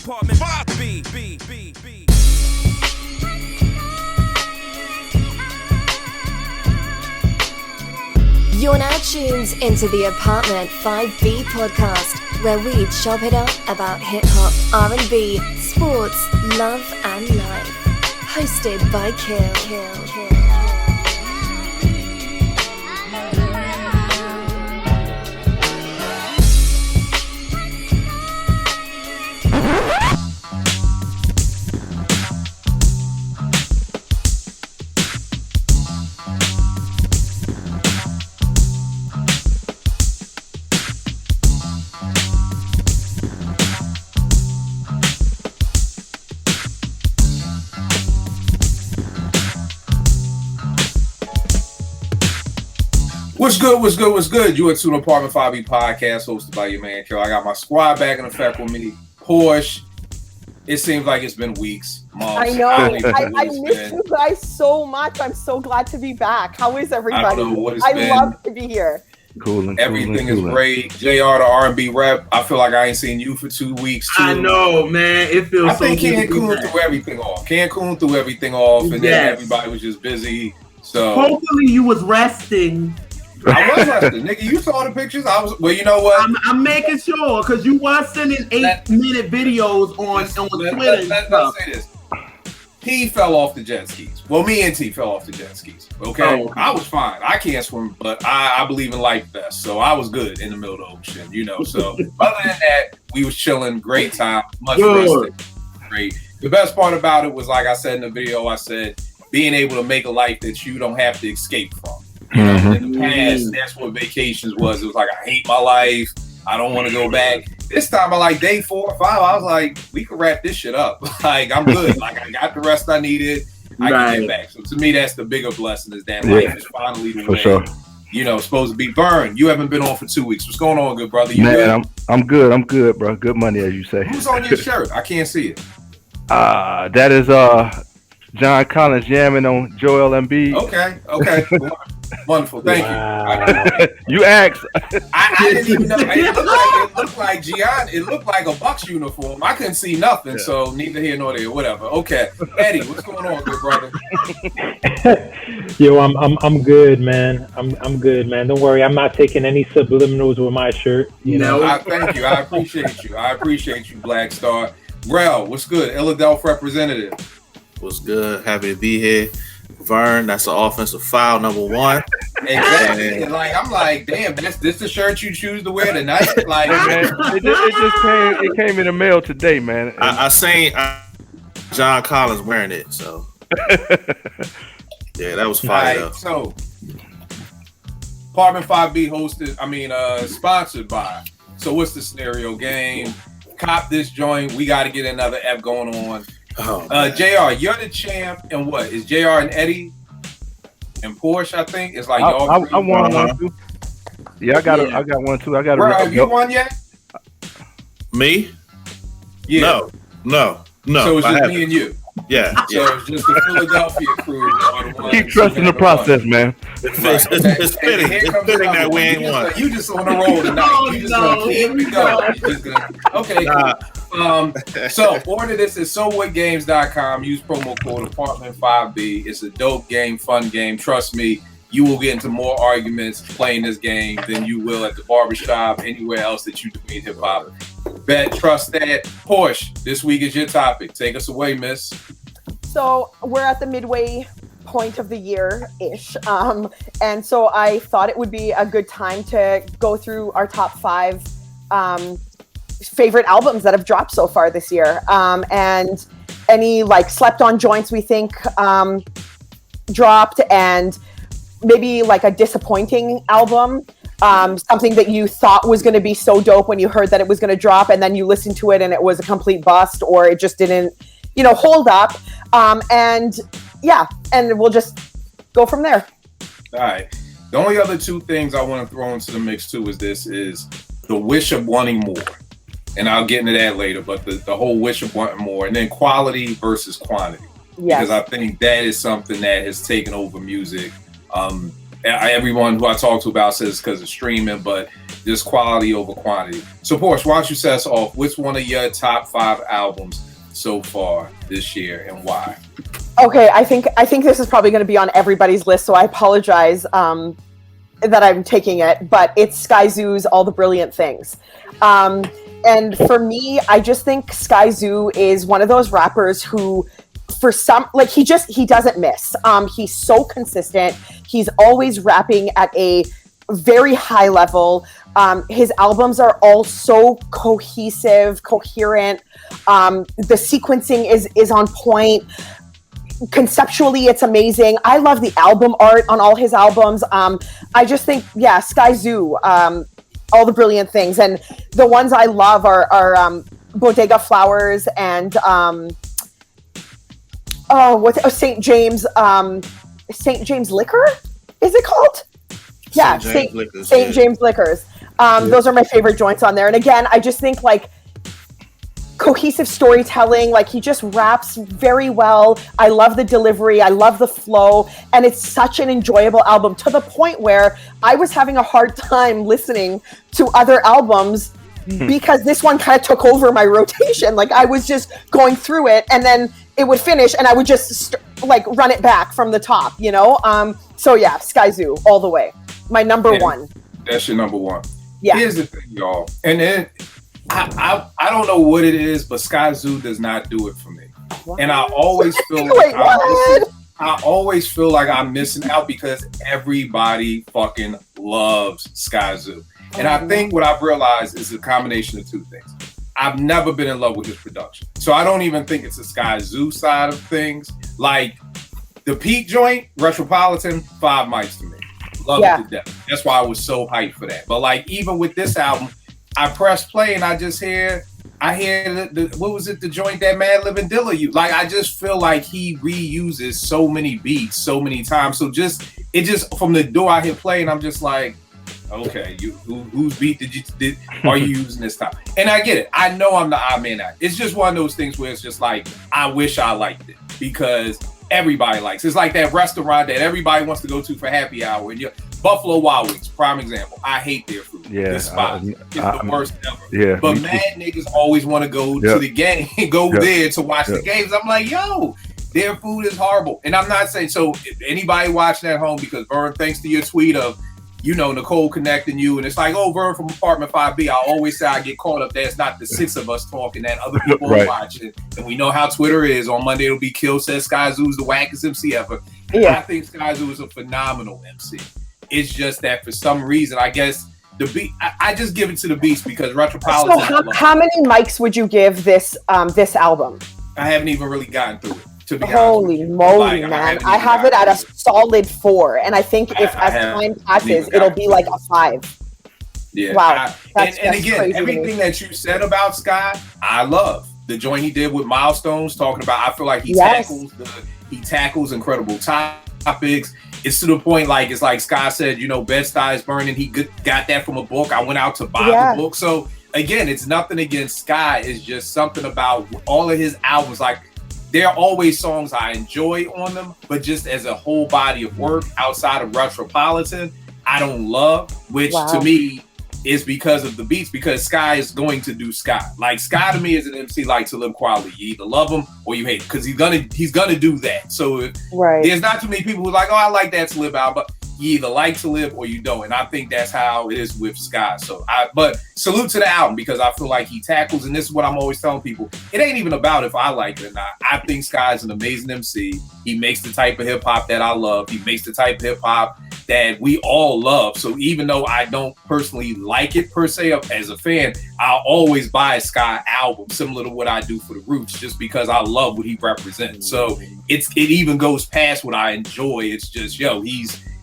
Apartment 5B. You're now tuned into the Apartment 5B podcast, where we chop it up about hip-hop, R&B, sports, love and life. Hosted by Kill. What's good? You at Tune Apartment 5B podcast hosted by your man, Kill. I got my squad back in effect with me. Porsche. It seems like it's been weeks, months. I know. I miss you guys so much. I'm so glad to be back. How is everybody? I don't know what it's been. Love to be here. Everything is great. JR, the R&B rep. I feel like I ain't seen you for 2 weeks too. I know, man. It feels. I think Cancun threw everything off. And then everybody was just busy. So hopefully you was resting. I was resting, nigga. You saw the pictures. Well, you know what? I'm making sure because you was sending 8-minute videos on Twitter. Let's say this. He fell off the jet skis. Well, me and T fell off the jet skis. Okay, I was fine. I can't swim, but I believe in life best, so I was good in the middle of the ocean. You know. So other than that, we was chilling. Great time. Much rested. Great. The best part about it was, like I said in the video, I said being able to make a life that you don't have to escape from. You know, in the past, that's what vacations was. It was like, I hate my life. I don't want to go back. This time, I like day 4 or 5, I was like, we can wrap this shit up. Like, I'm good. Like, I got the rest I needed. I can get back. So to me, that's the bigger blessing is that life is finally the way. Sure. You know, supposed to be burned. You haven't been on for 2 weeks. What's going on, good brother? You Man, good? I'm good, bro. Good money, as you say. Who's on your shirt? I can't see it. That is John Collins jamming on Joel Embiid. Okay. Wonderful. Thank you. You asked. I didn't even know. It looked like Gian. It looked like a Bucks uniform. I couldn't see nothing, so neither here nor there. Whatever. Okay, Eddie, what's going on, good brother? Yo, I'm good, man. I'm good, man. Don't worry, I'm not taking any subliminals with my shirt. You know. Thank you. I appreciate you, Black Star. Rel, what's good? Philadelphia representative. What's good? Happy to be here. Vern, that's an offensive foul, number 1. Exactly. Like, I'm like, damn, this the shirt you choose to wear tonight? Like, man, it came in the mail today, man. I seen John Collins wearing it, so yeah, that was fire. Right, so, Apartment 5B sponsored by. So, what's the scenario? Game, cop this joint. We got to get another F going on. JR, you're the champ, and what is JR and Eddie and Porsche? I think it's like y'all. I won one too. Yeah, I got one too. I got. Have you won yet? Me? Yeah. No. So it's just me and you. Yeah. So it's just the Philadelphia crew. Keep trusting the process, man. It's fitting. It's fitting that we ain't won. You just on the roll tonight. You just gonna keep it going. Okay. So order this at SoWhatGames.com. Use promo code Apartment5B. It's a dope game, fun game. Trust me, you will get into more arguments playing this game than you will at the barbershop, anywhere else that you do in hip hop. Bet, trust that. Porsche, this week is your topic. Take us away, miss. So we're at the midway point of the year-ish. And so I thought it would be a good time to go through our top 5 favorite albums that have dropped so far this year. And any like slept on joints we think dropped, and maybe like a disappointing album. Something that you thought was going to be so dope when you heard that it was going to drop, and then you listened to it and it was a complete bust, or it just didn't, hold up. And we'll just go from there. All right. The only other 2 things I want to throw into the mix too is the wish of wanting more. And I'll get into that later, but the whole wish of wanting more, and then quality versus quantity. Yes. Because I think that is something that has taken over music. everyone who I talk to about says because of streaming, but just quality over quantity. So, Porsche, why don't you set us off? Which one of your top 5 albums so far this year and why? Okay, I think this is probably going to be on everybody's list, so I apologize that I'm taking it, but it's Skyzoo's All the Brilliant Things. And for me, I just think Skyzoo is one of those rappers who, for some, like, he doesn't miss. He's so consistent. He's always rapping at a very high level. His albums are all so cohesive, coherent. The sequencing is on point. Conceptually, it's amazing. I love the album art on all his albums. I just think, Skyzoo, All the Brilliant Things, and the ones I love are Bodega Flowers and St. James Liquor, is it called? Yeah, St. James Liquors. Those are my favorite joints on there. And again, I just think like cohesive storytelling, like he just raps very well. I love the delivery, I love the flow, and it's such an enjoyable album to the point where I was having a hard time listening to other albums because this one kind of took over my rotation. Like I was just going through it and then it would finish and I would just run it back from the top, you know? So yeah, Skyzoo all the way. My number one. That's your number one. Yeah. Here's the thing, y'all. And then I don't know what it is, but Skyzoo does not do it for me. What? And I always feel like I'm missing out because everybody fucking loves Skyzoo. And I think what I've realized is a combination of two things. I've never been in love with his production. So I don't even think it's a Skyzoo side of things. Like the Peak joint, Retropolitan, 5 mics to me. Love it to death. That's why I was so hyped for that. But like even with this album, I press play and I hear the joint that Madlib and Dilla used. Like I just feel like he reuses so many beats so many times. So it just from the door I hit play and I'm just like, okay, whose beat are you using this time? And I get it. I know I'm the odd man out. It's just one of those things where it's just like I wish I liked it because everybody likes it. It's like that restaurant that everybody wants to go to for happy hour and Buffalo Wild Wings, prime example. I hate their food. Yeah, this spot is the worst ever. Yeah, but mad niggas always want to go to the game, there to watch the games. I'm like, yo, their food is horrible. And I'm not saying, so if anybody watching at home, because Vern, thanks to your tweet of, Nicole connecting you, and it's like, oh, Vern from Apartment 5B, I always say I get caught up there. It's not the 6 of us talking, that other people are watching. And we know how Twitter is. On Monday, it'll be Kill says Skyzoo's the wackest MC ever. Yeah. I think Skyzoo is a phenomenal MC. It's just that for some reason, I guess the beat. I just give it to the beats because Retropolitan. So how many mics would you give this album? I haven't even really gotten through it. To be holy moly, man! I have it at a solid 4, and I think if as time passes, it'll be like a 5. Yeah. Wow. And again, everything that you said about Sky, I love. The joint he did with Milestones, talking about. I feel like he tackles incredible topics. It's to the point, like, it's like Sky said, Bed-Stuy is burning. He got that from a book. I went out to buy the book. So, again, it's nothing against Sky. It's just something about all of his albums. Like, there are always songs I enjoy on them, but just as a whole body of work outside of Retropolitan, I don't love, which to me is because of the beats, because Sky is going to do Sky. Like, Sky to me is an MC like Talib Kweli. You either love him or you hate him, because he's gonna do that. So there's not too many people who are like, oh, I like that Talib album. You either like Talib or you don't. And I think that's how it is with Sky. So but salute to the album, because I feel like he tackles, and this is what I'm always telling people, it ain't even about if I like it or not. I think Sky is an amazing MC. He makes the type of hip hop that I love. He makes the type of hip hop that we all love. So even though I don't personally like it per se as a fan, I'll always buy a Sky album, similar to what I do for the Roots, just because I love what he represents. So it even goes past what I enjoy. It's just,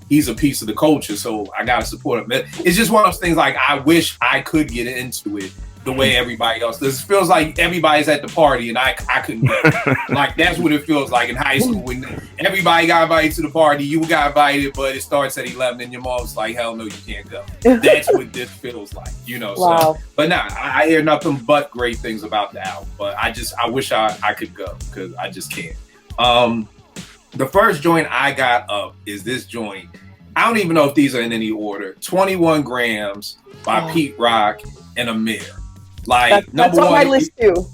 he's a piece of the culture, so I gotta support him. It's just one of those things, like, I wish I could get into it the way everybody else does. It feels like everybody's at the party and I couldn't go. Like, that's what it feels like in high school when everybody got invited to the party, you got invited, but it starts at 11 and your mom's like, hell no, you can't go. That's what this feels like, Wow. So, but I hear nothing but great things about the album, but I wish I could go, because I just can't. The first joint I got up is this joint. I don't even know if these are in any order. 21 Grams by Pete Rock and AMir. Like that's on my list too.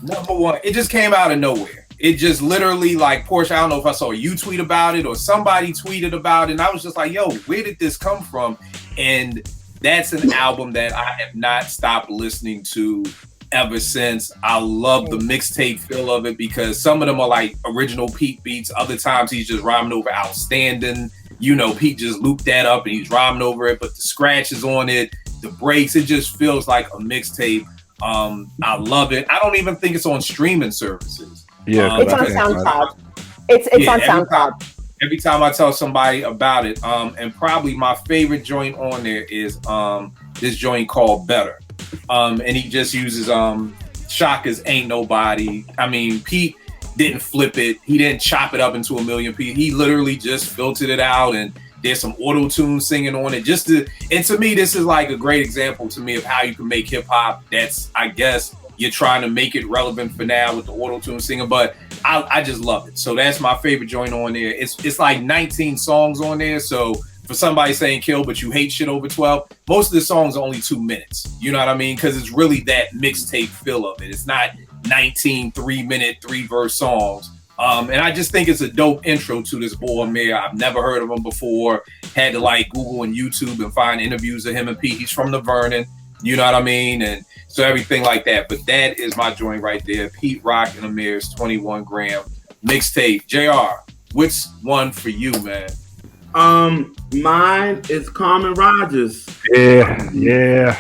Number one, it just came out of nowhere. It just literally like Porsche. I don't know if I saw you tweet about it or somebody tweeted about it, and I was just like, "Yo, where did this come from?" And that's an album that I have not stopped listening to ever since. I love the mixtape feel of it because some of them are like original Pete beats. Other times he's just rhyming over outstanding. You know, Pete just looped that up and he's rhyming over it, but the scratches on it, the breaks, it just feels like a mixtape. I love it. I don't even think it's on streaming services. Yeah, it's on SoundCloud. It's on SoundCloud. Every time I tell somebody about it, and probably my favorite joint on there is this joint called Better. And he just uses Shaka's Ain't Nobody. I mean, Pete didn't flip it. He didn't chop it up into a million pieces. He literally just filtered it out, and there's some auto-tune singing on it. And to me, this is like a great example to me of how you can make hip hop. That's, I guess, you're trying to make it relevant for now with the auto-tune singing, but I just love it. So that's my favorite joint on there. It's like 19 songs on there. So for somebody saying kill, but you hate shit over 12, most of the songs are only 2 minutes. You know what I mean? Because it's really that mixtape feel of it. It's not 19 3-minute 3-verse songs. And I just think it's a dope intro to this boy AMir. I've never heard of him before. Had to like Google and YouTube and find interviews of him and Pete. He's from the Vernon, you know what I mean? And so everything like that. But that is my joint right there. Pete Rock and AMir's 21 Gram mixtape. JR, which one for you, man? Mine is Carmen Rogers. Yeah.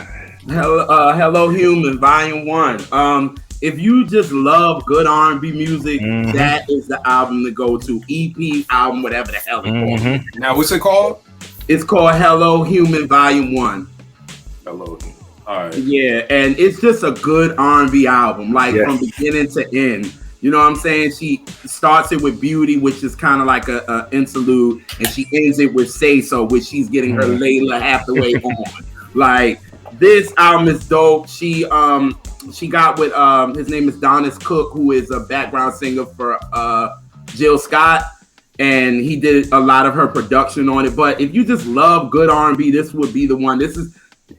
Hello Human, Volume 1. If you just love good R&B music, that is the album to go to. EP, album, whatever the hell it's called. Now, what's it called? It's called Hello Human, Volume 1. Hello Human. All right. Yeah, and it's just a good R&B album, like from beginning to end. You know what I'm saying? She starts it with Beauty, which is kind of like a interlude, and she ends it with Say So, which she's getting her Layla half the way on. Like, this album is dope. She got with his name is Donis Cook, who is a background singer for Jill Scott, and he did a lot of her production on it. But if you just love good R&B, this would be the one.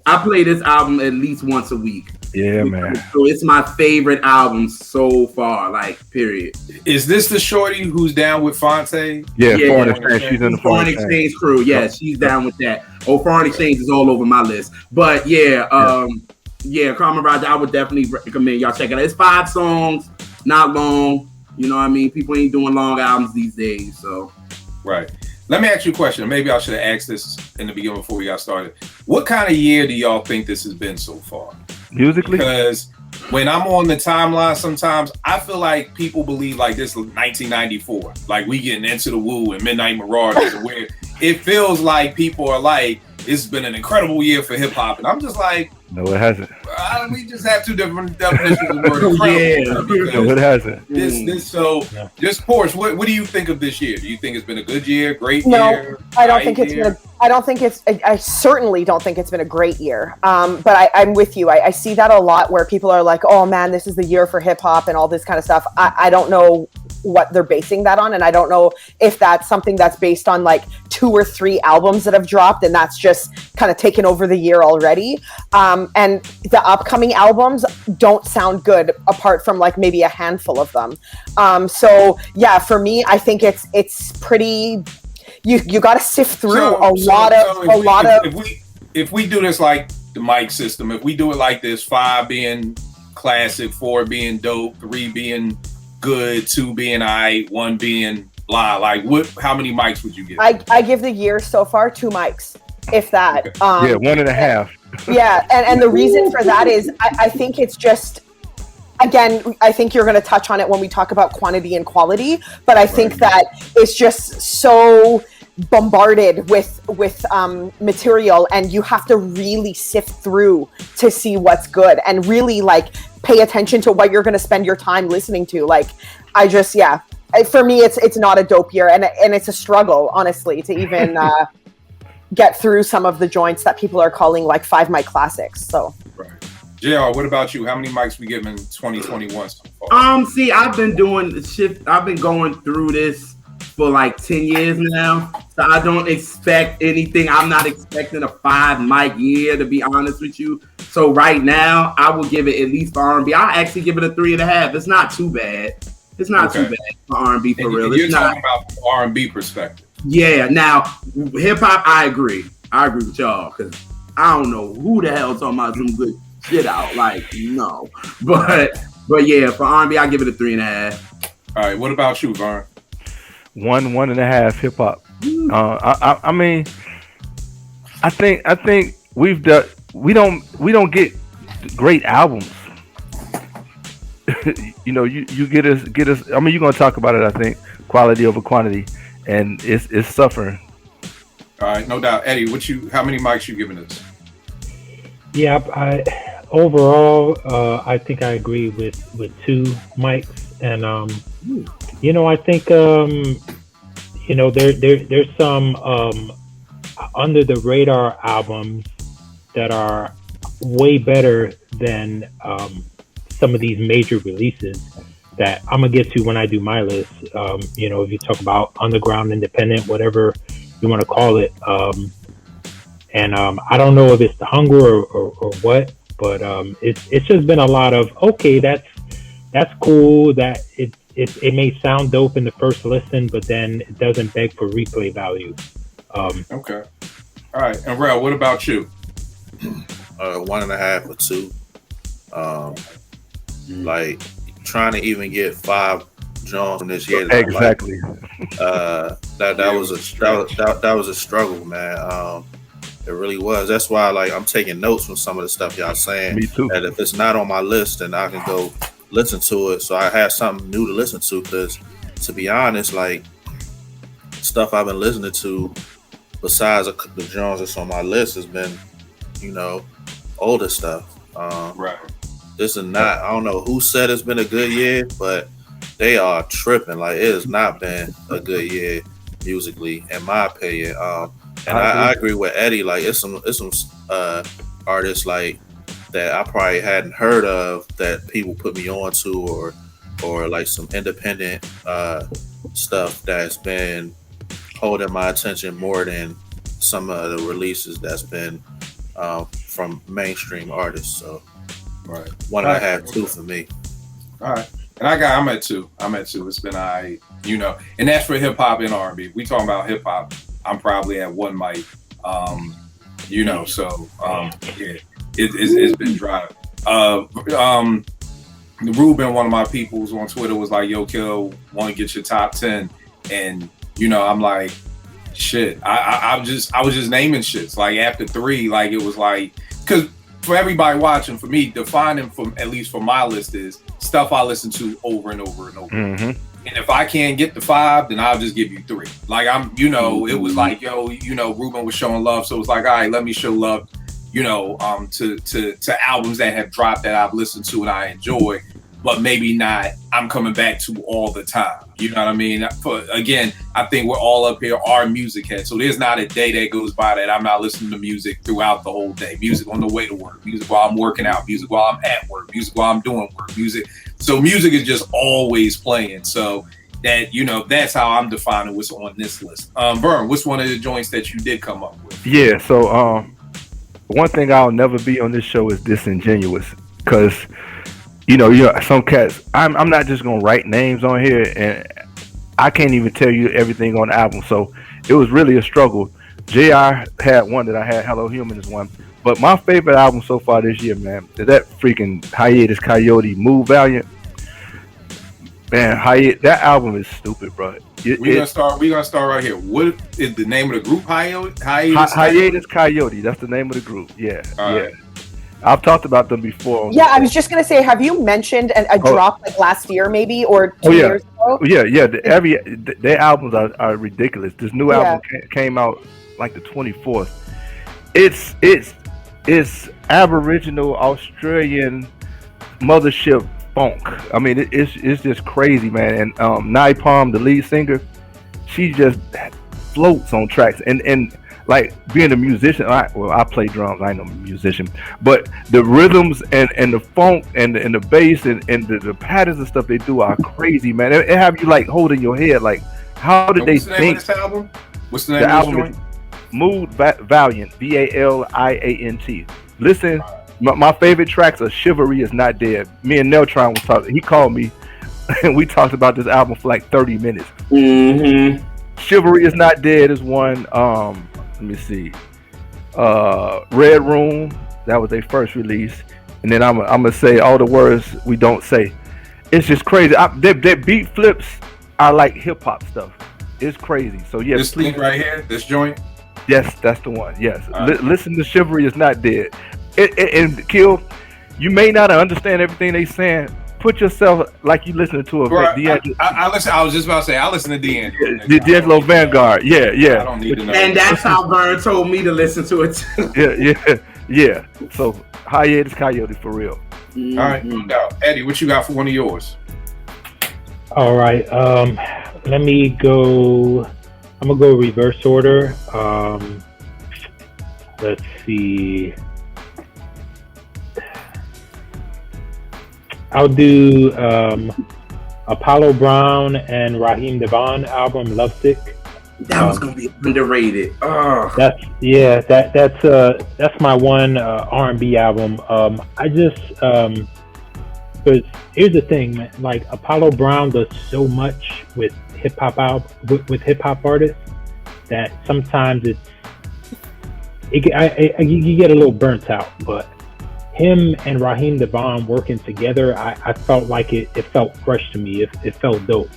I play this album at least once a week. Yeah, man. So it's my favorite album so far, like, period. Is this the shorty who's down with Fonte? Yeah, Foreign Exchange. She's in the Foreign Exchange crew. Yeah, she's down with that. Foreign Exchange is all over my list. But yeah, Carmen Rogers, I would definitely recommend y'all check it out. It's 5 songs, not long. You know what I mean? People ain't doing long albums these days, so. Right. Let me ask you a question. Maybe I should have asked this in the beginning before we got started. What kind of year do y'all think this has been so far? Musically? Because when I'm on the timeline sometimes, I feel like people believe like this is 1994. Like we getting Into the Woo and Midnight Marauders. And where it feels like people are like, it's been an incredible year for hip hop. And I'm just like, no, it hasn't. We just have 2 different definitions of the word incredible. No, it hasn't. Just Porsche, what do you think of this year? Do you think it's been a good year, great year? No, I don't think it's been I certainly don't think it's been a great year. But I'm with you. I see that a lot where people are like, oh man, this is the year for hip hop and all this kind of stuff. I don't know what they're basing that on, and I don't know if that's something that's based on like 2 or 3 albums that have dropped and that's just kind of taken over the year already. And the upcoming albums don't sound good apart from like maybe a handful of them. So yeah, for me, I think it's pretty. You got to sift through a lot of. If we do this like the mic system, if we do it like this, 5 being classic, 4 being dope, 3 being good, 2 being aight, 1 being blah, like how many mics would you give? I give the year so far 2 mics, if that. Okay. 1.5. Yeah, and the reason for that is I think it's just. Again, I think you're going to touch on it when we talk about quantity and quality, but I think that it's just so bombarded with material, and you have to really sift through to see what's good and really like pay attention to what you're going to spend your time listening to. Like, for me, it's not a dope year, and it's a struggle, honestly, to even get through some of the joints that people are calling like 5 mic classics. So. Right. JR, what about you? How many mics we give in 2021 so far? See, I've been doing the shift. I've been going through this for like 10 years now. So I don't expect anything. I'm not expecting a 5 mic year, to be honest with you. So right now, I will give it, at least for R&B, I'll actually give it a 3.5. It's not too bad. It's not too bad for R&B for real. You're talking about R&B perspective. Yeah. Now, hip hop, I agree. I agree with y'all because I don't know who the hell talking about some good shit out. Like, no. But yeah, for R&B, I give it a 3.5. All right. What about you, Vern? 1.5 hip hop. I mean, I think we don't get great albums. You know, you get us. I mean, you're gonna talk about it. I think quality over quantity, and it's suffering. All right, no doubt. Eddie, how many mics you giving us? Yeah, overall, I think I agree with 2 mics, and you know, I think you know, there's some under the radar albums that are way better than some of these major releases that I'm gonna get to when I do my list. You know, if you talk about underground, independent, whatever you want to call it, and I don't know if it's the hunger or what, but it's just been a lot of okay, that's cool, that it may sound dope in the first listen, but then it doesn't beg for replay value. Okay, all right, and Rel, what about you? 1.5 or 2. Like trying to even get 5 Jones from this year. Exactly. That was a struggle, man. It really was. That's why, like, I'm taking notes from some of the stuff y'all saying. Me too. That if it's not on my list, then I can go listen to it, so I have something new to listen to. Because, to be honest, like, stuff I've been listening to, besides the Jones that's on my list, has been, you know, older stuff. Right. This is not. I don't know who said it's been a good year, but they are tripping. Like, it has not been a good year musically, in my opinion. And I agree with Eddie. Like, it's some artists like that I probably hadn't heard of that people put me on to, or like some independent stuff that's been holding my attention more than some of the releases that's been from mainstream artists. So, right, 1.5, 2 for me. All right, and I'm at 2. It's been you know, and that's for hip hop and R&B. We talking about hip hop. I'm probably at 1 mic, you know, so yeah, it's been dry. Ruben, one of my peoples on Twitter, was like, "Yo, Kill, want to get your top 10?" And you know, I'm like, "Shit." I was just naming shits. Like after 3, like it was like, because for everybody watching, for me, defining from at least for my list is stuff I listen to over and over and over. Mm-hmm. And if I can't get the 5, then I'll just give you 3. Like you know, it was like, yo, you know, Ruben was showing love, so it was like, all right, let me show love, you know, to albums that have dropped that I've listened to and I enjoy, but maybe not I'm coming back to all the time. You know what I mean? Again, I think we're all up here are music heads, so there's not a day that goes by that I'm not listening to music throughout the whole day. Music on the way to work, music while I'm working out, music while I'm at work, music while I'm doing work, music. So music is just always playing. So that, you know, that's how I'm defining what's on this list. Vern, what's one of the joints that you did come up with? Yeah, so one thing I'll never be on this show is disingenuous, because you know some cats. I'm not just gonna write names on here, and I can't even tell you everything on the album. So it was really a struggle. JR had one that I had. Hello Human is one. But my favorite album so far this year, man, is that freaking Hiatus Kaiyote Move Valiant. Man, that album is stupid, bro. We're gonna start right here. What is the name of the group? Hiatus Kaiyote. That's the name of the group. Yeah, right. I've talked about them before. Yeah, I was just gonna say, have you mentioned a drop like last year, maybe, or 2 years ago? Yeah. Their albums are ridiculous. This new album came out like the 24th. It's Aboriginal Australian mothership funk. I mean, it's just crazy, man. And Nai Palm, the lead singer, she just floats on tracks. And like being a musician, I play drums. I ain't no musician, but the rhythms and the funk and the bass and the patterns and stuff they do are crazy, man. It have you like holding your head, like How did they what's the name think? of this album? What's the name The of album this joint? is Mood Valiant, Valiant. Listen, my favorite tracks are Chivalry Is Not Dead. Me and Neltron was talking. He called me, and we talked about this album for like 30 minutes. Mm-hmm. Chivalry Is Not Dead is one. Let me see. Red Room, that was their first release. And then I'm gonna say All the Words We Don't Say. It's just crazy. Their beat flips are like hip hop stuff. It's crazy. So yeah, This thing right here, this joint. yes, that's the one. Yes, Right. Listen to Chivalry Is Not Dead. And Kill, you may not understand everything they saying. Put yourself like you listening to a Bro, D'Angelo, I listen. I was just about to say I listen to D'Angelo. D'Angelo Vanguard. Yeah. I don't need to know. And that's how Vern told me to listen to it too. Yeah. So Hiatus Kaiyote for real. All right, no doubt. Eddie, what you got for one of yours? All right. Let me go. I'm gonna go reverse order. Let's see. I'll do Apollo Brown and Raheem DeVaughn album Lovesick. That was gonna be underrated. That's my one R&B album. I just because here's the thing, man. Like Apollo Brown does so much with hip hop with hip hop artists that sometimes you get a little burnt out. But him and Raheem DeVaughn working together, I felt like it felt fresh to me. It felt dope.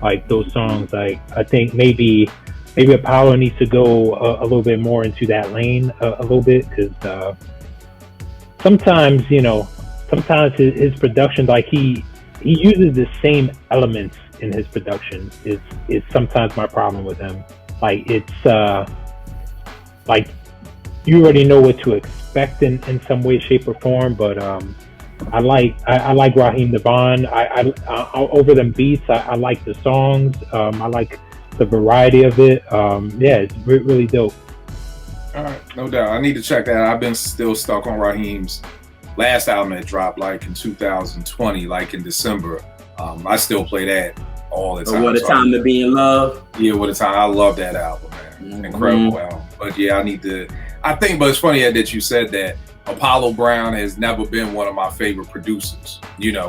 Like those songs, like I think maybe Apollo needs to go a little bit more into that lane a little bit, because sometimes his production, like he uses the same elements in his production is sometimes my problem with him. Like it's like you already know what to expect in some way, shape, or form, but I like Raheem DeVaughn. I over them beats. I like the songs. I like the variety of it. Yeah, it's really dope. All right, no doubt. I need to check that out. I've been still stuck on Raheem's last album that dropped like in 2020, like in December. I still play that all the time. What a Time to Be in Love. Yeah, What a Time. I love that album, man. Incredible album. But yeah, I think, but it's funny that you said that. Apollo Brown has never been one of my favorite producers,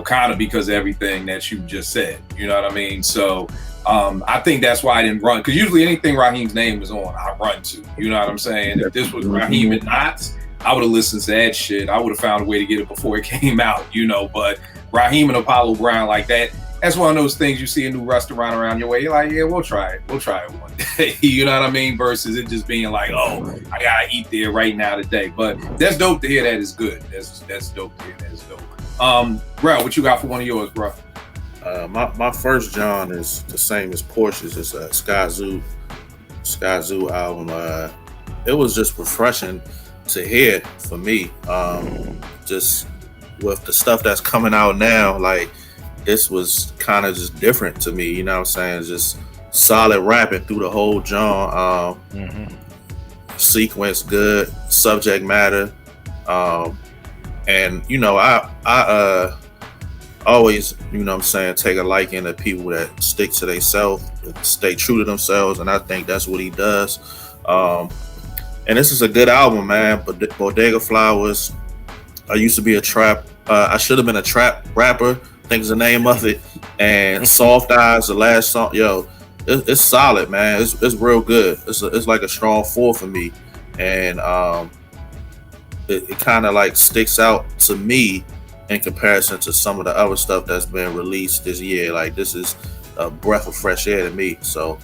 kind of because of everything that you just said, you know what I mean? So I think that's why I didn't run, because usually anything Raheem's name is on, I run to, you know what I'm saying? If this was Raheem and Knots, I would have listened to that shit. I would have found a way to get it before it came out, but Raheem and Apollo Brown like that's one of those things you see a new restaurant around your way. You're like, yeah, we'll try it one day. You know what I mean? Versus it just being like, oh, I gotta eat there right now today. But that's dope to hear. That is good. That's dope to hear. That's dope. Bro, what you got for one of yours, bro? My first John is the same as Porsche's. It's a Skyzoo album. It was just refreshing to hear for me. Just with the stuff that's coming out now, like. This was kind of just different to me, you know what I'm saying? Just solid rapping through the whole genre. Sequence good, subject matter. And, I always, you know what I'm saying, take a liking to people that stick to themselves, stay true to themselves, and I think that's what he does. And this is a good album, man. But Bodega Flowers, I used to be I should have been a trap rapper. I think is the name of it, and Soft Eyes, the last song. It's solid, man. It's real good. It's like a strong 4 for me, and it kind of like sticks out to me in comparison to some of the other stuff that's been released this year. Like this is a breath of fresh air to me, so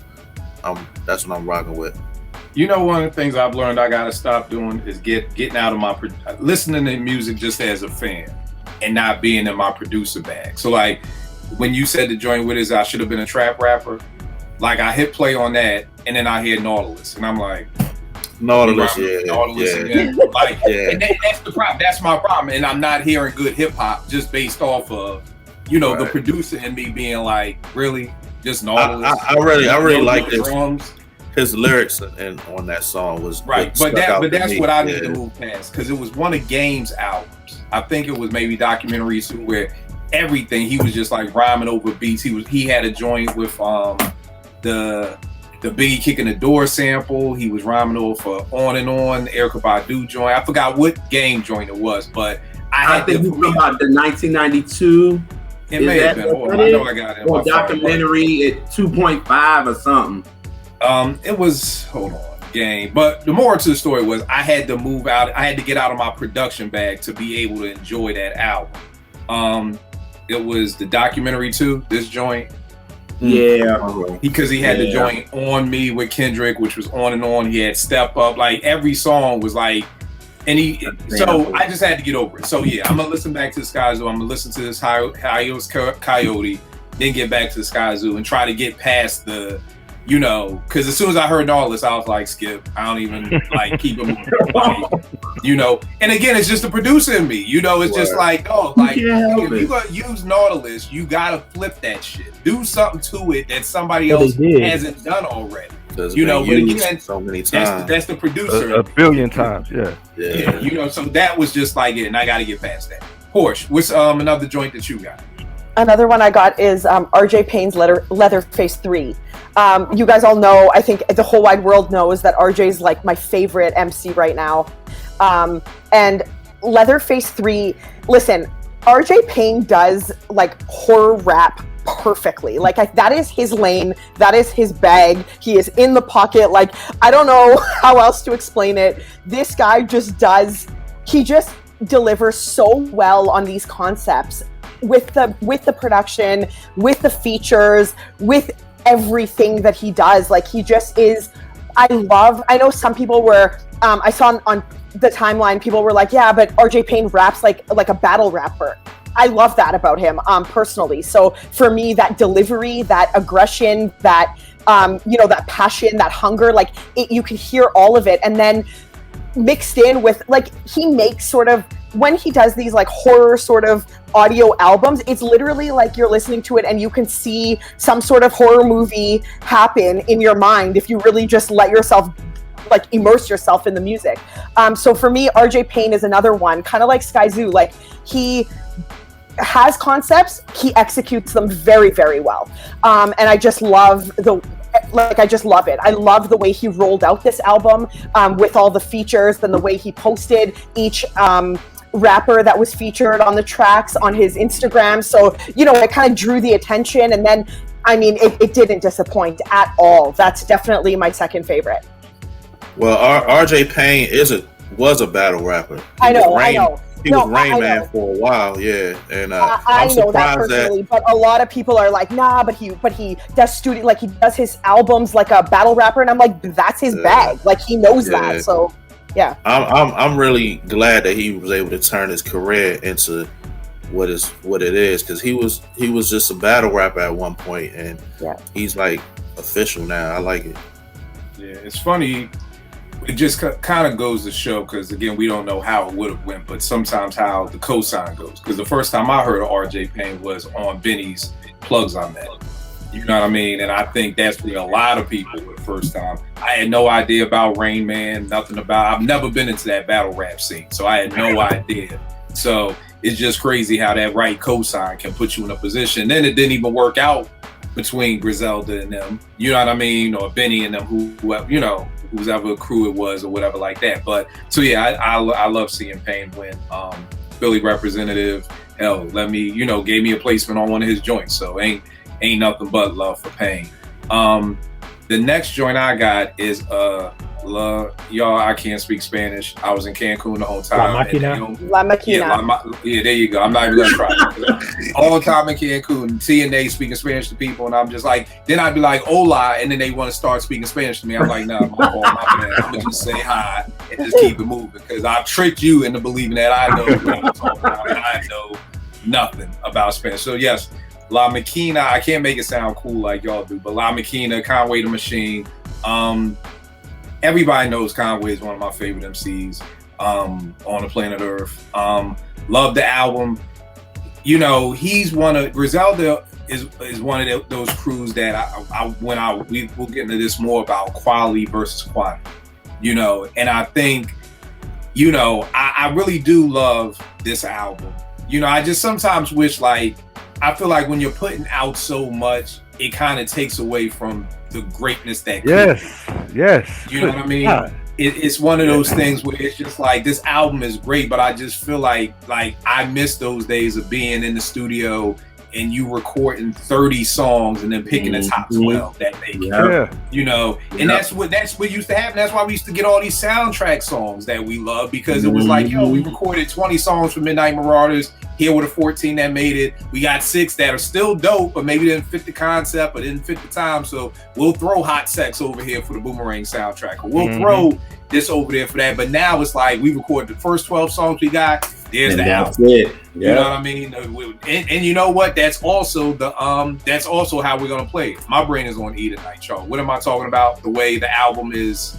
that's what I'm rocking with. One of the things I've learned I gotta stop doing is getting out of my listening to music just as a fan. And not being in my producer bag. So like when you said the joint with I should have been a trap rapper, like I hit play on that and then I hear Nautilus and I'm like Nautilus again. Like and that's the problem. That's my problem. And I'm not hearing good hip hop just based off of right. The producer and me being like, really? Just Nautilus. I really like this. Drums. His lyrics and on that song was right, but that's what I need to move past, because it was one of Game's albums. I think it was maybe Documentaries where everything he was just like rhyming over beats. He had a joint with the Biggie Kicking the Door sample. He was rhyming over On and On, Erykah Badu joint. I forgot what game joint it was, but I think you talking about the 1992. It may have been. Hold on, I know I got it. Or documentary at 2.5 or something. It was, hold on, game. But the moral to the story was I had to move out. I had to get out of my production bag to be able to enjoy that album. It was the documentary too, this joint. Yeah. Because he had the joint On Me with Kendrick, which was On and On. He had Step Up. Like every song was like, so I just had to get over it. So yeah, I'm gonna listen back to the Skyzoo. I'm gonna listen to this Hiatus Kaiyote, then get back to the Skyzoo and try to get past the, because as soon as I heard all this, I was like, skip. I don't even like keep it moving. Like, and again, it's just the producer in me. It's just like, if you're gonna use Nautilus, you gotta flip that shit. Do something to it that somebody else hasn't done already. But again, so many times. That's the producer. A billion times, yeah. So that was just like it, and I got to get past that. Porsche, what's another joint that you got? Another one I got is RJ Payne's Leatherface 3. You guys all know, I think the whole wide world knows that RJ's like my favorite MC right now. And Leatherface 3, listen, RJ Payne does like horror rap perfectly. Like that is his lane, that is his bag. He is in the pocket. Like I don't know how else to explain it. This guy just delivers so well on these concepts with the production, with the features, with everything that he does. Like he just is. I know some people were I saw on the timeline, people were like, yeah, but RJ Payne raps like a battle rapper. I love that about him, personally. So for me, that delivery, that aggression, that that passion, that hunger, like you can hear all of it, and then mixed in with like he makes sort of, when he does these like horror sort of audio albums, it's literally like you're listening to it and you can see some sort of horror movie happen in your mind if you really just let yourself like immerse yourself in the music. So for me, RJ Payne is another one, kind of like Skyzoo. Like he has concepts, he executes them very, very well. And I just love I just love it. I love the way he rolled out this album with all the features, and the way he posted each rapper that was featured on the tracks on his Instagram. So, it kind of drew the attention, and then, it didn't disappoint at all. That's definitely my second favorite. Well, RJ Payne was a battle rapper. I know. He was Rain Man for a while, yeah. And I know that personally, but a lot of people are like, nah, but he does studio, like he does his albums like a battle rapper, and I'm like, that's his bag. Like he knows that. So yeah. I'm really glad that he was able to turn his career into what it is, because he was just a battle rapper at one point, and he's like official now. I like it. Yeah, it's funny. It just kind of goes to show, because again, we don't know how it would have went, but sometimes how the cosign goes. Because the first time I heard of RJ Payne was on Benny's Plugs on That. You know what I mean? And I think that's for a lot of people the first time. I had no idea about Rain Man, nothing about. I've never been into that battle rap scene, so I had no idea. So it's just crazy how that right cosign can put you in a position. Then it didn't even work out between Griselda and them. You know what I mean? Or Benny and them, whose ever crew it was or whatever like that. But so yeah, I love seeing Payne win. Philly representative, hell, gave me a placement on one of his joints. So ain't nothing but love for Payne. The next joint I got is y'all, I can't speak Spanish. I was in Cancun the whole time. La Maquina. Yeah, there you go. I'm not even gonna try. All the time in Cancun, TNA speaking Spanish to people, and I'm just like, then I'd be like, hola, and then they want to start speaking Spanish to me. I'm like, nah, my fault, my bad. I'm gonna just say hi and just keep it moving, because I tricked you into believing that I know what I'm talking about, and I know nothing about Spanish. So yes, La Maquina. I can't make it sound cool like y'all do, but La Maquina, Conway the Machine. Everybody knows Conway is one of my favorite MCs on the planet Earth. Love the album. He's Griselda is one of those crews that we'll get into this more about quality versus quantity. And I think, I really do love this album. I just sometimes wish, like, I feel like when you're putting out so much, it kind of takes away from the greatness that yes. You know what I mean? Yeah. It's one of those things where it's just like, this album is great, but I just feel like I miss those days of being in the studio and you recording 30 songs and then picking the top 12 that make it. You know, and that's what used to happen. That's why we used to get all these soundtrack songs that we love, because it was like, yo, we recorded 20 songs for Midnight Marauders. Here were the 14 that made it. We got 6 that are still dope, but maybe didn't fit the concept or didn't fit the time. So we'll throw Hot Sex over here for the Boomerang soundtrack, or we'll throw this over there for that. But now it's like, we recorded the first 12 songs we got. There's and the album. You know what I mean? And you know what? That's also that's also how we're gonna play it. My brain is on E tonight, y'all. What am I talking about? The way the album is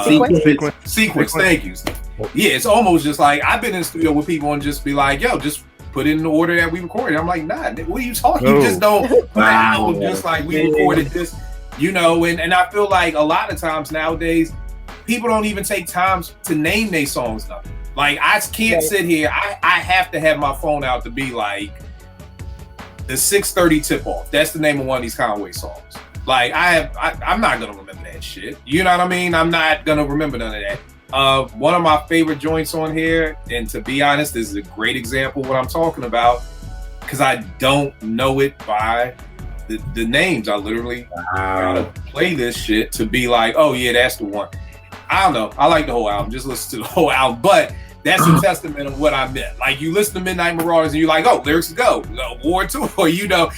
sequence. Thank you. Yeah, it's almost just like, I've been in the studio with people and just be like, yo, just put it in the order that we recorded. I'm like, nah, what are you talking? You just don't put an album just like we recorded this, you know. And I feel like a lot of times nowadays, people don't even take time to name their songs nothing. Like, I can't sit here. I have to have my phone out to be like, the 6:30 tip off. That's the name of one of these Conway songs. Like, I'm not gonna remember that shit. You know what I mean? I'm not gonna remember none of that. One of my favorite joints on here, and to be honest, this is a great example of what I'm talking about, because I don't know it by the names. I literally gotta play this shit to be like, oh yeah, that's the one. I don't know. I like the whole album. Just listen to the whole album. But that's a testament of what I meant. Like, you listen to Midnight Marauders and you're like, oh, lyrics go. War 2. Or you not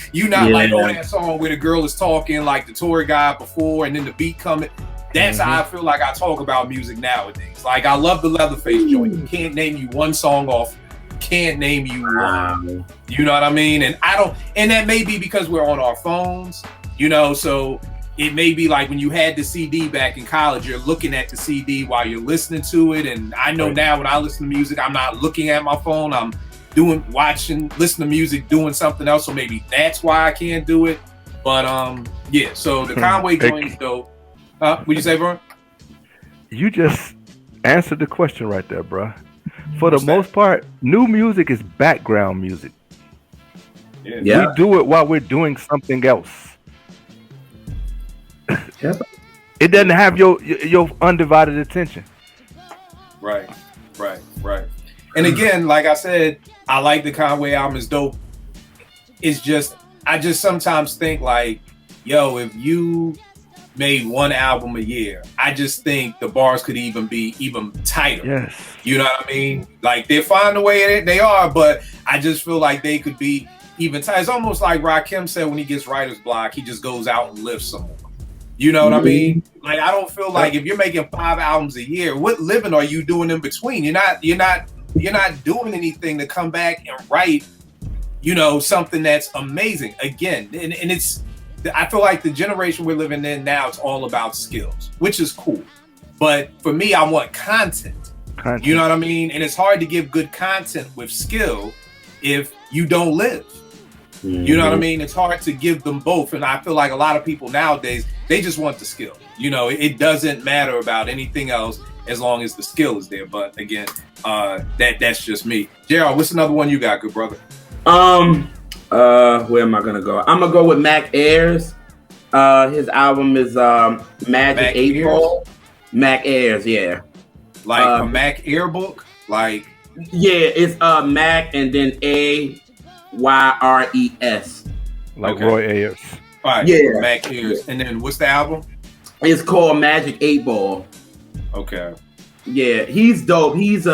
like, oh, that song where the girl is talking like the tour guide before and then the beat coming. That's how I feel like I talk about music nowadays. Like, I love the Leatherface joint. You can't name you one song off. Can't name you one. You know what I mean? And that may be because we're on our phones, you know, so it may be like when you had the CD back in college, you're looking at the CD while you're listening to it. And I know now when I listen to music, I'm not looking at my phone. I'm listening to music, doing something else. So maybe that's why I can't do it. But yeah, so the Conway joint is dope. What'd you say, bro? You just answered the question right there, bro. For the most part, new music is background music. Yeah. We do it while we're doing something else. It doesn't have your undivided attention. Right. And again, like I said, I like the Conway album, is dope. It's just, I just sometimes think like, yo, if you made one album a year, I just think the bars could even be even tighter. Yes. You know what I mean? Like, they're fine the way they are, but I just feel like they could be even tighter. It's almost like Raheem said, when he gets writer's block, he just goes out and lifts some more. You know what I mean? Like, I don't feel like if you're making 5 albums a year, what living are you doing in between? You're not doing anything to come back and write, you know, something that's amazing again. And it's, I feel like the generation we're living in now, it's all about skills, which is cool. But for me, I want content. You know what I mean? And it's hard to give good content with skill if you don't live. You know what I mean? It's hard to give them both. And I feel like a lot of people nowadays, they just want the skill. You know, it doesn't matter about anything else as long as the skill is there. But again, that's just me. Gerald, what's another one you got, good brother? Where am I gonna go? I'm gonna go with Mac Ayres. His album is Magic 8 Ball. Mac Ayres, yeah. Like a Mac Air book? Like, yeah, it's Mac and then AYRES. Like okay. Roy Ayers. All right, yeah. Mac Ayres. And then what's the album? It's called Magic 8 Ball. Okay. Yeah, he's dope. He's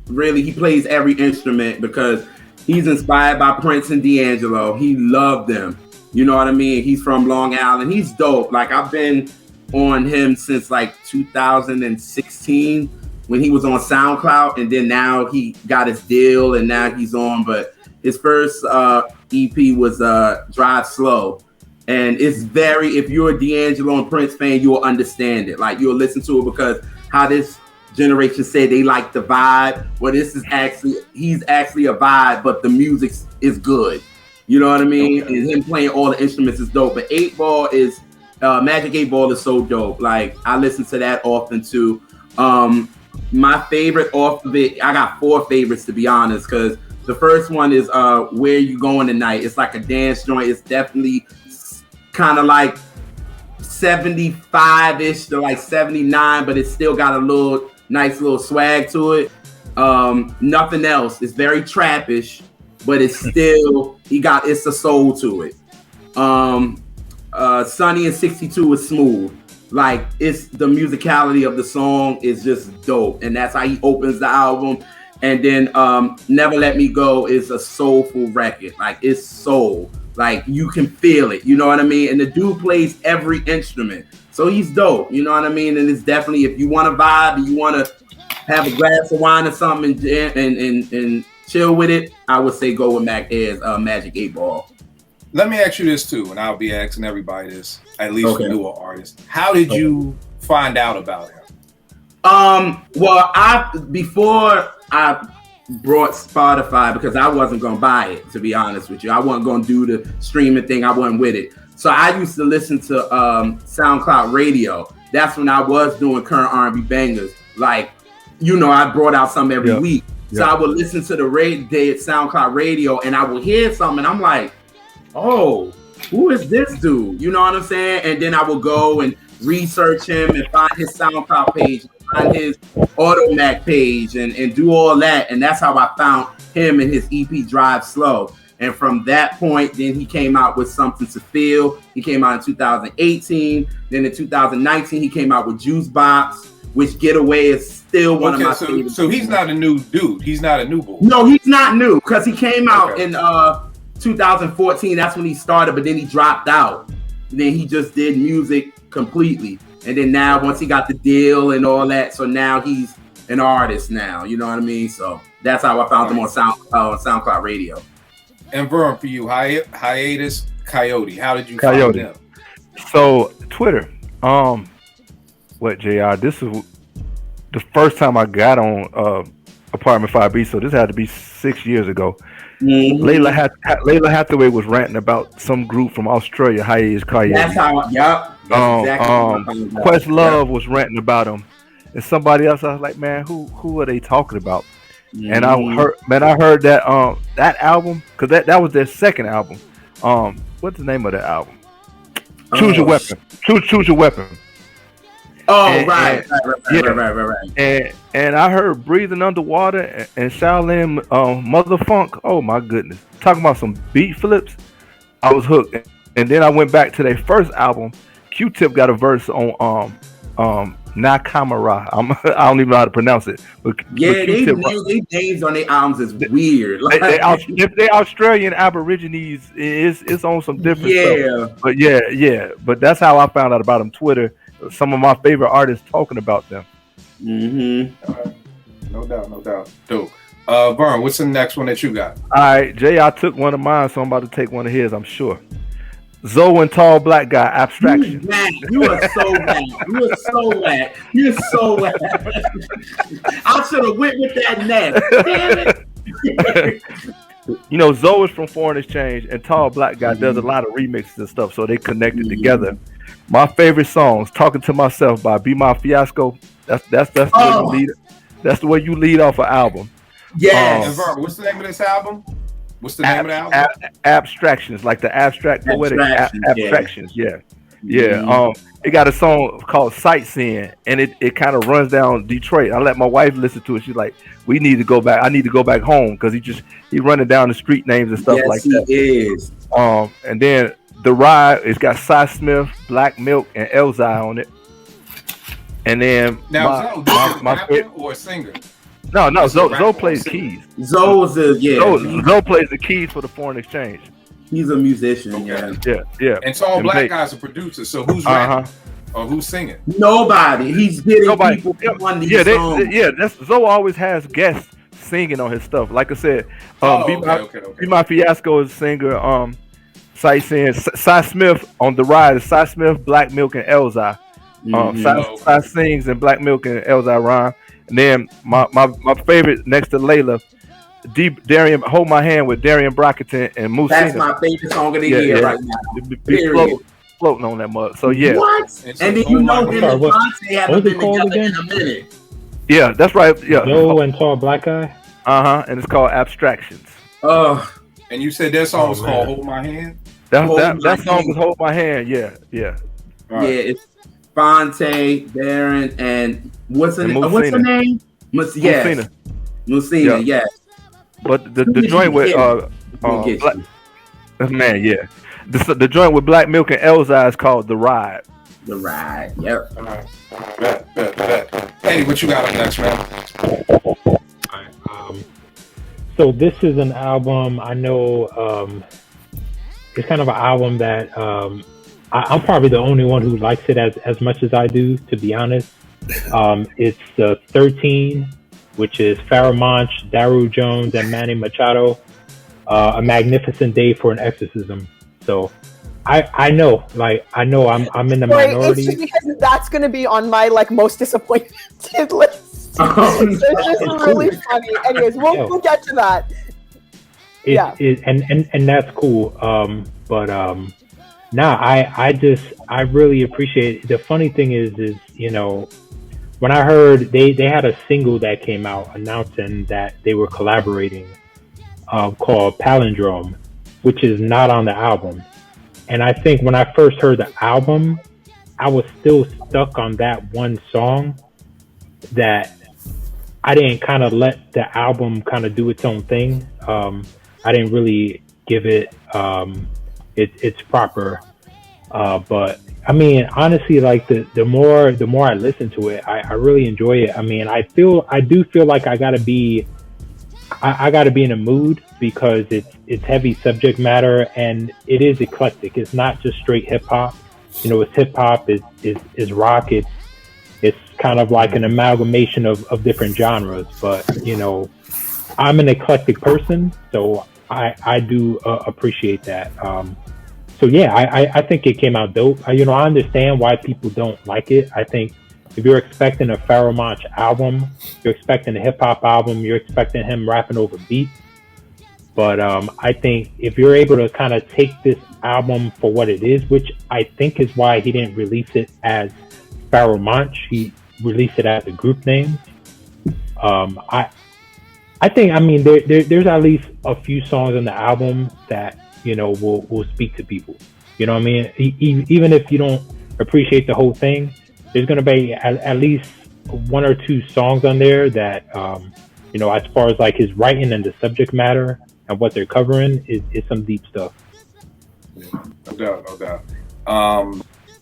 really, he plays every instrument because he's inspired by Prince and D'Angelo. He loved them. You know what I mean? He's from Long Island. He's dope. Like, I've been on him since like 2016 when he was on SoundCloud, and then now he got his deal and now he's on. But his first EP was Drive Slow. And it's very, if you're a D'Angelo and Prince fan, you'll understand it. Like, you'll listen to it because how this generation said they like the vibe. Well, this is actually, he's actually a vibe, but the music is good. You know what I mean? Okay. And him playing all the instruments is dope. But 8 Ball is, Magic 8 Ball is so dope. Like, I listen to that often too. My favorite off of it, I got 4 favorites to be honest, because the first one is Where You Going Tonight. It's like a dance joint. It's definitely kind of like 75-ish to like 79, but it's still got a little nice little swag to it. Nothing else. It's very trappish, but it's still it's a soul to it. Sunny and 62 is smooth. Like, it's the musicality of the song is just dope, and that's how he opens the album. And then Never Let Me Go is a soulful record. Like, it's soul. Like, you can feel it, you know what I mean? And the dude plays every instrument, so he's dope, you know what I mean? And it's definitely, if you want to vibe and you want to have a glass of wine or something and chill with it, I would say go with Magic 8 Ball. Let me ask you this too, and I'll be asking everybody this, at least for newer artists. How did you find out about him? Well, before I brought Spotify, because I wasn't gonna buy it, to be honest with you. I wasn't gonna do the streaming thing. I wasn't with it. So I used to listen to SoundCloud Radio. That's when I was doing current R&B bangers. Like, you know, I brought out some every week. So I would listen to the SoundCloud Radio, and I would hear something, and I'm like, oh, who is this dude? You know what I'm saying? And then I would go and research him and find his SoundCloud page, find his Automac page, and do all that. And that's how I found him and his EP Drive Slow. And from that point, then he came out with Something to Feel. He came out in 2018. Then in 2019, he came out with Juice Box, which Getaway is still one of my favorites. So he's not a new dude. He's not a new boy. No, he's not new, because he came out in 2014. That's when he started, but then he dropped out. And then he just did music completely. And then now, once he got the deal and all that, so now he's an artist now. You know what I mean? So that's how I found him on SoundCloud Radio. And Vern, for you, Hiatus Kaiyote. How did you find him? So Twitter. What, JR? This is the first time I got on Apartment 5B. So this had to be 6 years ago. Mm-hmm. Layla Hathaway was ranting about some group from Australia, Hiatus Kaiyote. That's how. Exactly. Questlove was ranting about him, and somebody else. I was like, man, who are they talking about? Mm-hmm. And I heard that that album, because that was their second album. What's the name of the album? Choose Your Weapon. Choose Your Weapon. Oh, right. And I heard Breathing Underwater and Shaolin Mother Funk. Oh my goodness. Talking about some beat flips. I was hooked. And then I went back to their first album. Q-Tip got a verse on Nakamura. I don't even know how to pronounce it. But they names on their albums is weird. Like, they Australian Aborigines, it's on some different stuff. But but that's how I found out about them. Twitter. Some of my favorite artists talking about them. Mm-hmm. No doubt. Dope. Vern, what's the next one that you got? All right, Jay, I took one of mine, so I'm about to take one of his, I'm sure. Zoe and Tall Black Guy, Abstraction. You are so whack. You're so whack. I should have went with that next. Damn it. You know, Zoe is from Foreign Exchange, and Tall Black Guy does a lot of remixes and stuff, so they connected together. My favorite songs, Talking to Myself by Be My Fiasco. That's the way you lead. That's the way you lead off an album. Yes. Vern, what's the name of this album? What's the name of the album? Abstractions, like the abstract poetic abstractions. Yeah. It got a song called Sightseeing, and it kind of runs down Detroit. I let my wife listen to it. She's like, "We need to go back. I need to go back home," because he running down the street names and stuff like that. Yes, he is. And then The Ride, it's got Cy Smith, Black Milk, and Elzai on it. And then now, my rapper or a singer? No, Zoe plays keys. Zoe plays the keys for the Foreign Exchange. He's a musician. Okay. Yeah. And Tall Black Guy's a producer. So who's rapping or who's singing? Nobody. He's getting people on these songs. That's Zoe always has guests singing on his stuff. Like I said, Be My Fiasco is a singer. Sightseeing, Cy Smith on The Ride is Cy Smith, Black Milk, and Elzai. Cy sings and Black Milk and Elzai rhyme. And then my favorite next to Layla, Darian, Hold My Hand with Darian Brockington and Moose. That's my favorite song of the year right now. Floating on that mug. So yeah. What? And then you know him and Beyonce haven't been together in a minute. Yeah, that's right. Yeah. Joe and Tall Black Guy. And it's called Abstractions. And you said that song was called Hold My Hand? That song was Hold My Hand. Yeah. Right. Yeah, it's Fonte, Baron, and what's her name? Musina. Yeah. But the joint with the joint with Black Milk and Elzai is called The Ride. The Ride. Yep. All right. Bet. Hey, what you got up next, man? All right. So this is an album. I know it's kind of an album that I'm probably the only one who likes it as much as I do, to be honest. It's 13, which is Pharoahe Monch, Daru Jones, and Manny Machado. A magnificent day for an exorcism. So I know I'm in the minority. It's just because that's going to be on my most disappointed list. So it's just really funny. Anyways, we'll get to that. And that's cool. I really appreciate it. The funny thing is when I heard they had a single that came out announcing that they were collaborating called Palindrome, which is not on the album. And I think when I first heard the album, I was still stuck on that one song that I didn't kind of let the album kind of do its own thing. I didn't really give it its proper. But I mean, honestly, the more I listen to it, I really enjoy it. I mean, I do feel like I gotta be in a mood because it's heavy subject matter and it is eclectic. It's not just straight hip hop. It's hip hop, is rock. It's kind of like an amalgamation of different genres. But I'm an eclectic person, so I do appreciate that. So yeah, I think it came out dope. I understand why people don't like it. I think if you're expecting a Pharoahe Monch album, you're expecting a hip hop album, you're expecting him rapping over beats. But I think if you're able to kind of take this album for what it is, which I think is why he didn't release it as Pharoahe Monch, he released it as a group name. I think there's at least a few songs on the album that will speak to people. You know what I mean? Even if you don't appreciate the whole thing, there's going to be at least one or two songs on there that, as far as his writing and the subject matter and what they're covering is some deep stuff. No doubt.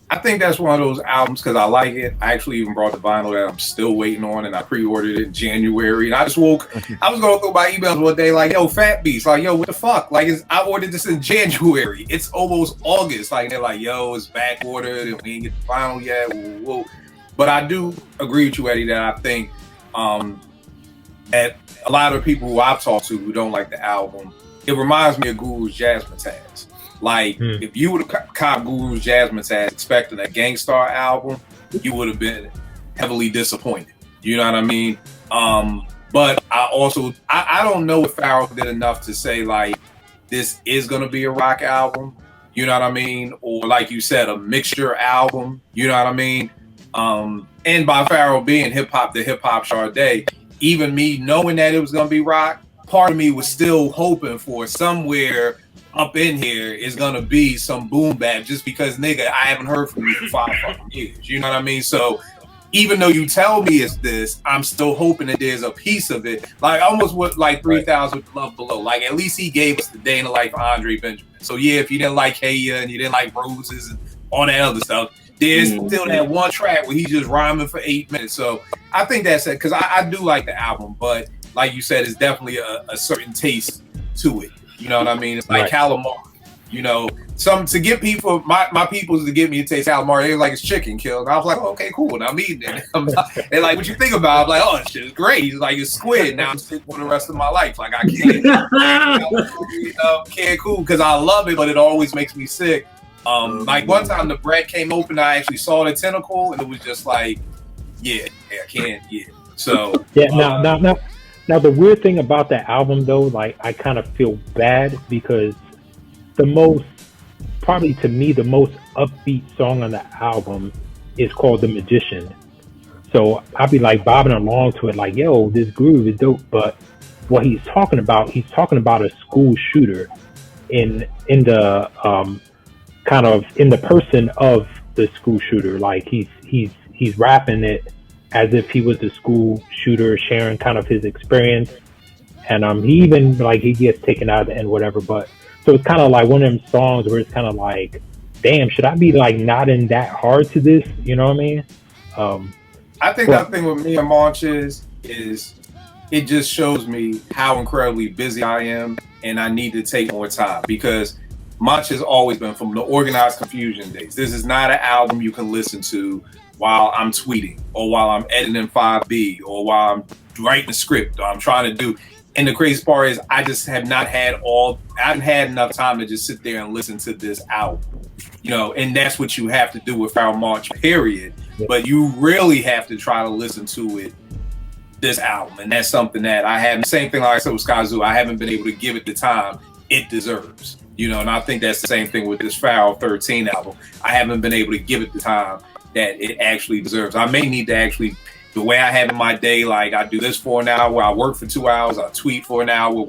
I think that's one of those albums because I like it. I actually even brought the vinyl that I'm still waiting on, and I pre-ordered it in January. And I was going through my emails one day yo, Fat Beats, yo, what the fuck? I ordered this in January. It's almost August. They're yo, it's back ordered, and we didn't get the vinyl yet. Whoa. But I do agree with you, Eddie, that I think at a lot of people who I've talked to who don't like the album, it reminds me of Guru's Jazzmatazz. If you would have copped Guru's Jazzmatazz expecting a Gangstar album, you would have been heavily disappointed. You know what I mean? But I don't know if Pharoahe did enough to say this is gonna be a rock album. You know what I mean? Or like you said, a mixture album. You know what I mean? And by Pharoahe being the hip hop Sade, even me knowing that it was gonna be rock, part of me was still hoping for somewhere up in here is gonna be some boom bap, just because nigga, I haven't heard from you for 5 fucking years. You know what I mean? So even though you tell me it's this, I'm still hoping that there's a piece of it, almost what 3,000 Love Below. At least he gave us the day in the life of Andre Benjamin. So yeah, if you didn't like Hey Ya and you didn't like Roses and all that other stuff, there's still that one track where he's just rhyming for 8 minutes. So I think that's it, because I do like the album, but like you said, it's definitely a certain taste to it. You know what I mean? It's like calamari. To get people, my peoples to get me to taste calamari, they're it's chicken killed. I was like, okay, cool. And I'm eating it. They're what you think about? I'm oh, this shit is great. He's it's squid. Now I'm sick for the rest of my life. I can't. Can't cool because I love it, but it always makes me sick. One time the bread came open, I actually saw the tentacle, and it was just I can't. So Now the weird thing about that album though, I kind of feel bad because the most upbeat song on the album is called The Magician. So I'll be bobbing along to it yo, this groove is dope. But what he's talking about a school shooter. in the kind of in the person of the school shooter. Like he's rapping it as if he was the school shooter, sharing kind of his experience. And he even like he gets taken out of the end, whatever. But so it's kind of like one of them songs where it's kind of like, damn, should I be like nodding that hard to this? You know what I mean? I think that thing with me and Monch is it just shows me how incredibly busy I am, and I need to take more time, because Monch has always been, from the Organized Confusion days, this is not an album you can listen to while I'm tweeting or while I'm editing 5B or while I'm writing a script or I'm trying to do. And the crazy part is I just have not had I haven't had enough time to just sit there and listen to this album, you know, and that's what you have to do with Pharoahe Monch, period. But you really have to try to listen to it, this album, and that's something that I haven't. Same thing like I said with Skyzoo, I haven't been able to give it the time it deserves, you know. And I think that's the same thing with this Pharoahe 13 album. I haven't been able to give it the time that it actually deserves. I may need to actually, the way I have in my day, like I do this for an hour, I work for 2 hours, I tweet for an hour,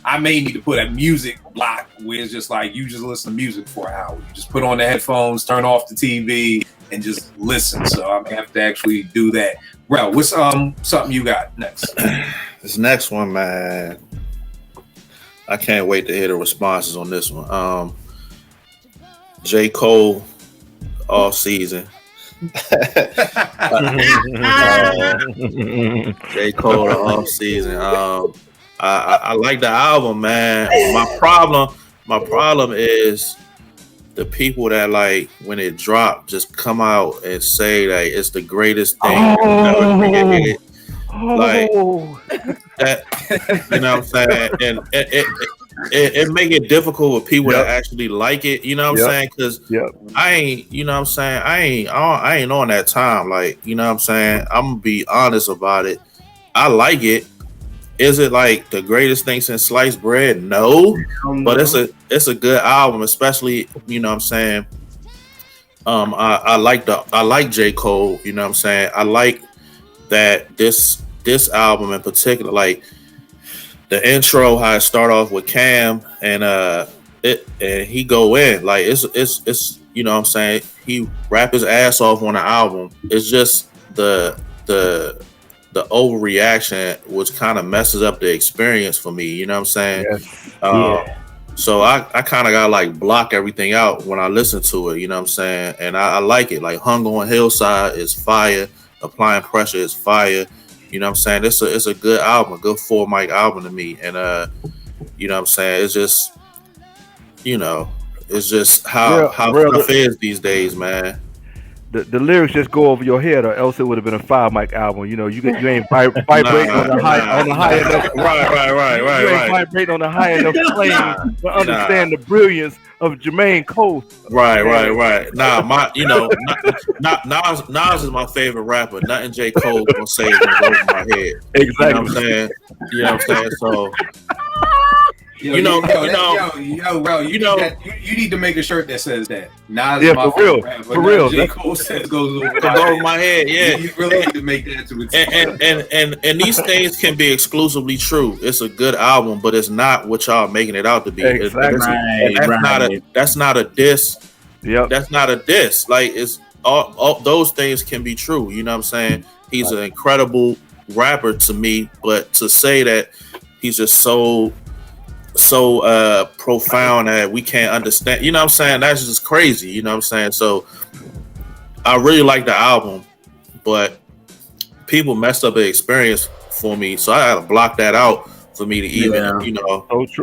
I may need to put a music block where it's just like you just listen to music for an hour. You just put on the headphones, turn off the TV, and just listen. So I may have to actually do that. Well, what's something you got next? This next one, man, I can't wait to hear the responses on this one. J. Cole, All Season. J. Cole, All Season. I like the album, man. My problem is the people that, like, when it dropped, just come out and say that it's the greatest thing ever created. Like that, you know what I'm saying? And it make it difficult with people that actually like it, you know what I'm saying? Because I ain't, you know what I'm saying? I ain't on that time. Like, you know what I'm saying? I'm gonna be honest about it. I like it. Is it like the greatest thing since sliced bread? No, but it's a good album, especially, you know what I'm saying. I like J. Cole, you know what I'm saying. I like that this album in particular, like the intro, how it start off with Cam and he go in, like it's you know what I'm saying, he rap his ass off on the album. It's just the overreaction, which kind of messes up the experience for me, you know what I'm saying? So I kind of got like block everything out when I listen to it, you know what I'm saying? And I like it. Like Hung on Hillside is fire, Applying Pressure is fire, you know what I'm saying? It's a good album, a good 4 mic album to me. And you know what I'm saying? It's just, you know, it's just how stuff is these days, man. The lyrics just go over your head, or else it would have been a 5 mic album. You know, you ain't vibrating on the high enough. Right. You ain't vibrating on the high enough plane to understand the brilliance of Jermaine Cole. Right. Nas is my favorite rapper. Nothing J. Cole gonna say is gonna go over my head. Exactly. You know what I'm saying? So. You need to make a shirt that says that. Nas is my favorite rapper, for real. J. Cole says goes over my head. Yeah, you really need to make that to it. And these things can be exclusively true. It's a good album, but it's not what y'all making it out to be. Exactly. That's not a diss. Yep. That's not a diss. Like, it's all those things can be true. You know what I'm saying? He's an incredible rapper to me, but to say that he's just so profound that we can't understand, you know what I'm saying, that's just crazy, you know what I'm saying? So I really like the album, but people messed up the experience for me, so I had to block that out for me to even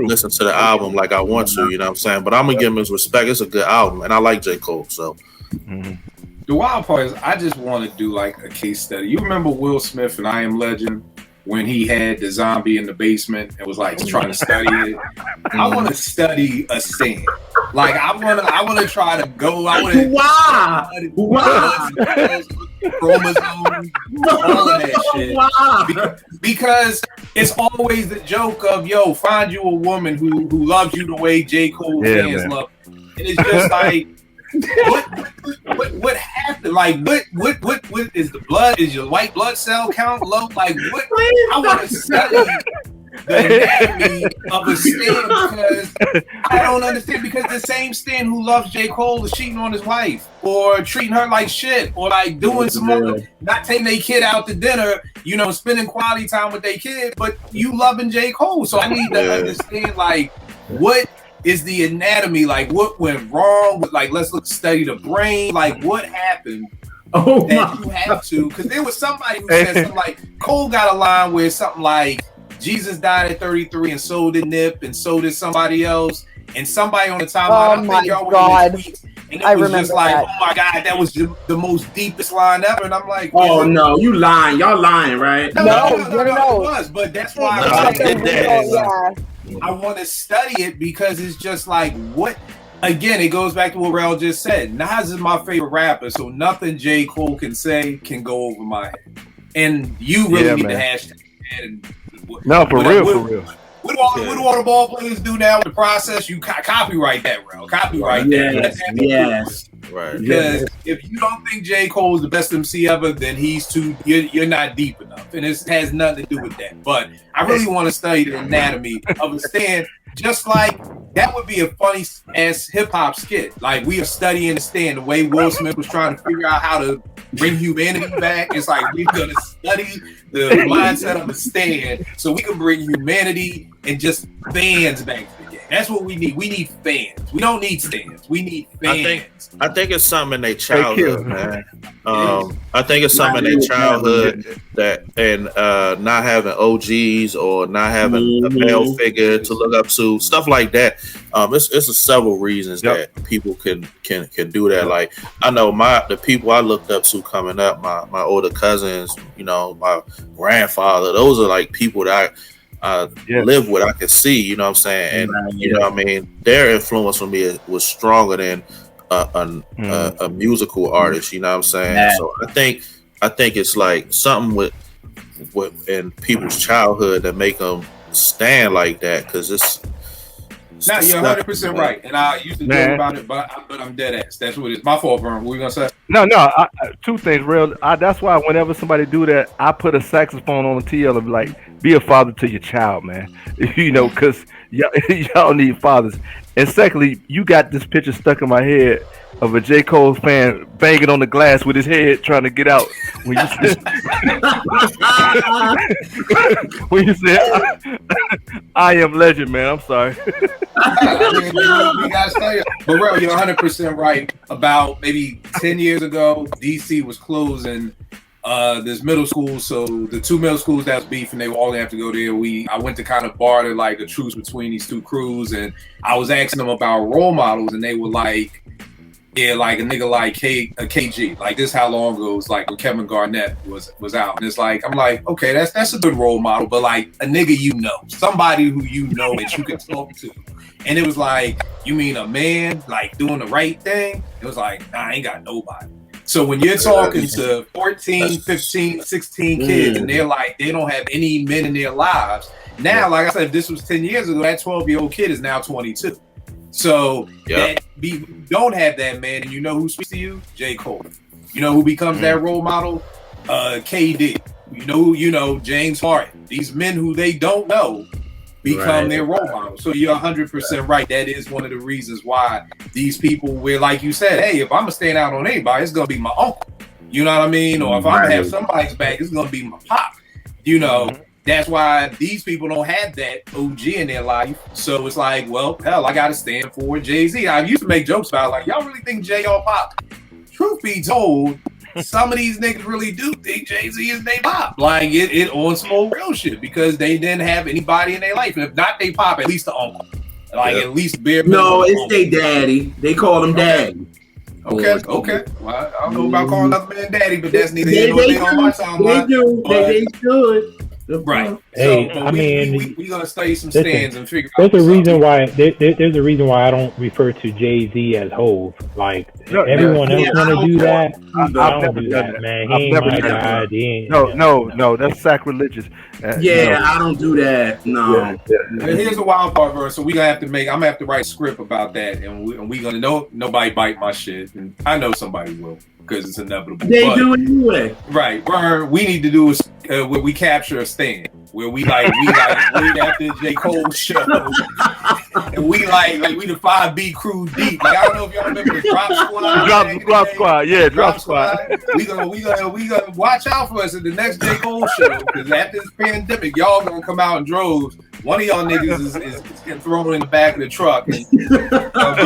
listen to the album like I want to, you know what I'm saying? But I'm gonna give him his respect. It's a good album, and I like J. Cole. So the wild part is I just want to do like a case study. You remember Will Smith in I Am Legend, when he had the zombie in the basement and was like trying to study it? I want to study a scene. Like I want to try to go. Chromosomes, all of that shit. Because it's always the joke of, yo, find you a woman who loves you the way J. Cole fans love you. And it's just like, what happened? Like what is the blood? Is your white blood cell count low? Like what? I want to study the anatomy of a stan because I don't understand. Because the same stan who loves J. Cole is cheating on his wife or treating her like shit or like doing some other, not taking their kid out to dinner, you know, spending quality time with their kid, but you loving J. Cole. So I need to understand like what is the anatomy, like what went wrong with, like, let's study the brain, like what happened that you had to, because there was somebody who said something like Cole got a line where something like Jesus died at 33 and so did Nip and so did somebody else, and somebody on the timeline, I think y'all were in the tweets, and it was just like, oh my God, that was the most deepest line ever, and I'm like, oh no, you lying, y'all lying, right? No, it was, but that's why I want to study it, because it's just like, what, again, it goes back to what Rel just said. Nas is my favorite rapper, so nothing J. Cole can say can go over my head. And you really need the hashtag. And no, for real. What do all the ball players do now with the process? You copyright that, Rel. Copyright that. Yes. Right. Because if you don't think J. Cole is the best MC ever, then you're not deep enough. And it has nothing to do with that. But I really want to study the anatomy of a stand, just like that would be a funny ass hip hop skit. Like, we are studying the stand, the way Will Smith was trying to figure out how to bring humanity back. It's like, we're gonna study the mindset of a stand so we can bring humanity and just fans back to the game. That's what we need. We need fans. We don't need stands. We need fans. I think it's something in their childhood, man. I think it's something in their childhood that, and not having OGs or not having a male figure to look up to, stuff like that. It's several reasons that people can do that. Like, I know the people I looked up to coming up, my older cousins, you know, my grandfather. Those are like people that I live with, I can see, you know what I'm saying? And you know what I mean, their influence on me was stronger than a musical artist, you know what I'm saying? Yeah. So I think it's like something with in people's childhood that make them stand like that, because it's now you're 100% right, and I used to joke about it, but I'm dead ass. That's what it is. My fault, Vern. What were you gonna say? No. Two things, real. That's why whenever somebody do that, I put a saxophone on the TL and be like, be a father to your child, man. You know, because y'all need fathers. And secondly, you got this picture stuck in my head of a J. Cole fan banging on the glass with his head trying to get out. When you said, I am legend, man. I'm sorry. We gotta stay. But Rel, you're 100% right. About maybe 10 years ago, DC was closing this middle school. So the two middle schools that was beefing, they all have to go there. I went to kind of barter like a truce between these two crews, and I was asking them about role models, and they were like, yeah, like a nigga like KG, like this how long ago it was, like when Kevin Garnett was out, and it's like, I'm like, okay, that's a good role model, but like a nigga, you know, somebody who you know that you can talk to. And it was like, you mean a man like doing the right thing? It was like, nah, I ain't got nobody. So when you're talking to 14, 15, 16 kids, and they're like, they don't have any men in their lives. Now, like I said, if this was 10 years ago, that 12-year-old kid is now 22. So we don't have that man, and you know who speaks to you? J. Cole. You know who becomes that role model? KD. You know James Harden. These men who they don't know become their role model. So you're 100% right. That is one of the reasons why these people, where like you said, hey, if I'm gonna stand out on anybody, it's gonna be my uncle. You know what I mean? Or if I'm gonna have somebody's back, it's gonna be my pop. You know. That's why these people don't have that OG in their life. So it's like, well, hell, I got to stand for Jay-Z. I used to make jokes about, like, y'all really think Jay or Pop? Truth be told, some of these niggas really do think Jay-Z is they Pop. Like, it on some old real shit, because they didn't have anybody in their life. And if not they Pop, at least the uncle. Like, at least bare minimum. No, it's they daddy. They call him daddy. Okay. Well, I don't know about calling another man daddy, but that's neither here nor there on my timeline. They should. Right. Hey, so, I mean, we're gonna study some stands and figure out. There's a reason why I don't refer to Jay-Z as Hov. Like everyone else want to do that. I don't do that, man. He ain't my guy. No, that's sacrilegious. I don't do that. No. Here's the wild part, bro. So I'm gonna have to write a script about that, and we gonna know nobody bite my shit, and I know somebody will. because it's inevitable. They do it anyway. Right. We need to do where we capture a stand. Where we like wait after J. Cole show, and we the 5B crew deep. Like I don't know if y'all remember the Drop Squad. Drop Squad, yeah, Drop Squad. We gonna watch out for us at the next J. Cole show because after this pandemic, y'all gonna come out in droves. One of y'all niggas is getting thrown in the back of the truck and be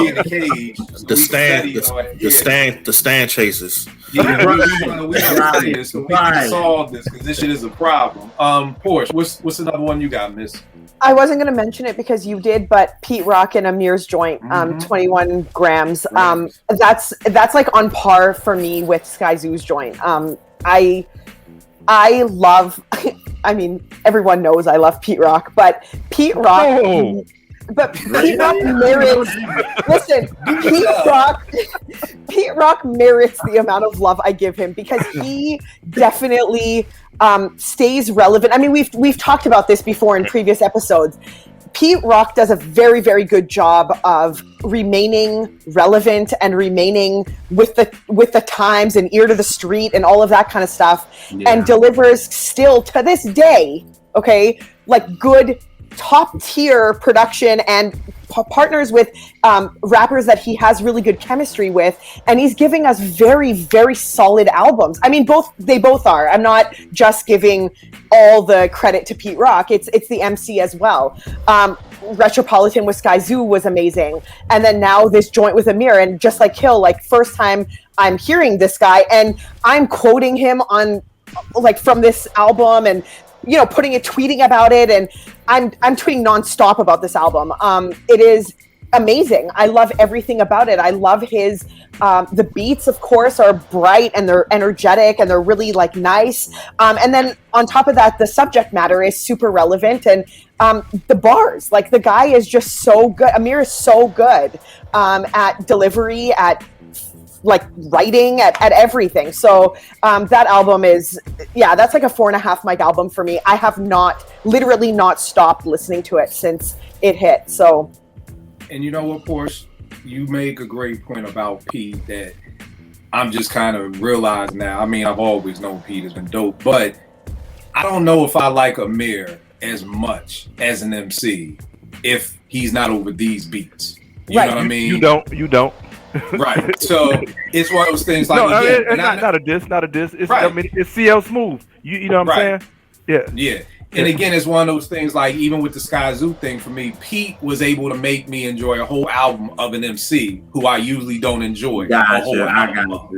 in the cage. The stand chasers. Yeah, we gotta say this so we can solve this because this shit is a problem. Porsche, what's another one you got, Miss? I wasn't going to mention it because you did, but Pete Rock and Amir's joint, 21 grams. That's like on par for me with Skyzoo's joint. I love. I mean, everyone knows I love Pete Rock, but Pete Rock. Oh. But Pete Rock merits. Listen, Pete Rock merits the amount of love I give him because he definitely stays relevant. I mean, we've talked about this before in previous episodes. Pete Rock does a very, very good job of remaining relevant and remaining with the times and ear to the street and all of that kind of stuff, and delivers still to this day. Okay, like good top tier production and partners with rappers that he has really good chemistry with, and he's giving us very, very solid albums. I mean, they both are. I'm not just giving all the credit to Pete Rock. It's the MC as well. Retropolitan with Skyzoo was amazing, and then now this joint with Amir, and just like Hill, like first time I'm hearing this guy and I'm quoting him on like from this album and tweeting about it, and I'm tweeting nonstop about this album. It is amazing. I love everything about it. I love his the beats, of course, are bright and they're energetic and they're really like nice. And then on top of that, the subject matter is super relevant, and the bars, like the guy is just so good. Amir is so good at delivery, at like writing, at everything. So that album is, that's like a 4.5 mic album for me. I have literally not stopped listening to it since it hit. So, and you know what, Porsche, you make a great point about Pete that I'm just kind of realizing now. I mean, I've always known Pete has been dope, but I don't know if I like Amir as much as an MC if he's not over these beats. You know what I mean? You don't. Right. So it's one of those things like it's not a diss. It's right. I mean, it's CL Smooth. You know what I'm saying? Yeah. Yeah. And again, it's one of those things like even with the Skyzoo thing for me, Pete was able to make me enjoy a whole album of an MC who I usually don't enjoy a whole album of.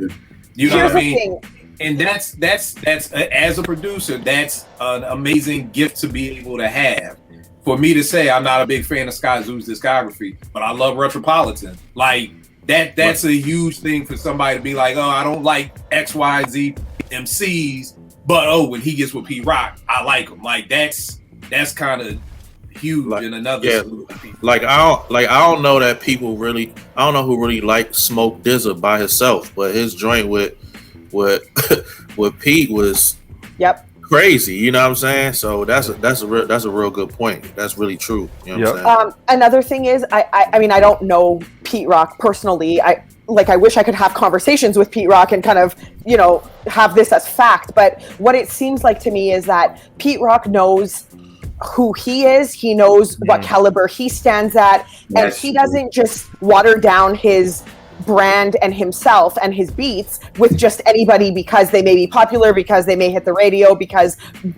You know what I mean? And that's as a producer, that's an amazing gift to be able to have. For me to say I'm not a big fan of Skyzoo's discography, but I love Retropolitan. Like that's a huge thing for somebody to be like, oh, I don't like XYZ MCs, but when he gets with Pete Rock, I like him. Like that's kind of huge in another. Like I don't know that people really. I don't know who really like Smoke DZA by himself, but his joint with Pete was crazy. You know what I'm saying? So that's a real good point. That's really true. You know what I'm saying? Another thing is, I mean, I don't know Pete Rock personally. I wish I could have conversations with Pete Rock and kind of, have this as fact. But what it seems like to me is that Pete Rock knows who he is. He knows what caliber he stands at. And he doesn't just water down his brand and himself and his beats with just anybody because they may be popular, because they may hit the radio, because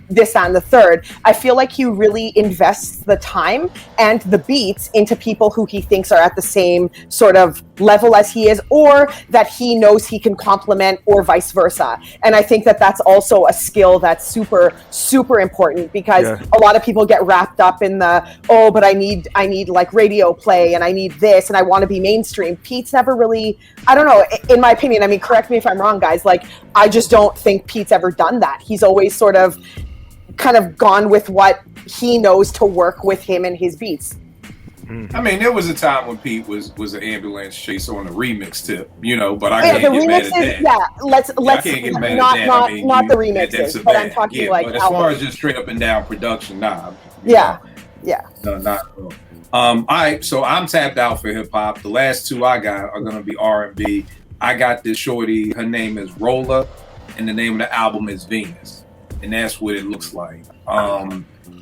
this and the third. I feel like he really invests the time and the beats into people who he thinks are at the same sort of level as he is, or that he knows he can complement, or vice versa. And I think that that's also a skill that's super, super important, because a lot of people get wrapped up in the, but I need like radio play and I need this and I want to be mainstream. Pete's never really, I don't know, in my opinion, I mean, correct me if I'm wrong, guys, like I just don't think Pete's ever done that. He's always sort of kind of gone with what he knows to work with him and his beats. I mean, there was a time when Pete was an ambulance chaser on the remix tip, but I can't get mad at that. Yeah, let's I can't get mad at that. I mean, not the remixes, but I'm talking like but as far as just straight up and down production, nah. Yeah. No, not at all. All right, so I'm tapped out for hip hop. The last two I got are gonna be R&B. I got this shorty. Her name is Rolla, and the name of the album is Venus, and that's what it looks like.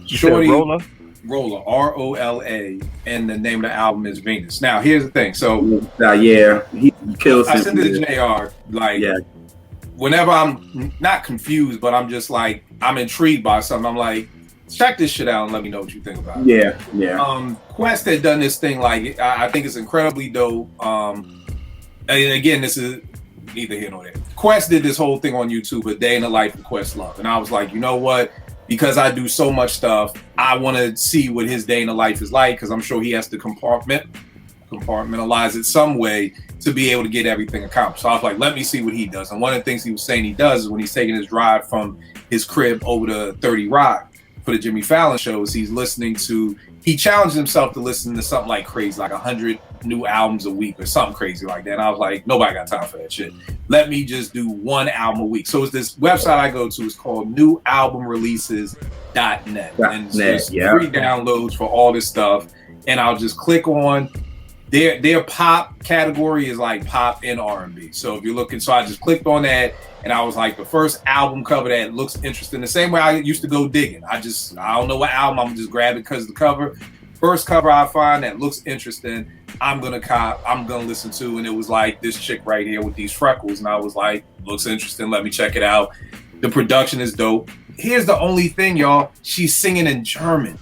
Shorty Rolla, Rolla, and the name of the album is Venus. Now, here's the thing. So, he kills. I sent it to JR. Like, whenever I'm not confused, but I'm just like I'm intrigued by something. I'm like, check this shit out and let me know what you think about it. Yeah. Quest had done this thing. Like, I think it's incredibly dope. And again, this is neither here nor there. Quest did this whole thing on YouTube, A Day in the Life of Questlove, and I was like, you know what? Because I do so much stuff, I want to see what his day in the life is like, because I'm sure he has to compartmentalize it some way to be able to get everything accomplished. So I was like, let me see what he does. And one of the things he was saying he does is when he's taking his drive from his crib over to 30 Rock for the Jimmy Fallon shows, he challenged himself to listen to something like crazy, like 100 new albums a week or something crazy like that. And I was like, nobody got time for that shit. Let me just do one album a week. So it's this website I go to. It's called newalbumreleases.net. And it's just free downloads for all this stuff. And I'll just click on their pop category is like pop and R&B. So if you're looking, so I just clicked on that and I was like, the first album cover that looks interesting, the same way I used to go digging. I don't know what album, I'm just grab it because of the cover. First cover I find that looks interesting, I'm gonna listen to, and it was like this chick right here with these freckles, and I was like, looks interesting, let me check it out. The production is dope. Here's the only thing, y'all, she's singing in German.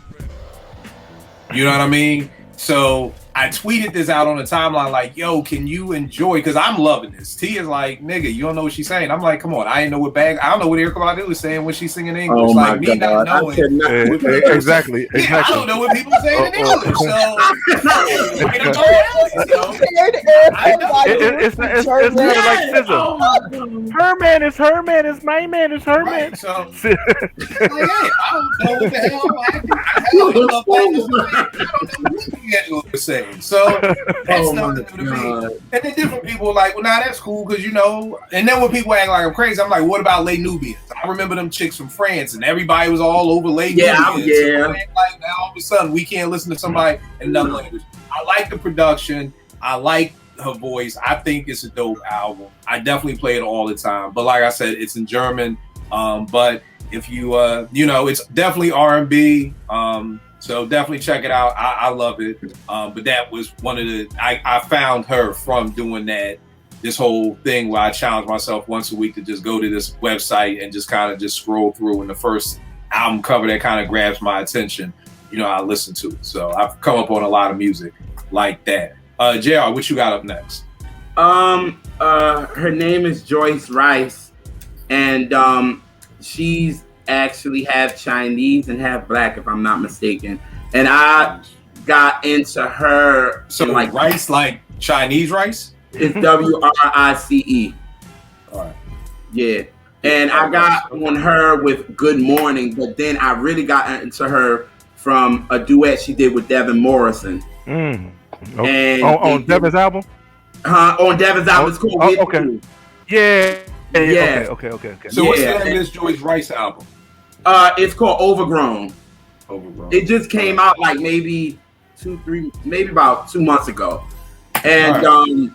You know what I mean? So I tweeted this out on the timeline like, yo, can you enjoy? Because I'm loving this. T is like, nigga, you don't know what she's saying. I'm like, come on, I don't know what Erykah Badu is saying when she's singing English. Oh like, me not knowing. Exactly. Yeah, I don't know what people saying in English. So, it's like SZA. Her man is her man is my man is her man. Right, so, I don't know what the hell I don't know what D'Angelo was saying. So that's nothing to me. And then different people were like, well, now that's cool because you know. And then when people act like I'm crazy, I'm like, what about Les Nubians? I remember them chicks from France, and everybody was all over Les Nubians. So like now all of a sudden we can't listen to somebody in another language. I like the production. I like her voice. I think it's a dope album. I definitely play it all the time. But like I said, it's in German. But if you it's definitely R&B. So definitely check it out. I love it. But that was one of the I found her from doing this whole thing where I challenge myself once a week to just go to this website and just kind of just scroll through, and the first album cover that kind of grabs my attention, I listen to it. So I've come up on a lot of music like that. JR, what you got up next? Her name is Joyce Rice, and she's actually half Chinese and half black, if I'm not mistaken. And I got into her. So like rice, like Chinese rice? It's WRICE. All right. Yeah. And I got on her with Good Morning, but then I really got into her from a duet she did with Devin Morrison. Okay. And on Devin's album? On Devin's album. It's called okay. Yeah. Okay. So what's the name of this Joyce Rice album? It's called Overgrown. It just came out like maybe about 2 months ago. And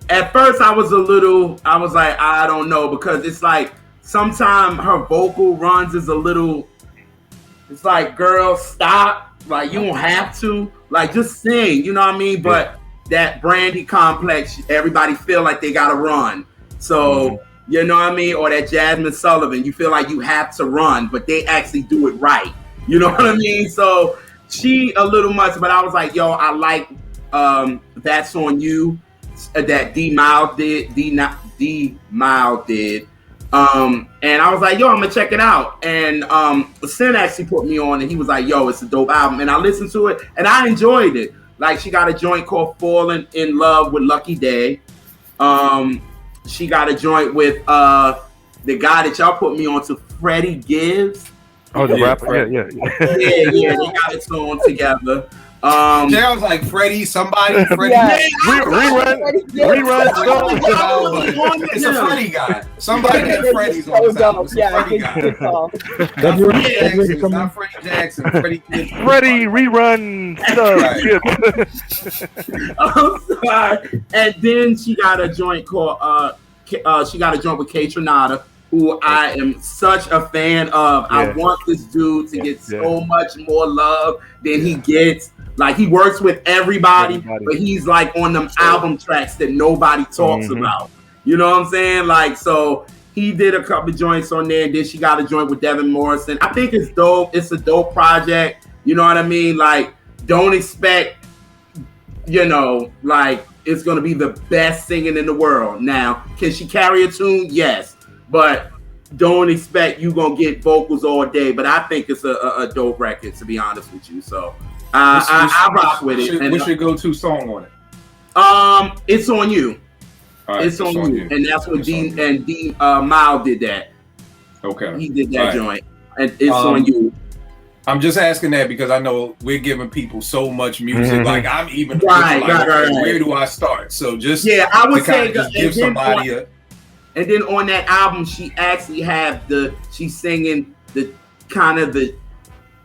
at first I was like, I don't know, because it's like sometimes her vocal runs is a little, it's like, girl, stop. Like, you don't have to. Like, just sing, you know what I mean? But that Brandy complex, everybody feel like they gotta run. So, you know what I mean? Or that Jasmine Sullivan, you feel like you have to run, but they actually do it right. You know what I mean? So she a little much, but I was like, yo, I like That's On You, that D-Mile did. And I was like, yo, I'm gonna check it out. And Sin actually put me on, and he was like, yo, it's a dope album. And I listened to it and I enjoyed it. Like, she got a joint called Falling in Love with Lucky Day. She got a joint with the guy that y'all put me on to, Freddie Gibbs. Oh, the rapper. Yeah, they got a song together. Sounds like Freddie, somebody, Freddie. Yeah. Rerun song. It's a Freddie guy. Somebody named Freddie's on this album. It's a Freddie guy. Not Freddie Jackson. It's not Freddie Jackson. Freddie rerun stuff. I'm sorry. And then she got a joint called she got a joint with K Tronada, who I am such a fan of. I want this dude to get so much more love than he gets. Like, he works with everybody, but he's like on them album tracks that nobody talks about. You know what I'm saying? Like, so he did a couple of joints on there, and then she got a joint with Devin Morrison. I think it's dope. It's a dope project. You know what I mean? Like, don't expect, like, it's going to be the best singing in the world. Now, can she carry a tune? Yes. But don't expect you going to get vocals all day. But I think it's a dope record, to be honest with you. So I rock with it. What's your go-to song on it? It's On You. Right, it's on you. And that's what D Mile did that. Okay. He did that joint. And it's On You. I'm just asking that because I know we're giving people so much music. Like, I'm even right. Where do I start? So just I would say just give somebody and then on that album, she actually she's singing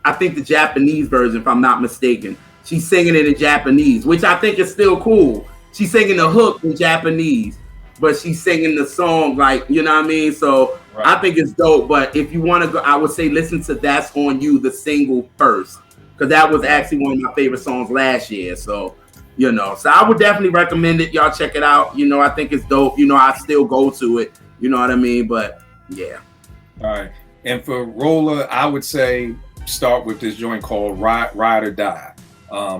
I think the Japanese version, if I'm not mistaken. She's singing it in Japanese, which I think is still cool. She's singing the hook in Japanese, but she's singing the song, like, you know what I mean? So I think it's dope. But if you want to go, I would say listen to That's On You, the single first, because that was actually one of my favorite songs last year. So, so I would definitely recommend it. Y'all check it out. I think it's dope. I still go to it. You know what I mean? But yeah. All right. And for Roller, I would say start with this joint called Ride or Die.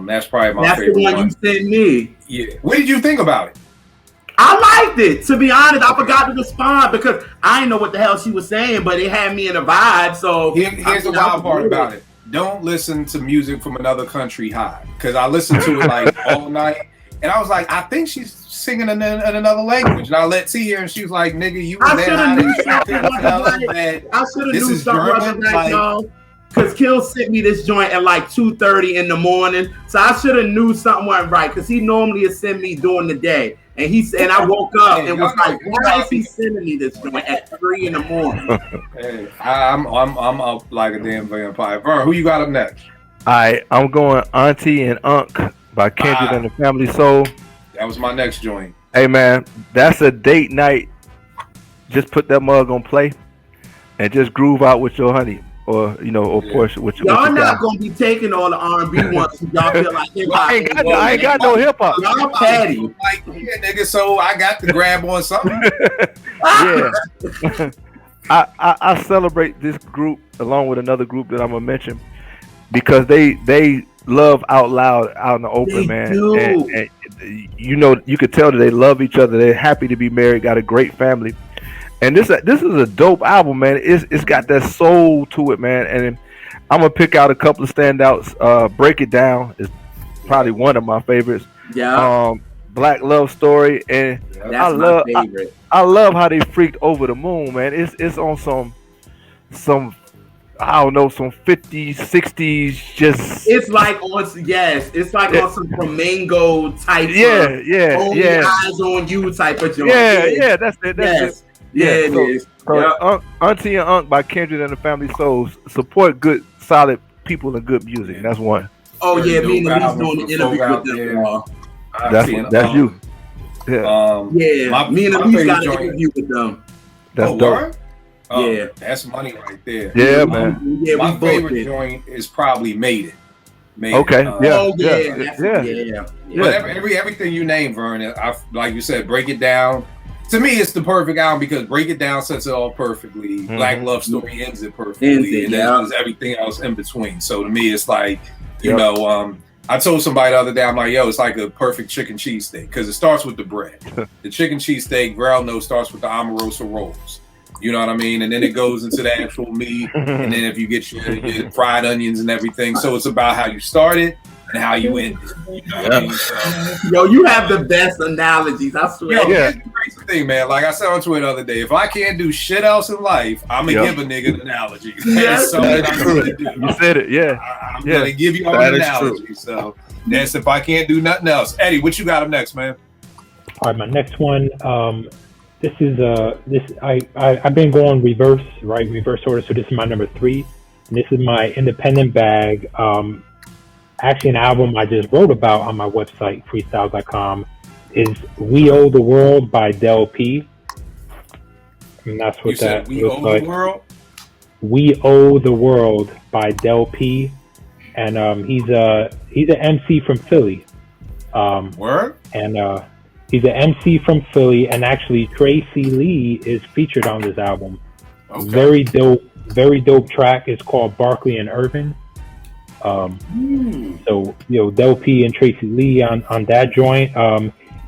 That's probably my favorite one. That's the one you sent me. Yeah. What did you think about it? I liked it. To be honest, I forgot to respond because I didn't know what the hell she was saying, but it had me in a vibe. So here's the wild part about it. Don't listen to music from another country high, because I listened to it like all night, and I was like, I think she's singing in another language. And I let T hear, and she was like, "Nigga, you was there high." I should have knew something wasn't right, y'all. Because Kill sent me this joint at like 2:30 in the morning. So I should have knew something wasn't right. Because he normally is send me during the day. And I woke up and was like, why is he sending me this joint at 3 in the morning? Hey, I'm up like a damn vampire. Vern, who you got up next? I'm going Auntie and Unc by Kendrick and the Family Soul. That was my next joint. Hey, man, that's a date night. Just put that mug on play and just groove out with your honey. Or Porsche. Y'all not gonna be taking all the R&B ones. Y'all feel like I ain't got no hip hop. Y'all petty. Like, nigga. So I got to grab on something. Yeah. I celebrate this group along with another group that I'm gonna mention because they love out loud, out in the open, they man. Do. And you could tell that they love each other. They're happy to be married. Got a great family. And this is a dope album, man. It's got that soul to it, man. And I'm gonna pick out a couple of standouts. Break It Down is probably one of my favorites. Yeah. Black Love Story, and that's my favorite. I love how they freaked Over the Moon, man. It's on some I don't know, some 50s, 60s, just it's like on on some flamingo type. Only eyes on you type of joint. Yeah, that's it. It is. So Auntie and Unc by Kendrick and the Family Soul. Support good, solid people and good music. That's one. Oh yeah, me and he's doing the interview with them. That's you. Yeah. Me and he's got an interview with them. That's dope. Yeah, that's money right there. Yeah, man. Yeah, my favorite joint is probably Made It. Okay. But everything you name, Vern, like you said, Break It Down. To me, it's the perfect album because Break It Down sets it all perfectly. Mm-hmm. Black Love Story ends it perfectly, and then there's everything else in between. So to me, it's like, I told somebody the other day, I'm like, yo, it's like a perfect chicken cheesesteak because it starts with the bread. The chicken cheesesteak, Grell knows, starts with the Omarosa rolls. You know what I mean? And then it goes into the actual meat, and then if you get your fried onions and everything. So it's about how you start it, and how you end it. You know what I mean? So, Yo, you have the best analogies. I swear. yo, here's the crazy thing, man. Like I said on Twitter the other day, if I can't do shit else in life, I'm gonna give a nigga an analogy. That's something I'm gonna do. You said it, yeah. I'm gonna give you all That an is analogy. true. So that's if I can't do nothing else. Eddie, what you got up next, man? All right, my next one. This is I've been going reverse order. So this is my number 3, and this is my independent bag. Actually, an album I just wrote about on my website, freestyle.com, is "We Owe the World" by Dell P. And that's what You said we looks owe like. the world. "We Owe the World" by Dell P. And he's an MC from Philly. Word. And he's an MC from Philly, and actually Tracy Lee is featured on this album. Okay. Very dope track. It's called Barkley and Irvin. So Del P and Tracy Lee on that joint.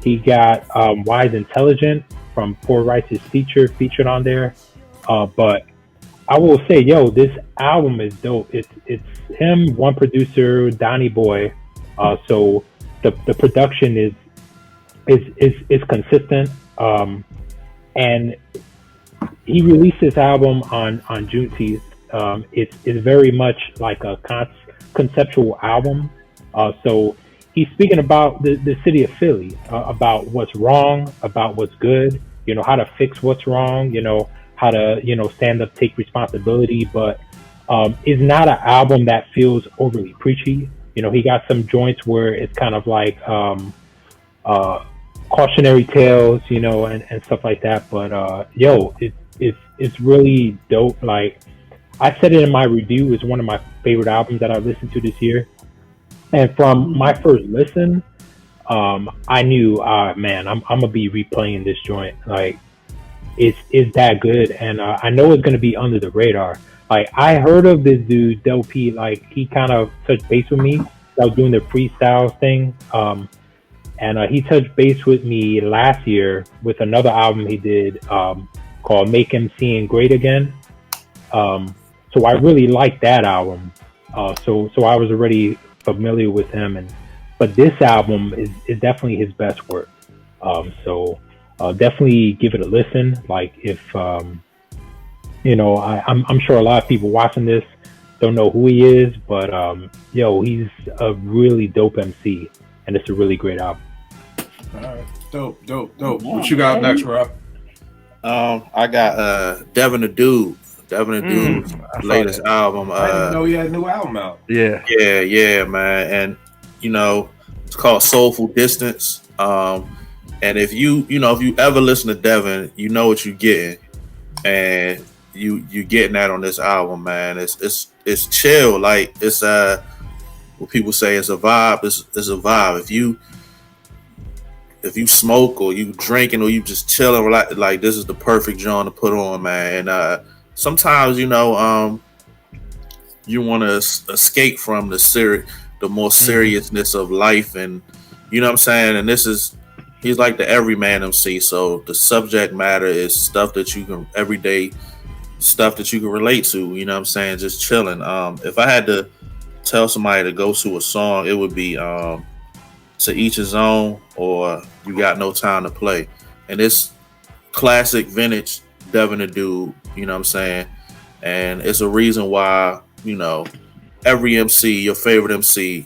He got Wise Intelligent from Poor Righteous Teacher featured on there. But I will say, this album is dope. It's him, one producer, Donnie Boy. So the production is consistent. And he released this album on Juneteenth. It's very much like a conceptual album. So he's speaking about the city of Philly, about what's wrong, about what's good, how to fix what's wrong, how to, stand up, take responsibility. But it's not an album that feels overly preachy. He got some joints where it's kind of like cautionary tales, and stuff like that. But it's really dope. Like I said it in my review, it's one of my favorite albums that I've listened to this year. And from my first listen, I knew, man, I'm gonna be replaying this joint. Like it's that good, and I know it's gonna be under the radar. Like I heard of this dude Del P, like he kind of touched base with me. I was doing the freestyle thing, and he touched base with me last year with another album he did called "Make Him Seeing Great Again." So I really liked that album. So I was already familiar with him, but this album is definitely his best work. So definitely give it a listen. Like if I'm sure a lot of people watching this don't know who he is, but he's a really dope MC, and it's a really great album. All right, dope. What you got next, Rob? I got Devin the Dude's latest album. I didn't know he had a new album out. Yeah, man. And it's called Soulful Distance. And if you ever listen to Devin, you know what you're getting, and you getting that on this album, man. It's chill, like it's what people say is a vibe. It's a vibe. If you smoke or you drinking or you just chilling, like this is the perfect genre to put on, man. And sometimes you want to escape from the more seriousness of life, and you know what I'm saying. And he's like the everyman MC. So the subject matter is stuff that you can everyday stuff that you can relate to. You know what I'm saying? Just chilling. If I had to tell somebody to go to a song, it would be To Each His Own or You Got No Time to Play. And it's classic vintage Devin the Dude, you know what I'm saying? And it's a reason why, every MC, your favorite MC,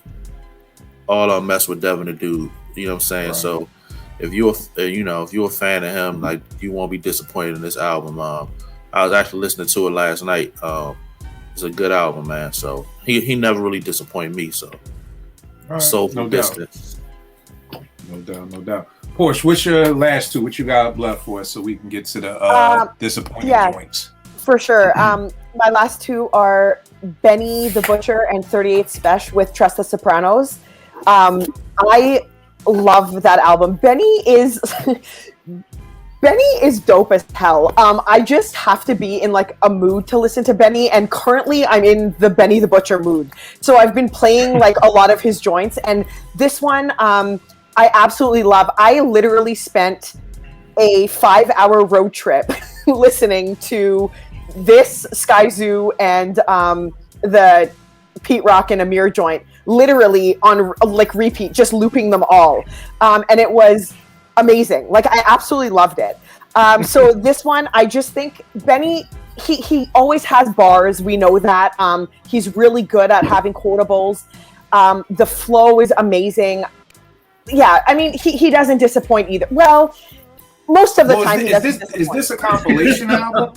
all of them mess with Devin the Dude, you know what I'm saying? Right. So if you're a fan of him, like you won't be disappointed in this album. I was actually listening to it last night. It's a good album, man. So he never really disappointed me. So right, Soulful no Distance. Doubt. No doubt. Porsche, what's your last two? What you got left for us so we can get to the disappointing joints? For sure. My last two are Benny the Butcher and 38 Special with Trust the Sopranos. I love that album. Benny is dope as hell. I just have to be in like a mood to listen to Benny, and currently I'm in the Benny the Butcher mood. So I've been playing like a lot of his joints, and this one I absolutely love. I literally spent a 5-hour road trip listening to this Skyzoo and the Rock and AMir joint. literally on like repeat, just looping them all. And it was amazing. Like, I absolutely loved it. So this one, I just think Benny, he always has bars. We know that. He's really good at having quotables. The flow is amazing. Yeah, I mean, he doesn't disappoint either. Well, most of the time he doesn't disappoint. Is this a compilation album?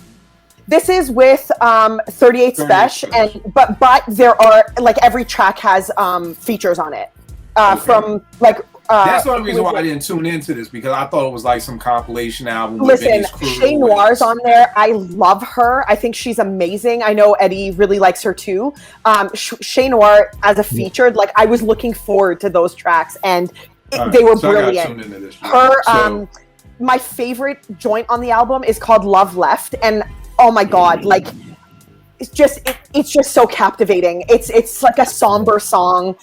This is with 38 Special, but there are, like, every track has features on it. From like that's the only reason why I didn't tune into this, because I thought it was like some compilation album. Listen, Shay Noir's on there. I love her. I think she's amazing. I know Eddie really likes her too. Shay Noir as a featured, like, I was looking forward to those tracks, and they were brilliant. My favorite joint on the album is called Love Left, and oh my god, like, it's just so captivating. It's like a somber song.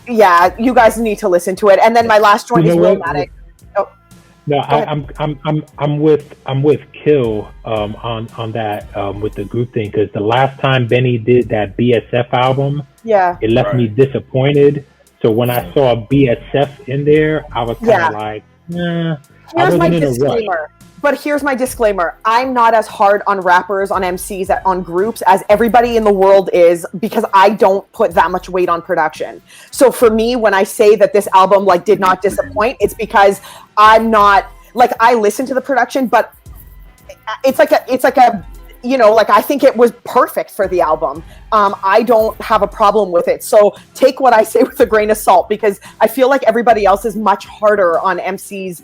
Yeah, you guys need to listen to it. And then my last joint is Willmatic. Oh, no, I'm with Kill on that with the group thing, because the last time Benny did that BSF album, it left me disappointed. So when I saw BSF in there, I was kind of like, nah. Here's my disclaimer. But here's my disclaimer. I'm not as hard on rappers, on MCs, on groups as everybody in the world is, because I don't put that much weight on production. So for me, when I say that this album, like, did not disappoint, it's because I'm not, like, I listen to the production, but it's like a you know, like, I think it was perfect for the album. I don't have a problem with it. So take what I say with a grain of salt, because I feel like everybody else is much harder on MCs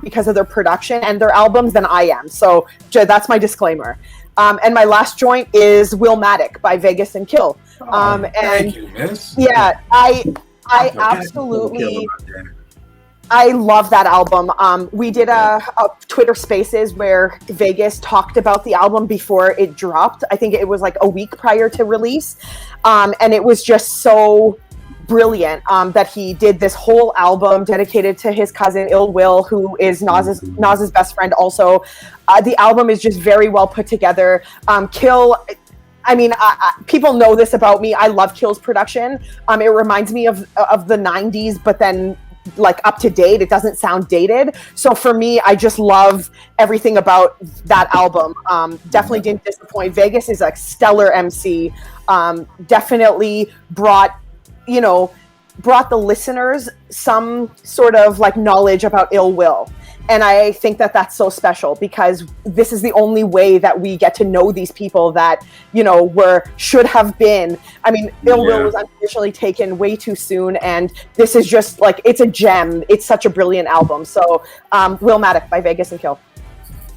because of their production and their albums than I am. So that's my disclaimer. And my last joint is Willmatic by Vegas and Kill. Thank you, miss. Yeah, I absolutely... I love that album. We did a Twitter Spaces where Vegas talked about the album before it dropped. I think it was like a week prior to release. And it was just so brilliant that he did this whole album dedicated to his cousin Ill Will, who is Nas's best friend also. The album is just very well put together. Kill... I mean, people know this about me. I love Kill's production. It reminds me of the 90s, but then, like, up to date. It doesn't sound dated. So for me, I just love everything about that album. Definitely didn't disappoint. Vegas is a stellar MC. Definitely brought the listeners some sort of, like, knowledge about Ill Will. And I think that that's so special, because this is the only way that we get to know these people that, you know, should have been. I mean, Ill Will was unfortunately taken way too soon, and this is just, like, it's a gem. It's such a brilliant album. So, Willmatic by Vegas and Kill.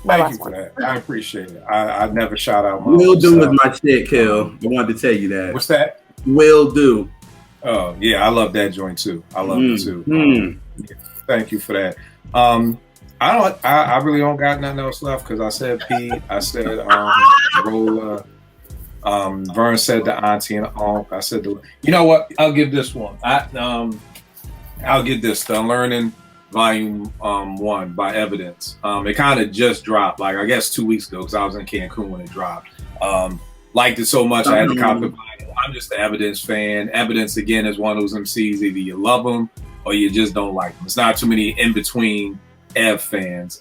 Thank you for that. I appreciate it. I never shout out my Will Do with my shit, Kill. I wanted to tell you that. What's that? Will Do. Oh, yeah, I love that joint too. I love it too. Thank you for that. I really don't got nothing else left, because I said Pete, I said Rolla, Vern said the auntie and uncle. I said you know what? I'll give this one. I'll give this the Unlearning Volume 1 by Evidence. It kind of just dropped, like, I guess 2 weeks ago, because I was in Cancun when it dropped. Liked it so much I had to cop the vinyl. I'm just an Evidence fan. Evidence, again, is one of those MCs, either you love them or you just don't like them. It's not too many in between Ev fans.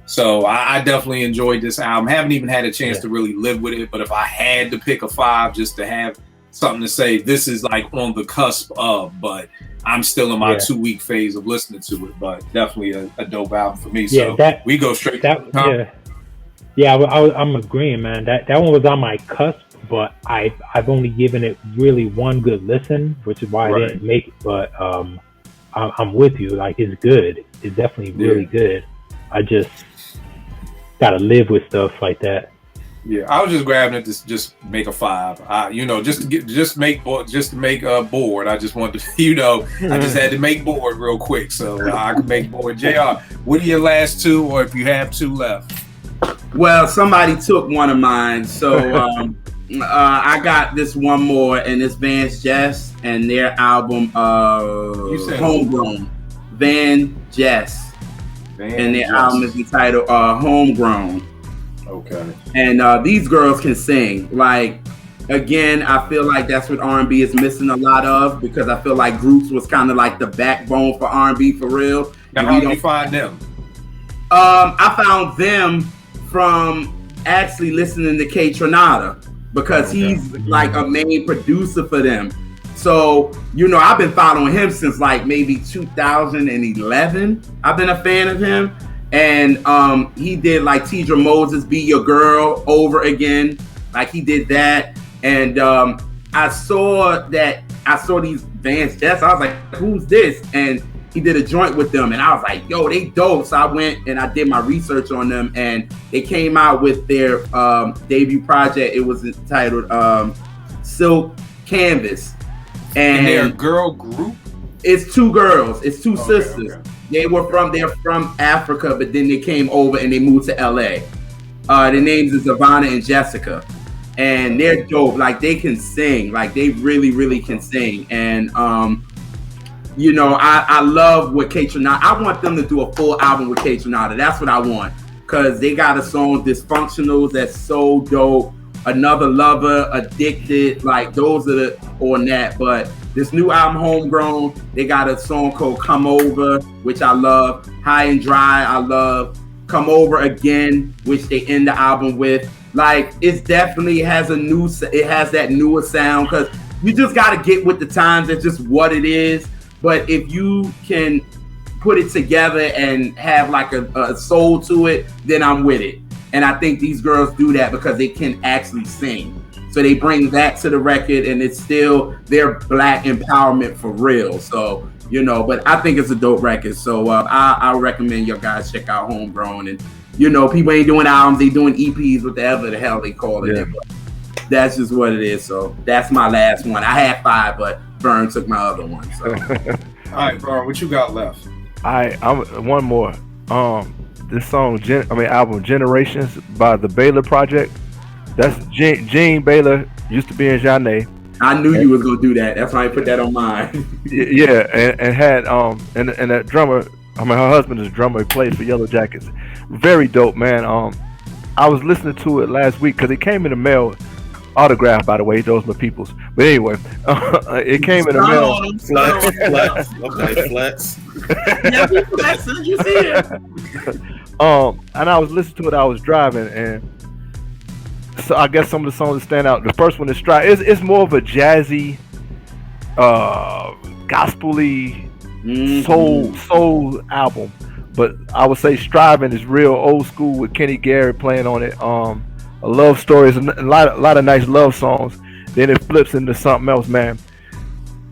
So I definitely enjoyed this album. Haven't even had a chance to really live with it, but if I had to pick a 5 just to have something to say, this is like on the cusp of, but I'm still in my 2-week phase of listening to it, but definitely a dope album for me. So we go straight to the I'm agreeing, man. That one was on my cusp, but I've only given it really one good listen, which is why I didn't make it. But I'm with you. Like, it's good. It's definitely really good. I just gotta live with stuff like that. Yeah, I was just grabbing it to just make a 5. Just to make a board. I just wanted to, I just had to make board real quick, so I could make board. JR, what are your last 2, or if you have 2 left? Well, somebody took one of mine, so I got this one more, and it's Van Jess and their album Homegrown. Van Jess. And their album is entitled Homegrown. Okay. And these girls can sing. Like, Again, I feel like that's what R&B is missing a lot of, because I feel like groups was kind of like the backbone for R&B for real. Now, how did you find them? I found them from actually listening to K Tronada, because he's like a main producer for them. So, you know, I've been following him since like maybe 2011. I've been a fan of him. And he did like Tidra Moses' Be Your Girl over again. Like he did that. And I saw these Vance Jets. I was like, who's this? And he did a joint with them. And I was like, yo, they dope. So I went and I did my research on them. And they came out with their debut project. It was entitled Silk Canvas. And they're a girl group? It's two girls. It's two sisters. Okay. They're from Africa, but then they came over and they moved to LA. Their names is Devine and Jessica. And they're dope. Like they can sing. Like they really, really can sing. And you know, I love what K Tronada. I want them to do a full album with K Tronada. That's what I want. Cause they got a song, Dysfunctionals, that's so dope. Another Lover, Addicted, like those are on that. But this new album, Homegrown, they got a song called Come Over, which I love. High and Dry, I love. Come Over Again, which they end the album with. Like, it definitely has that newer sound, because you just got to get with the times. It's just what it is. But if you can put it together and have like a soul to it, then I'm with it. And I think these girls do that because they can actually sing. So they bring that to the record, and it's still their Black empowerment for real. So, you know, but I think it's a dope record. So I recommend you guys check out Homegrown. And, you know, people ain't doing albums, they doing EPs, whatever the hell they call it. Yeah. That's just what it is. So that's my last one. I had 5, but Vern took my other one. So. All right, Vern, what you got left? I'm one more. This song, album Generations by the Baylor Project. That's Gene Baylor, used to be in Jeanne. I knew you was gonna do that. That's why I put that on mine. Yeah, and had and that drummer. Her husband is a drummer. He plays for Yellow Jackets. Very dope, man. I was listening to it last week because it came in the mail. Autograph, by the way, those are my peoples. But anyway, it came in the mail. Flex. Okay, flex. Yeah, we flexing. You see it? And I was listening to it. I was driving, and so I guess some of the songs that stand out. The first one is Stride. It's more of a jazzy, gospel-y, soul album. But I would say Striving is real old school with Kenny Garrett playing on it. A love story is a lot of nice love songs. Then it flips into something else, man.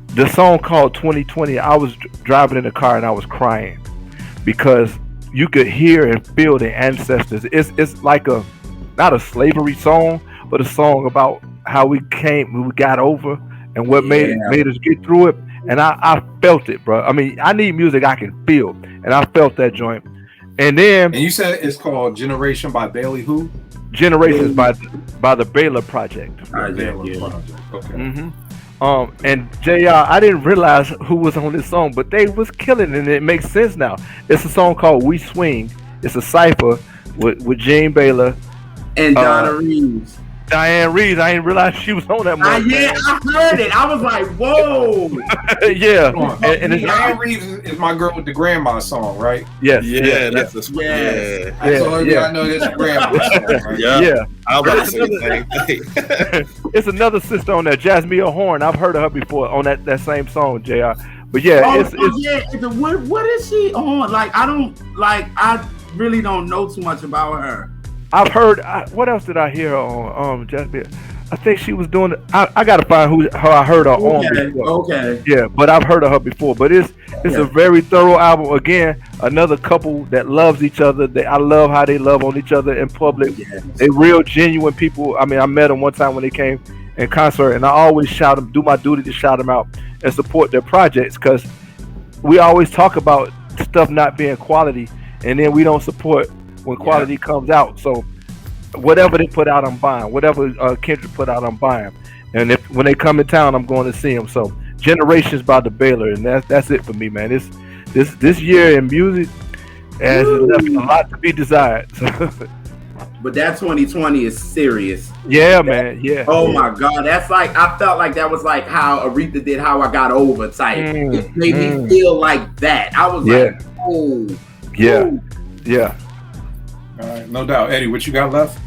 The song called 2020, I was driving in the car and I was crying because you could hear and feel the ancestors. It's like not a slavery song, but a song about how we got over and what made us get through it. And I felt it, bro. I mean, I need music I can feel, and I felt that joint. And you said it's called Generation by Bailey who? Generations by the Baylor Project. Baylor Project. Okay. Mm-hmm. And JR, I didn't realize who was on this song, but they was killing it, and it makes sense now. It's a song called We Swing. It's a cipher with Gene Baylor and Donna Reeves. Diane Reeves, I didn't realize she was on that one. Yeah, I heard it. I was like, whoa. Yeah. And Diane Reeves is my girl with the grandma song, right? Yes. Yeah, that's the song. Yeah. That's the only thing I know that's a grandma song, right? Yeah. I was about to say the same thing. It's another sister on there, Jasmine Horn. I've heard of her before on that same song, JR. But yeah, what is she on? Like, I really don't know too much about her. I've heard. What else did I hear her on? Jasmine. I think she was doing. I gotta find who I heard her on before. Okay. Yeah, but I've heard of her before. But it's a very thorough album. Again, another couple that loves each other. I love how they love on each other in public. Yes. They real genuine people. I mean, I met them one time when they came in concert, and I always shout them. Do my duty to shout them out and support their projects, because we always talk about stuff not being quality, and then we don't support when quality comes out. So whatever they put out, I'm buying. Whatever Kendrick put out, I'm buying. And when they come in town, I'm going to see them. So Generations by the Baylor, and that's it for me, man. This year in music has left a lot to be desired. but that 2020 is serious. Yeah, man. Yeah. Oh my God, that's like I felt like that was like how Aretha did "How I Got Over" type. It made me feel like that. I was like, oh, yeah, yeah. All right, no doubt. Eddie, what you got left?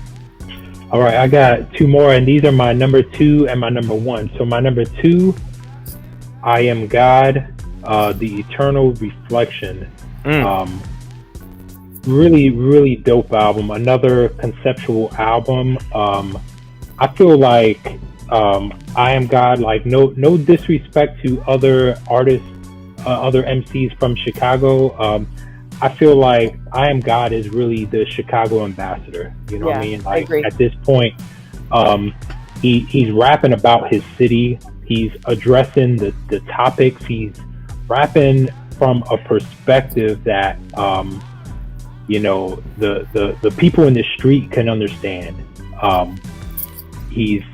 All right, I got two more, and these are my number 2 and my number 1. So my number 2, I Am God, The Eternal Reflection. Really, really dope album. Another conceptual album. I feel like I Am God, like no disrespect to other artists, other MCs from Chicago. I feel like I Am God is really the Chicago ambassador. You know what I mean? Like at this point, he's rapping about his city. He's addressing the topics. He's rapping from a perspective that you know the people in the street can understand. He's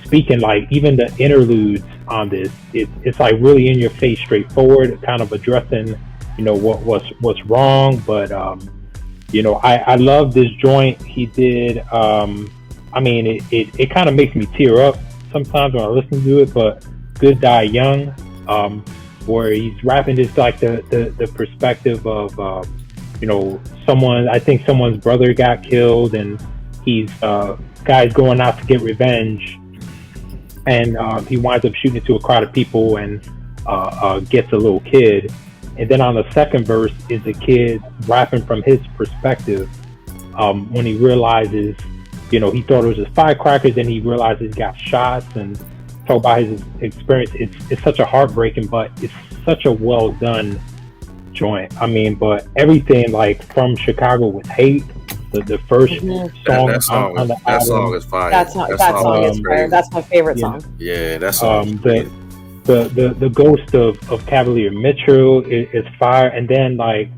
speaking like even the interludes on this. It's like really in your face, straightforward, kind of addressing what's wrong. But I love this joint he did. I mean, it kind of makes me tear up sometimes when I listen to it. But Good Die Young, where he's rapping this like the perspective of someone's brother got killed, and he's guy's going out to get revenge, and he winds up shooting into a crowd of people and gets a little kid. And then on the second verse is a kid rapping from his perspective when he realizes, he thought it was just firecrackers, and he realizes he got shots, and talk about his experience. It's such a heartbreaking, but it's such a well done joint. I mean, but everything like from Chicago with Hate, the first song on the album. That song is fire. That song is fire. That's my favorite song. Yeah, that song. The Ghost of Cavalier Mitchell is fire, and then like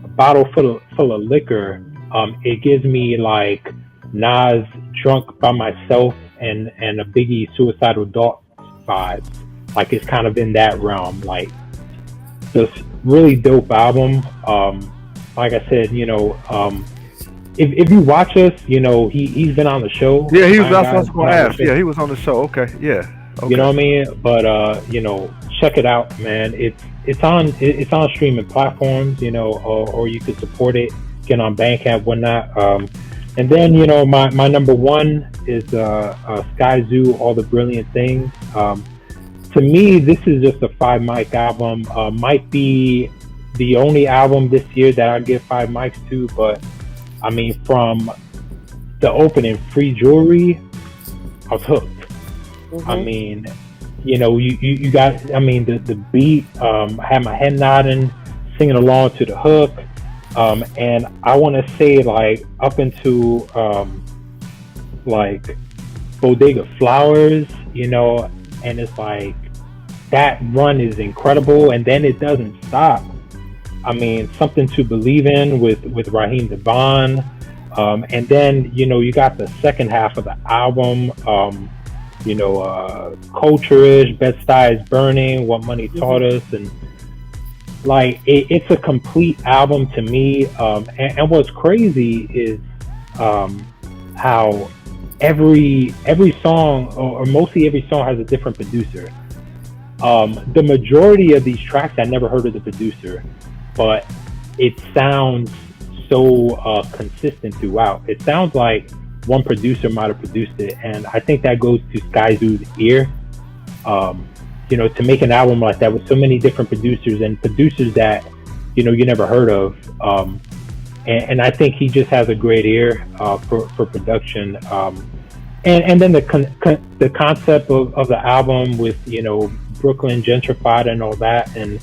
a bottle full of liquor. It gives me like Nas Drunk by Myself and a Biggie Suicidal Thoughts vibes. Like it's kind of in that realm. Like just really dope album. Like I said, if you watch us, he's been on the show. Yeah, he was. That's what I was going to ask. Yeah, he was on the show. Okay, yeah. Okay. You know what I mean? But check it out, man. It's on streaming platforms, or you could support it, get on Bandcamp, whatnot. And then my number 1 is Skyzoo, All the Brilliant Things. To me, this is just a 5 mic album. Might be the only album this year that I give 5 mics to, but I mean, from the opening, Free Jewelry, I was hooked. Mm-hmm. I mean, you got, I mean, the beat, I had my head nodding, singing along to the hook. And I want to say like up into like Bodega Flowers, and it's like that run is incredible, and then it doesn't stop. I mean, Something to Believe In with Raheem DeVaughn, and then you got the second half of the album, Culture-ish, Bed-Stuy is Burning, What Money Taught Us, and like it's a complete album to me. And what's crazy is how every song, or mostly every song, has a different producer. The majority of these tracks I never heard of the producer, but it sounds so consistent throughout. It sounds like one producer might have produced it, and I think that goes to Skyzoo's ear. To make an album like that with so many different producers, and producers that you never heard of, and I think he just has a great ear for production. And then the concept of the album with Brooklyn gentrified and all that, and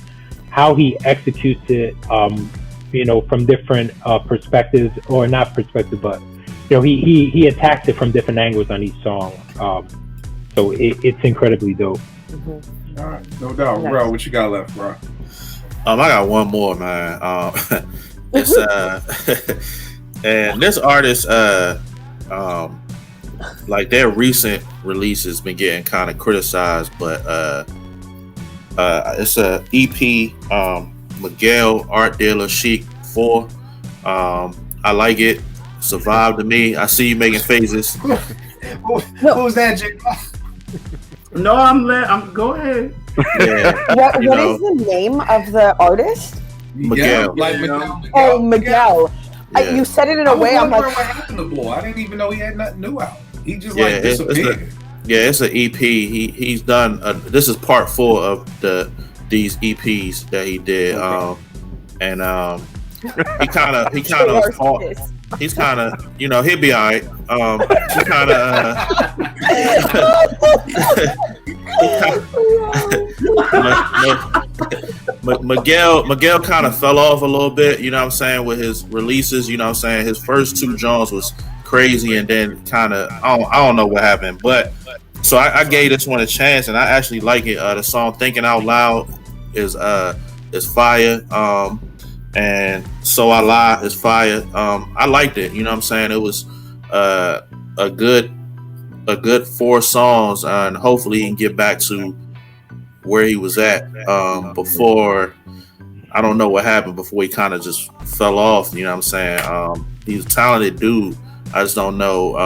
how he executes it, from different perspectives, or not perspective, but he attacks it from different angles on each song. So it's incredibly dope. Mm-hmm. All right, no doubt. Nice. Bro, what you got left, bro? I got one more, man. It's and this artist, like their recent releases been getting kind of criticized, but it's a EP, Miguel Art Dealer Chic 4. I like it. Survive to me. I see you making faces. Who's that, Jay? No, I'm. Go ahead. Yeah. What is the name of the artist? Miguel. Like Miguel. Oh, Miguel. Yeah. You said it in a way. I'm like, what happened to boy? I didn't even know he had nothing new out. He just disappeared. It's an EP. He's done. This is part 4 of these EPs that he did. And he kind of he's kind of, he'll be all right. He kind of Miguel kind of fell off a little bit, with his releases. His first 2 Jones was crazy, and then kind of I don't know what happened, but so I gave this one a chance, and I actually like it. The song "Thinking Out Loud" is fire. And So I Lie is fire. I liked it. It was a good 4 songs, and hopefully he can get back to where he was at before. I don't know what happened before he kind of just fell off. He's a talented dude. I just don't know.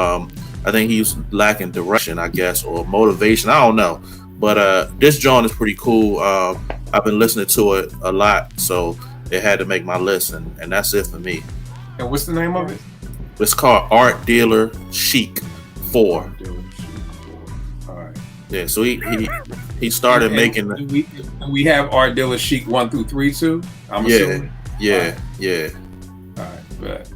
I think he's lacking direction, I guess, or motivation. I don't know. But this joint is pretty cool. I've been listening to it a lot, so it had to make my list, and that's it for me. And what's the name of it? It's called Art Dealer Chic 4. Art Dealer Chic 4. All right. Yeah, so he started making. We have Art Dealer Chic 1 through 3 too. I'm assuming. Yeah. All right, bet.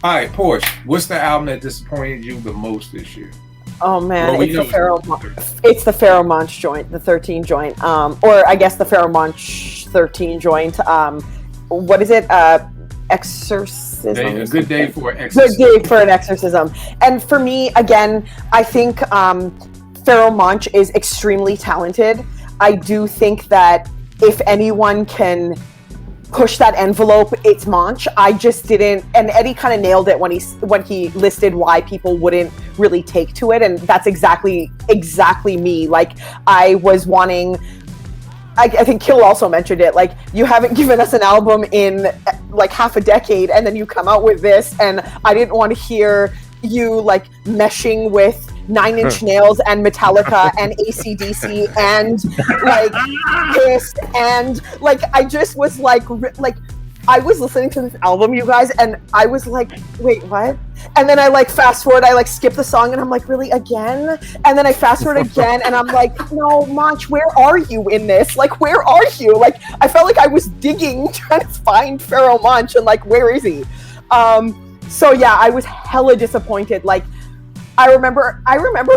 All right, Porsche. What's the album that disappointed you the most this year? Oh man, it's the Pharoahe Monch joint, the 13 joint, or I guess the Pharoahe Monch 13 joint. What is it? Exorcism. A good day for an exorcism. Good day for an exorcism. And for me, again, I think Pharoahe Monch is extremely talented. I do think that if anyone can push that envelope, it's Monch. I just didn't, and Eddie kind of nailed it when he listed why people wouldn't really take to it, and that's exactly me. Like, I was wanting, I think Kill also mentioned it, like, you haven't given us an album in like half a decade, and then you come out with this, and I didn't want to hear you like meshing with 9 Inch Nails and Metallica and AC/DC and like Kiss, and like I just was like I was listening to this album, you guys, and I was like, wait, what? And then I like fast forward, I like skip the song, and I'm like, really, again? And then I fast forward again, and I'm like, no, Monch, where are you in this? Like, where are you? Like, I felt like I was digging trying to find Pharoahe Monch, and like, where is he? So yeah, I was hella disappointed. Like, I remember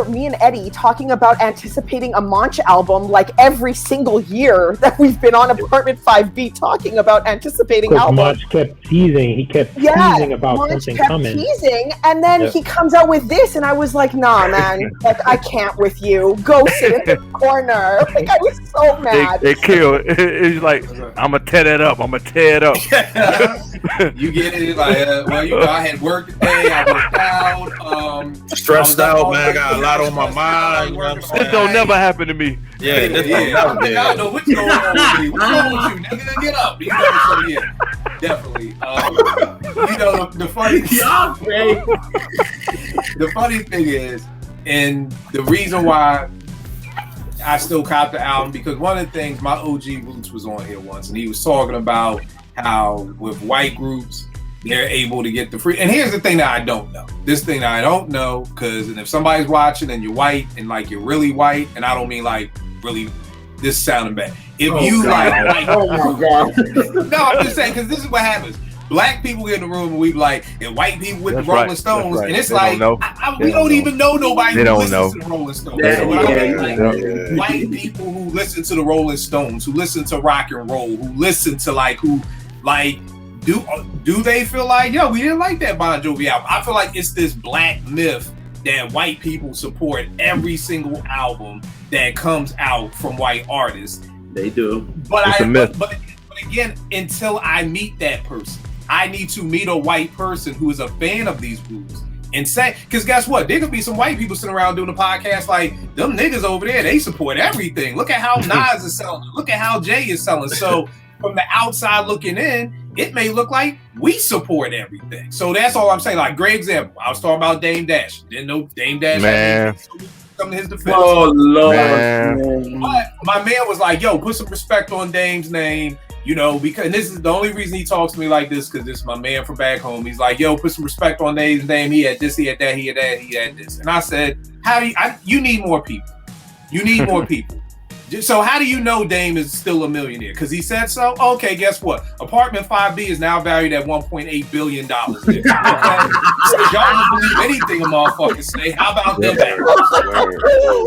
me and Eddie talking about anticipating a Monch album like every single year that we've been on Apartment 5B, talking about anticipating albums. Monch kept teasing. He kept teasing about Monch something kept coming. Teasing, and then he comes out with this, and I was like, nah, man, like, I can't with you. Go sit in the corner. Like, I was so mad. It killed. It's like, I'm gonna tear that up. I'm gonna tear it up. You get it? Like, I had work today. I worked out. Stressed out, man. I got a lot on my mind. This don't never happen to me. Yeah, this I don't know what's going on with me. What's wrong with you, nigga? Get up. So yeah, definitely. The funny thing is, and the reason why I still cop the album, because one of the things, my OG Roots was on here once, and he was talking about how with white groups, they're able to get the free. And here's the thing that I don't know. This thing that I don't know, because if somebody's watching and you're white and like you're really white, and I don't mean like really, this sounding bad. If you like, oh my god. No, I'm just saying, because this is what happens. Black people get in the room and we be like, and white people with the Rolling Stones, and it's like, we don't even know nobody who listens to the Rolling Stones. White people who listen to the Rolling Stones, who listen to rock and roll, who listen to do they feel like, yo, we didn't like that Bon Jovi album? I feel like it's this black myth that white people support every single album that comes out from white artists. They do. But again, until I meet that person, I need to meet a white person who is a fan of these groups and say, because guess what? There could be some white people sitting around doing a podcast like, them niggas over there, they support everything. Look at how Nas is selling. Look at how Jay is selling. So from the outside looking in, it may look like we support everything. So that's all I'm saying. Like, great example. I was talking about Dame Dash. Didn't know Dame Dash. Man. Come to his defense. Oh Lord, Man. But my man was like, "Yo, put some respect on Dame's name." You know, because and this is the only reason he talks to me like this, because this is my man from back home. He's like, "Yo, put some respect on Dame's name. He had this, he had that, he had that, he had this." And I said, "How do you need more people? You need more people." So how do you know Dame is still a millionaire? Because he said so? Okay, guess what? Apartment 5B is now valued at $1.8 billion. Okay? So y'all don't believe anything a motherfucker say. How about that?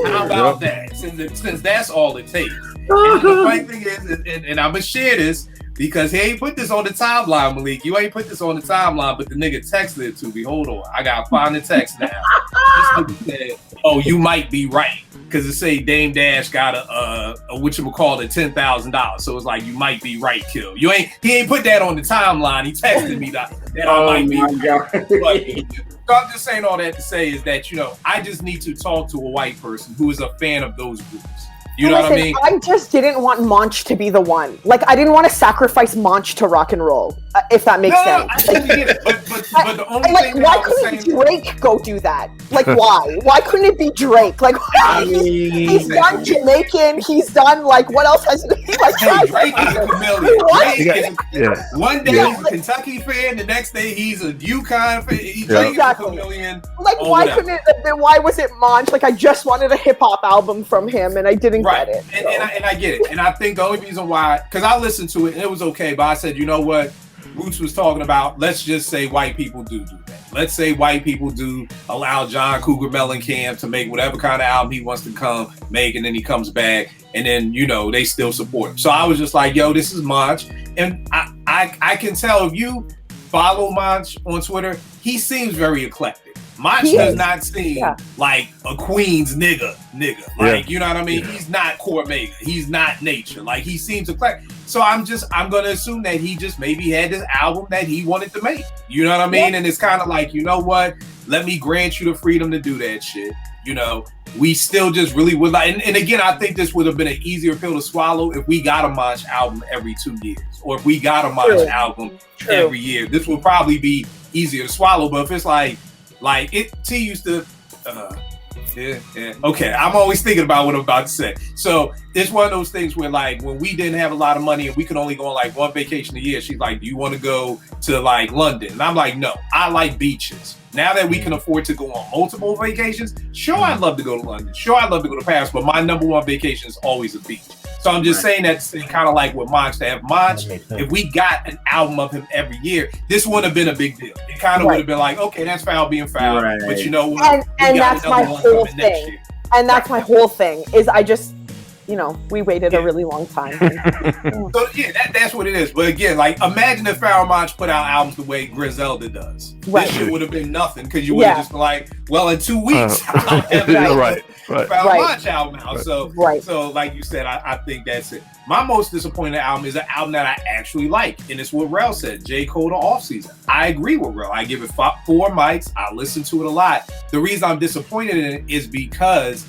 How about that? Since that's all it takes. And the funny thing is, and I'm going to share this, because he ain't put this on the timeline, Malik. You ain't put this on the timeline, but the nigga texted it to me. Hold on. I got to find the text now. This nigga said, "Oh, you might be right." Because it say Dame Dash got a whatchamacallit, $10,000. So it's like, you might be right, Kill. He ain't put that on the timeline. He texted me that I might be right. But I'm just saying all that to say is that, you know, I just need to talk to a white person who is a fan of those groups. You know what I mean? I just didn't want Monch to be the one. Like, I didn't want to sacrifice Monch to rock and roll, if that makes sense. I totally get it. But the only thing why couldn't Drake go do that? Like, why? Why couldn't it be Drake? Like, he's done Jamaican. He's done, like, what else has he, like, Drake is a chameleon. One day he's a like, Kentucky fan, the next day he's a UConn fan. He's a chameleon. Like, why couldn't it have been, why was it Monch? Like, I just wanted a hip-hop album from him, and I didn't get it. So. And I get it. And I think the only reason why, because I listened to it, and it was okay, but I said, you know what? Roots was talking about, let's just say white people do that. Let's say white people do allow John Cougar Mellencamp to make whatever kind of album he wants to make, and then he comes back, and then, you know, they still support him. So I was just like, yo, this is Monch. And I can tell, if you follow Monch on Twitter, he seems very eclectic. Monch does not seem like a Queens nigga. Like, you know what I mean? He's not Cormega. He's not Nature. Like, he seems eclectic. So I'm going to assume that he just maybe had this album that he wanted to make. You know what I mean? And it's kind of like, you know what? Let me grant you the freedom to do that shit. You know, we still just really would like, and again, I think this would have been an easier pill to swallow if we got a Monch album every 2 years, or if we got a Monch album every year. This would probably be easier to swallow. But if it's like T used to, okay, I'm always thinking about what I'm about to say. So it's one of those things where, like, when we didn't have a lot of money and we could only go on like one vacation a year, she's like, "Do you want to go to like London?" And I'm like, "No, I like beaches." Now that we can afford to go on multiple vacations, sure, I'd love to go to London. Sure, I'd love to go to Paris, but my number one vacation is always a beach. So I'm just saying that kind of like with Monch, to have Monch, if we got an album of him every year, this wouldn't have been a big deal. It kind of would have been like, okay, that's foul being foul, but you know what? And that's my whole thing. And that's my whole thing, is I just, you know, we waited a really long time. So yeah, that's what it is. But again, like, imagine if Pharoahe Monch put out albums the way Griselda does. This shit would have been nothing, because you would have just been like, well, in 2 weeks, I'll have Pharoahe Monch album out. So like you said, I think that's it. My most disappointing album is an album that I actually like, and it's what Rel said, J. Cole to Off Season. I agree with Rel. I give it 4 mics. I listen to it a lot. The reason I'm disappointed in it is because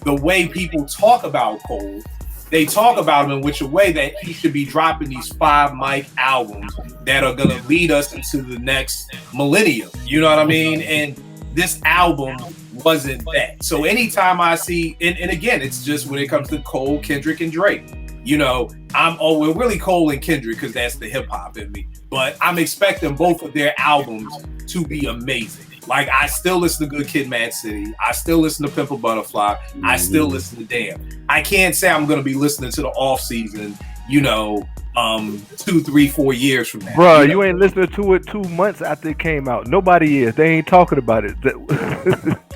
the way people talk about Cole, they talk about him in which a way that he should be dropping these 5 mic albums that are going to lead us into the next millennium. You know what I mean? And this album wasn't that. So anytime I see, and again, it's just when it comes to Cole, Kendrick, and Drake, you know, we're really Cole and Kendrick because that's the hip hop in me. But I'm expecting both of their albums to be amazing. Like, I still listen to Good Kid, Mad City. I still listen to Pimp a Butterfly. I still listen to Damn. I can't say I'm going to be listening to the Off Season, you know, 2, 3, 4 years from now. Bro, you ain't listening to it 2 months after it came out. Nobody is. They ain't talking about it.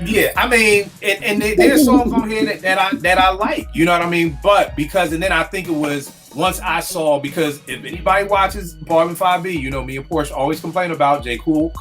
Yeah, I mean, and there's songs on here that I like. You know what I mean? But and then I think it was once I saw, because if anybody watches Apartment 5B, you know, me and Porsche always complain about J. Cole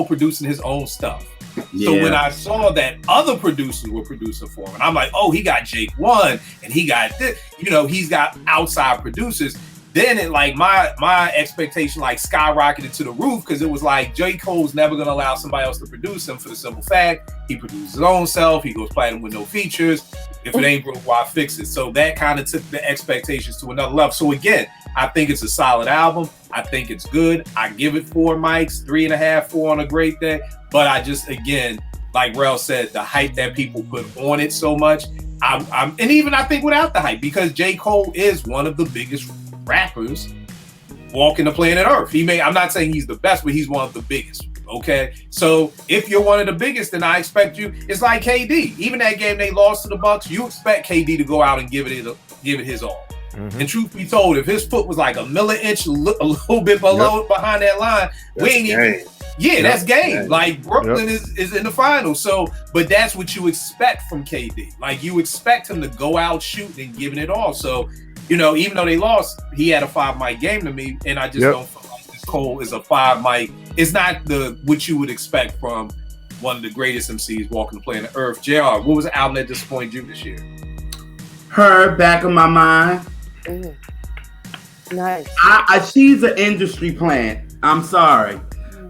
producing his own stuff. Yeah. So when I saw that other producers were producing for him, and I'm like, oh, he got Jake One, and he got this, you know, he's got outside producers. Then it, like, my expectation like skyrocketed to the roof, because it was like J. Cole's never gonna allow somebody else to produce him, for the simple fact he produces his own self. He goes platinum with no features. If it ain't broke, why fix it? So that kind of took the expectations to another level. So again, I think it's a solid album. I think it's good. I give it 4 mics, 3.5, 4 on a great day. But I just, again, like Rel said, the hype that people put on it so much. And even I think without the hype, because J. Cole is one of the biggest rappers walking the planet Earth. I'm not saying he's the best, but he's one of the biggest. Okay, so if you're one of the biggest, then I expect you. It's like KD. Even that game they lost to the Bucks, you expect KD to go out and give it his all. Mm-hmm. And truth be told, if his foot was like a milli-inch, a little bit below behind that line, we ain't even. Yeah, that's game. Like Brooklyn is in the finals. So, but that's what you expect from KD. Like you expect him to go out shooting and giving it all. So, even though they lost, he had a 5 mic game to me, and I just don't feel like this Cole is a 5 mic. It's not what you would expect from one of the greatest MCs walking the planet Earth. JR, what was the album that disappointed you this year? Her, Back of My Mind. Nice. She's an industry plant. I'm sorry.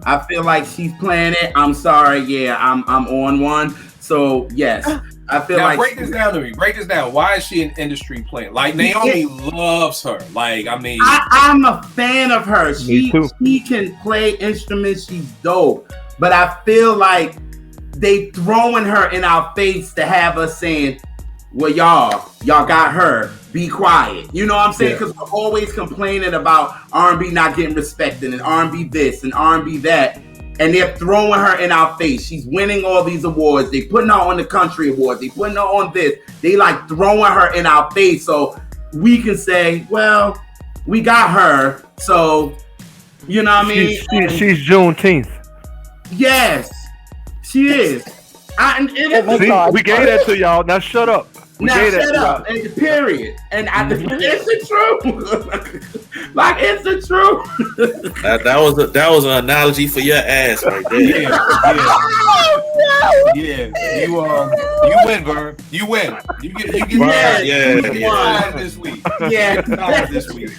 I feel like she's playing it. I'm sorry. Yeah, I'm on one. So yes, I feel now, like. Break this down to me. Break this down. Why is she an industry plant? Like Naomi loves her. Like I'm a fan of her. She can play instruments. She's dope. But I feel like they throwing her in our face to have us saying, "Well, y'all got her. Be quiet." You know what I'm saying? Because we're always complaining about R&B not getting respected and R&B this and R&B that. And they're throwing her in our face. She's winning all these awards. They putting her on the country awards. They putting her on this. They like throwing her in our face. So we can say, well, we got her. So, you know what I mean? She's Juneteenth. Yes, she is. We gave that to y'all. Now shut up. Now shut up. And period. And it's the truth. Like it's the truth. That was an analogy for your ass right there. Yeah. You win, Vern. You win. You get this week. Yeah, this week.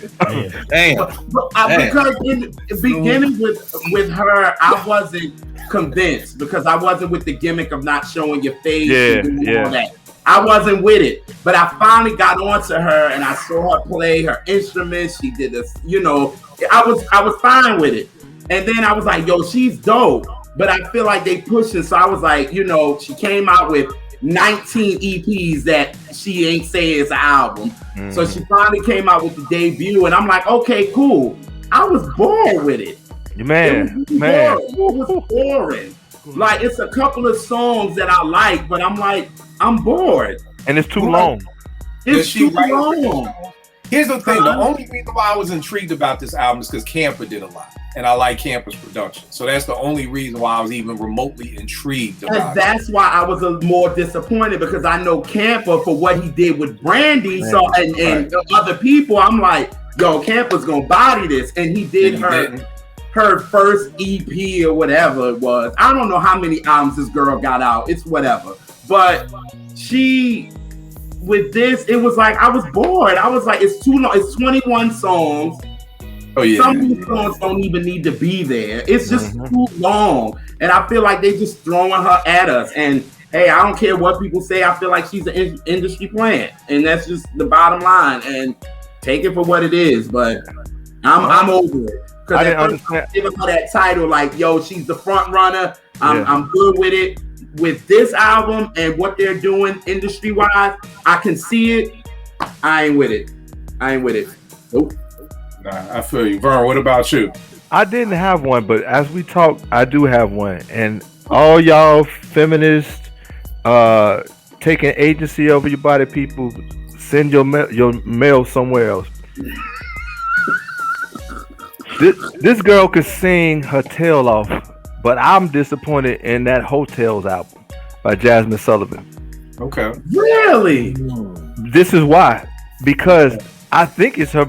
Damn. Because in the beginning with her, I wasn't convinced because I wasn't with the gimmick of not showing your face and all that. I wasn't with it, but I finally got onto her and I saw her play her instruments. She did this, I was fine with it. And then I was like, yo, she's dope, but I feel like they pushing. So I was like, she came out with 19 EPs that she ain't say is an album. Mm-hmm. So she finally came out with the debut and I'm like, okay, cool. I was bored with it. Man. It was boring. Like it's a couple of songs that I like, but I'm like, I'm bored. And it's too long. It's too long. Here's the thing. The only reason why I was intrigued about this album is because Camper did a lot. And I like Camper's production. So that's the only reason why I was even remotely intrigued about it. That's why I was more disappointed because I know Camper for what he did with Brandy. So and other people, I'm like, yo, Camper's gonna body this. And he did her first EP or whatever it was. I don't know how many albums this girl got out. It's whatever. But with this, it was like, I was bored. I was like, it's too long. It's 21 songs. Oh, yeah. Some of these songs don't even need to be there. It's just too long. And I feel like they just throwing her at us. And hey, I don't care what people say. I feel like she's an industry plant. And that's just the bottom line. And take it for what it is. But I'm over it. Because at first I was giving her that title, like, yo, she's the front runner. I'm good with it. With this album and what they're doing industry-wise, I can see it. I ain't with it. Nope. Nah, I feel you. Vern, what about you? I didn't have one, but as we talk, I do have one. And all y'all feminists taking agency over your body people, send your mail somewhere else. This girl could sing her tail off, but I'm disappointed in that Hotels album by Jasmine Sullivan. Okay. Really? This is why. Because I think it's her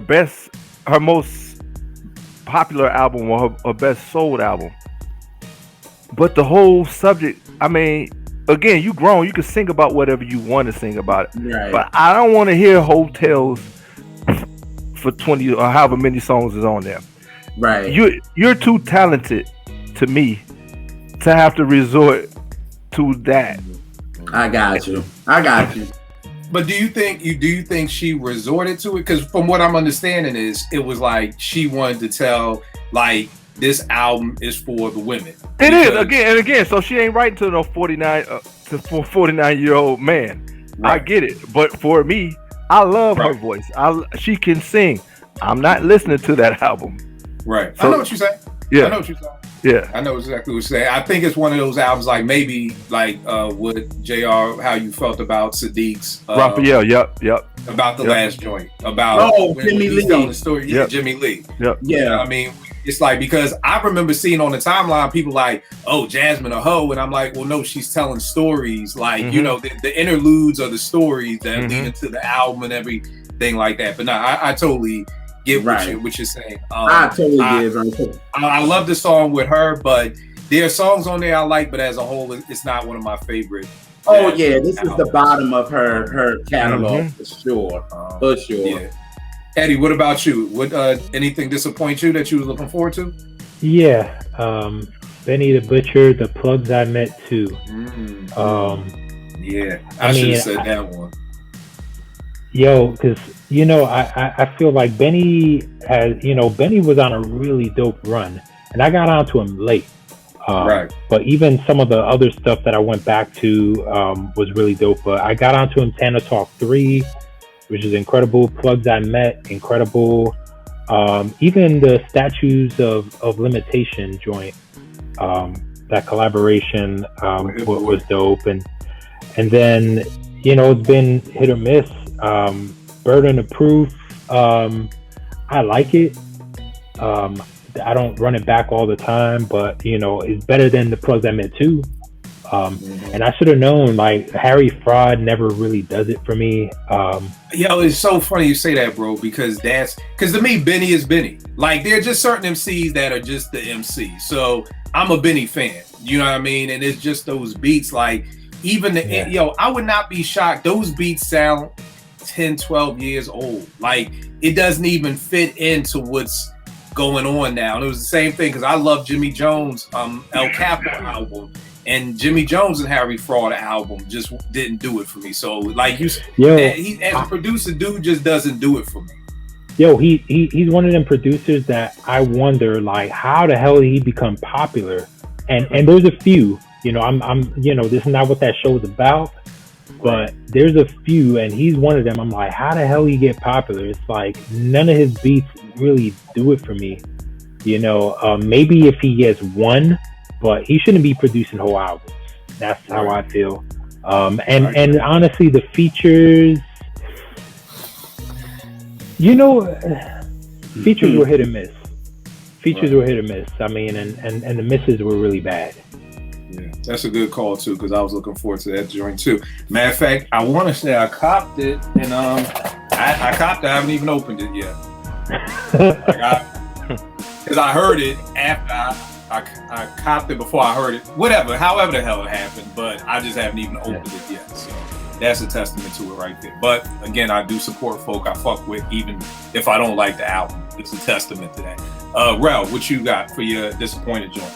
most popular album or her best sold album. But the whole subject, I mean, again, you grown, you can sing about whatever you want to sing about it. Right. But I don't want to hear Hotels for 20 or however many songs is on there. Right. You're too talented to me to have to resort to that. I got you. But do you think she resorted to it? Because from what I'm understanding it was like she wanted to tell like this album is for the women. It is again and again. So she ain't writing to no 49-year-old man. Right. I get it, but for me, I love her voice. She can sing. I'm not listening to that album. Right. So, I know what you're saying. Yeah. I know what you're saying. Yeah. I know exactly what you're saying. I think it's one of those albums like maybe like what JR, how you felt about Sadiq's Raphael, yep. About the last joint. About Jimmy Lee. Telling the story. Yeah, Jimmy Lee. Yep. Yeah. You know what I mean, it's like because I remember seeing on the timeline people like, oh, Jasmine a hoe, and I'm like, well, no, she's telling stories like you know the interludes are the stories that lead into the album and everything like that. But no, I totally get what you're saying. I totally get. I love the song with her, but there are songs on there I like, but as a whole, it's not one of my favorite. Oh yeah, this is the bottom of her catalog for sure. For sure. Yeah. Eddie, what about you? What anything disappoint you that you was looking forward to? Yeah, Benny the Butcher, The Plugs I Met Too. Yeah, I should have said that one. Yo, because I feel like Benny Benny was on a really dope run, and I got onto him late. Right. But even some of the other stuff that I went back to was really dope. But I got onto him Tana Talk 3, which is incredible. Plugs I Met, incredible. Even the Statues of Limitation joint, that collaboration was dope. And then, it's been hit or miss. Burden of Proof, I like it. I don't run it back all the time, but it's better than the Plugs I Met Too. And I should have known, like, Harry Fraud never really does it for me. It's so funny you say that, bro, because to me, Benny is Benny. Like, there are just certain MCs that are just the MC. So I'm a Benny fan, you know what I mean? And it's just those beats, like, even I would not be shocked. Those beats sound 10, 12 years old. Like, it doesn't even fit into what's going on now. And it was the same thing because I love Jimmy Jones' El Capo album, and Jimmy Jones and Harry Fraud album just didn't do it for me. So like he as a producer, dude just doesn't do it for me. Yo, he's one of them producers that I wonder, like, how the hell did he become popular? And there's a few, I'm this is not what that show is about, but there's a few, and he's one of them. I'm like, how the hell he get popular? It's like none of his beats really do it for me. Maybe if he gets one, but he shouldn't be producing whole albums. That's how I feel. And honestly, the features, features were hit or miss. Were hit or miss. I mean, and the misses were really bad. Yeah, that's a good call too, because I was looking forward to that joint too. Matter of fact, I want to say I copped it, and I copped it. I haven't even opened it yet. Because I heard it after I copped it before I heard it. However the hell it happened, but I just haven't even opened it yet. So that's a testament to it right there. But again, I do support folk I fuck with, even if I don't like the album. It's a testament to that. Rel, what you got for your disappointed joint?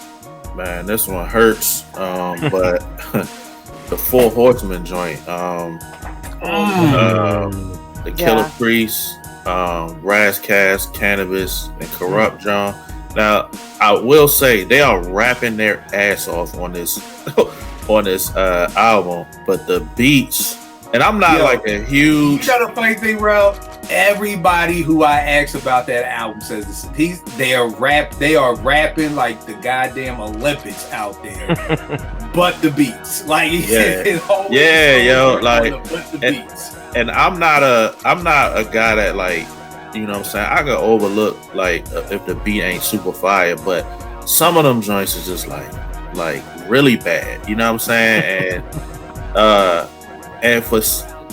Man, this one hurts. But the Four Horsemen joint, the Killer Priest, Razzcast, Cannabis, and Corrupt John. Now, I will say they are rapping their ass off on this album, but the beats, and I'm not like a huge. You got a funny thing, Rel. Everybody who I asked about that album says this. They are rapping like the goddamn Olympics out there, but the beats, like beats. And I'm not a guy that, like, you know what I'm saying, I can overlook like if the beat ain't super fire, but some of them joints is just like really bad, you know what I'm saying? And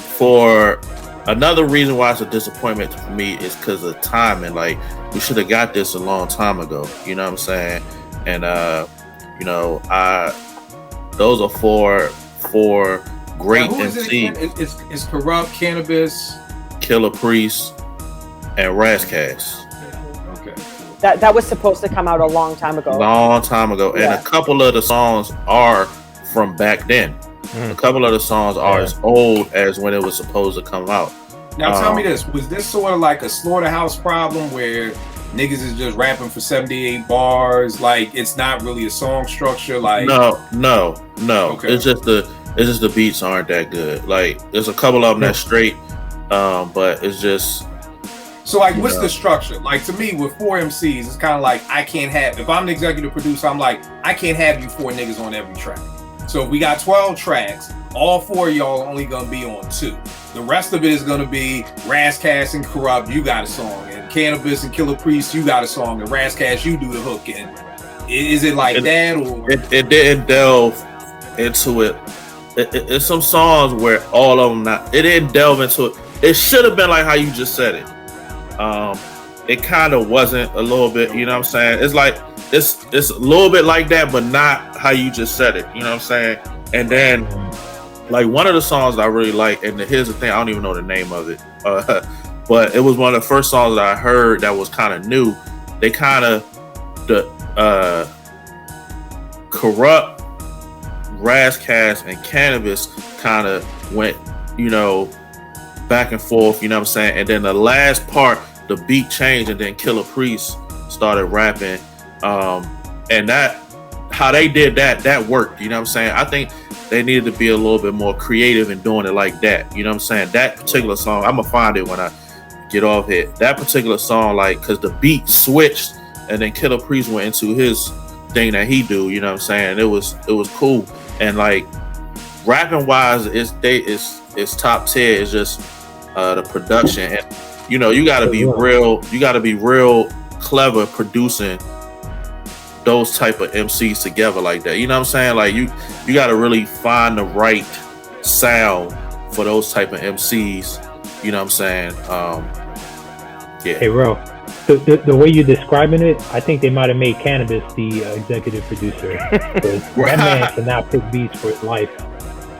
for another reason why it's a disappointment for me is because of timing. Like, we should have got this a long time ago, you know what I'm saying? And those are four great MCs. It's Corrupt, Cannabis, Killer Priest, and Razzcast. Okay. That was supposed to come out a long time ago. And a couple of the songs are from back then. A couple of the songs are as old as when it was supposed to come out. Now tell me this: was this sort of like a slaughterhouse problem where niggas is just rapping for 78 bars? Like it's not really a song structure. Like no. Okay. It's just the beats aren't that good. Like there's a couple of them that's straight, but it's just. So like, what's the structure? Like to me, with 4 MCs, it's kind of like I can't have. If I'm the executive producer, I'm like I can't have you 4 niggas on every track. So if we got 12 tracks, all 4 of y'all are only gonna be on 2. The rest of it is gonna be Razzcast and Corrupt, you got a song, and Cannabis and Killer Priest, you got a song, and Razzcast, you do the hook. And is it like that, or it didn't delve into it? It's some songs where all of them it didn't delve into it. It should have been like how you just said it. It kind of wasn't a little bit, you know what I'm saying? It's like it's a little bit like that, but not how you just said it, you know what I'm saying? And then like one of the songs that I really like, and here's the thing, I don't even know the name of it, but it was one of the first songs that I heard that was kind of new. They kind of Corrupt, Razzcast, and Cannabis kind of went, back and forth, you know what I'm saying? And then the last part, the beat changed, and then Killer Priest started rapping. And that, how they did that worked, you know what I'm saying? I think they needed to be a little bit more creative in doing it like that, you know what I'm saying? That particular song, I'm gonna find it when I get off here. That particular song, like, cause the beat switched, and then Killer Priest went into his thing that he do, you know what I'm saying? It was cool. And like rapping wise, it's top tier. It's just the production, and you gotta be real clever producing those type of MCs together like that. You know what I'm saying? Like you gotta really find the right sound for those type of MCs. You know what I'm saying? Yeah. Hey, Ro, the way you're describing it, I think they might have made Cannabis the executive producer. That man cannot pick beats for his life.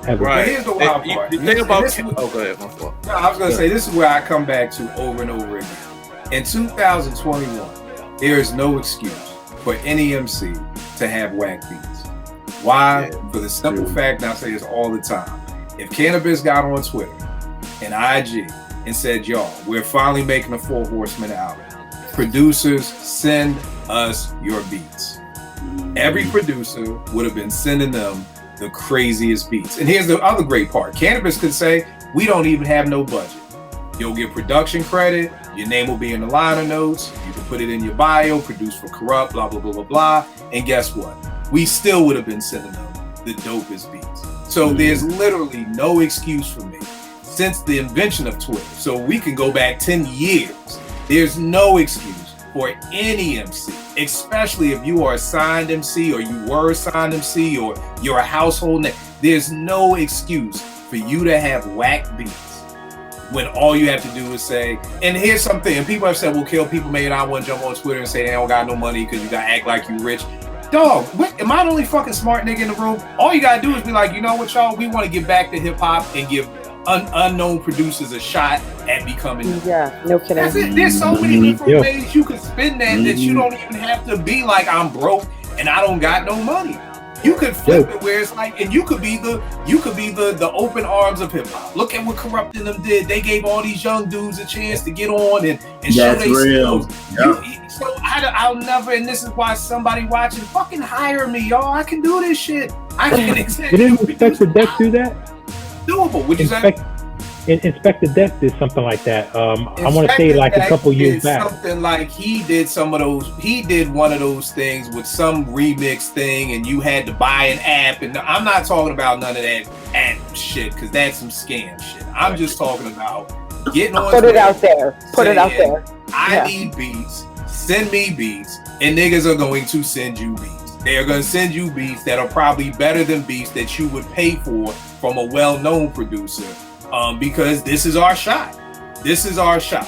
Ever. Right. But here's the wild part. You think about go ahead, my fault. No, I was gonna say this is where I come back to over and over again. In 2021, there is no excuse for any MC to have whack beats. Why? Yeah, for the simple fact, and I say this all the time. If Cannabis got on Twitter and IG and said, y'all, we're finally making a 4 Horsemen album. Producers, send us your beats. Every producer would have been sending them the craziest beats. And here's the other great part. Cannabis could say, we don't even have no budget. You'll get production credit. Your name will be in the liner notes. You can put it in your bio, produce for Corrupt, blah, blah, blah, blah, blah. And guess what? We still would have been sending them the dopest beats. So there's literally no excuse for me since the invention of Twitter. So we can go back 10 years. There's no excuse for any MC, especially if you are a signed MC or you were a signed MC or you're a household name. There's no excuse for you to have whack beats when all you have to do is say, and here's something, and people have said, well, Kill, people may not want to jump on Twitter and say they don't got no money because you got to act like you rich. Dog, am I the only fucking smart nigga in the room? All you got to do is be like, you know what, y'all? We want to get back to hip hop and give unknown producers a shot at becoming. Yeah, no kidding. That's it. There's so many different ways you can spin that you don't even have to be like, I'm broke and I don't got no money. You could flip it where it's like, and you could be the open arms of hip hop. Look at what Corrupt and them did. They gave all these young dudes a chance to get on and show their skills. Yep. So I'll never, and this is why somebody watching, fucking hire me, y'all. I can do this shit. I can exactly. Didn't Inspector Deck do that? Doable. What'd you say? Inspector Deck did something like that. I want to say like a couple years back. Something like he did some of those. He did one of those things with some remix thing, and you had to buy an app. And I'm not talking about none of that app shit because that's some scam shit. I'm just talking about getting on. Put it out there. Put it out there. I need beats. Send me beats, and niggas are going to send you beats. They are going to send you beats that are probably better than beats that you would pay for from a well-known producer. Because this is our shot. This is our shot.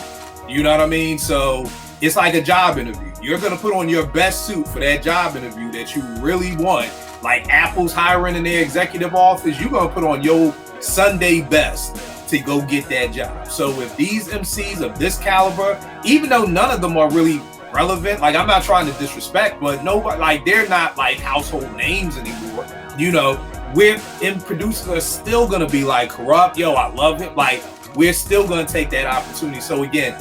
You know what I mean? So it's like a job interview. You're going to put on your best suit for that job interview that you really want. Like Apple's hiring in their executive office, you're going to put on your Sunday best to go get that job. So if these MCs of this caliber, even though none of them are really relevant, like I'm not trying to disrespect, but nobody, like they're not like household names anymore. producers are still gonna be like corrupt. Yo, I love him. Like, we're still gonna take that opportunity. So again,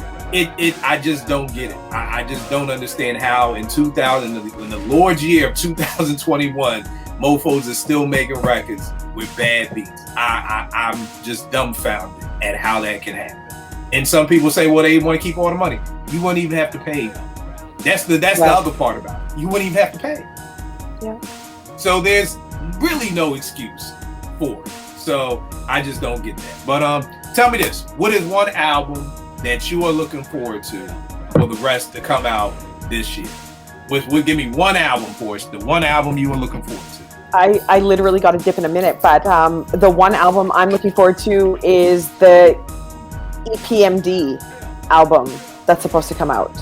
I just don't get it. I just don't understand how in the Lord's year of 2021, mofos are still making records with bad beats. I'm just dumbfounded at how that can happen. And some people say, well, they want to keep all the money. You wouldn't even have to pay them. That's the other part about it. You wouldn't even have to pay. Yeah. So there's really no excuse for it. So I just don't get that. But tell me this: what is one album that you are looking forward to for the rest to come out this year? Would give me one album for it. The one album you are looking forward to. I literally got to dip in a minute, but the one album I'm looking forward to is the EPMD album that's supposed to come out.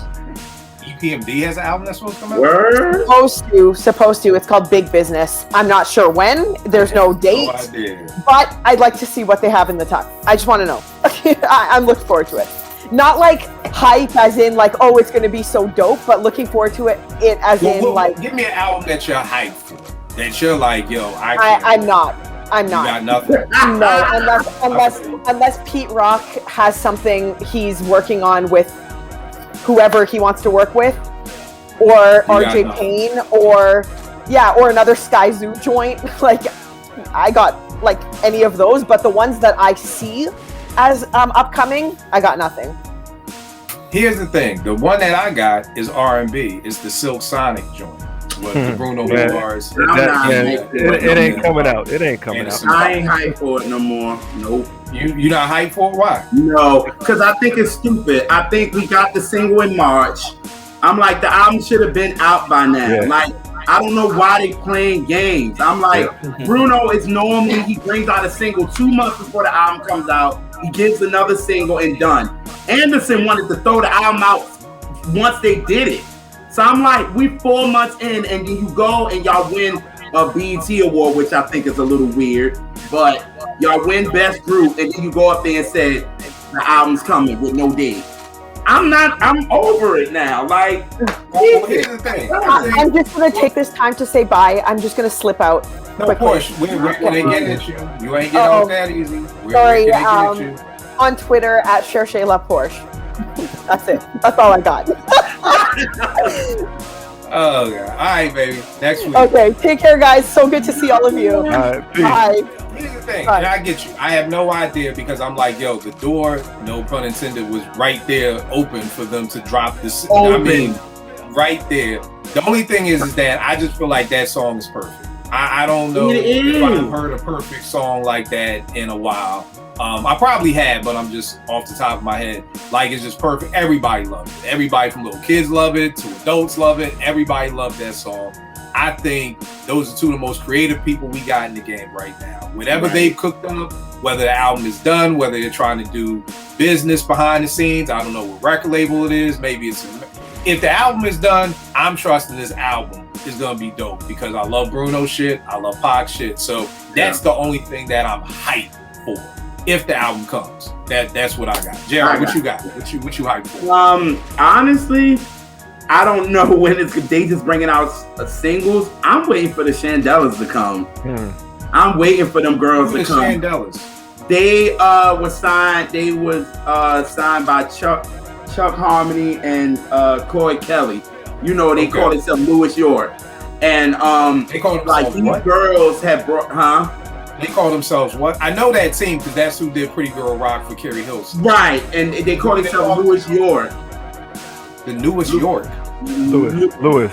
EPMD has an album that's supposed to come out? Word? Supposed to. It's called Big Business. I'm not sure when. There's no date. No idea. But I'd like to see what they have in the tuck. I just want to know. I'm looking forward to it. Not like hype as in like, oh, it's going to be so dope, but looking forward to it as like... Give me an album that you're hyped for. That you're like, yo, I'm not. You got nothing? No, unless Pete Rock has something he's working on with whoever he wants to work with, or RJ Payne, or another Skyzoo joint. Like, I got like any of those, but the ones that I see as upcoming, I got nothing. Here's the thing: the one that I got is R&B. It's the Silk Sonic joint. With the Bruno Mars. It ain't coming out. It ain't coming out. I ain't hyped for it no more. Nope. You not hyped for it? Why? No, because I think it's stupid. I think we got the single in March. I'm like, the album should have been out by now. Yeah. Like, I don't know why they playing games. I'm like, Bruno is normally, he brings out a single 2 months before the album comes out. He gives another single and done. Anderson wanted to throw the album out once they did it. So I'm like, we 4 months in, and then you go and y'all win a BET award, which I think is a little weird. But y'all win best group, and then you go up there and say the album's coming with no date. I'm over it now. Like, here's the thing. I'm just gonna take this time to say bye. I'm just gonna slip out. No, Porsche, we ain't getting at you. You ain't getting on that easy. Sorry. On Twitter at @SherShaylaPorsche. That's it. That's all I got. Oh, God. All right, baby. Next week. Okay. Take care, guys. So good to see all of you. All right, peace. Bye. Here's the thing. And I get you. I have no idea because I'm like, yo, the door, no pun intended, was right there open for them to drop this. I mean, right there. The only thing is that I just feel like that song is perfect. I don't know if I've heard a perfect song like that in a while. I probably have, but I'm just off the top of my head. Like, it's just perfect. Everybody loves it. Everybody from little kids love it to adults love it. Everybody loves that song. I think those are two of the most creative people we got in the game right now. Whatever they've cooked up, whether the album is done, whether they're trying to do business behind the scenes, I don't know what record label it is. Maybe it's... If the album is done, I'm trusting this album is gonna be dope because I love Bruno shit, I love Pac shit. So that's the only thing that I'm hyped for. If the album comes, that's what I got. Jared, what you got? What you hyped for? Honestly, I don't know when they just bringing out singles. I'm waiting for the Shandellas to come. I'm waiting for them girls to come. Shandellas? They were signed. They was signed by Chuck Harmony and Corey Kelly. You know, they call themselves Louis York. And they call themselves like these what? girls have brought, They call themselves what? I know that team because that's who did Pretty Girl Rock for Carrie Hilson. Right, and they call themselves Louis York. The newest York. Louis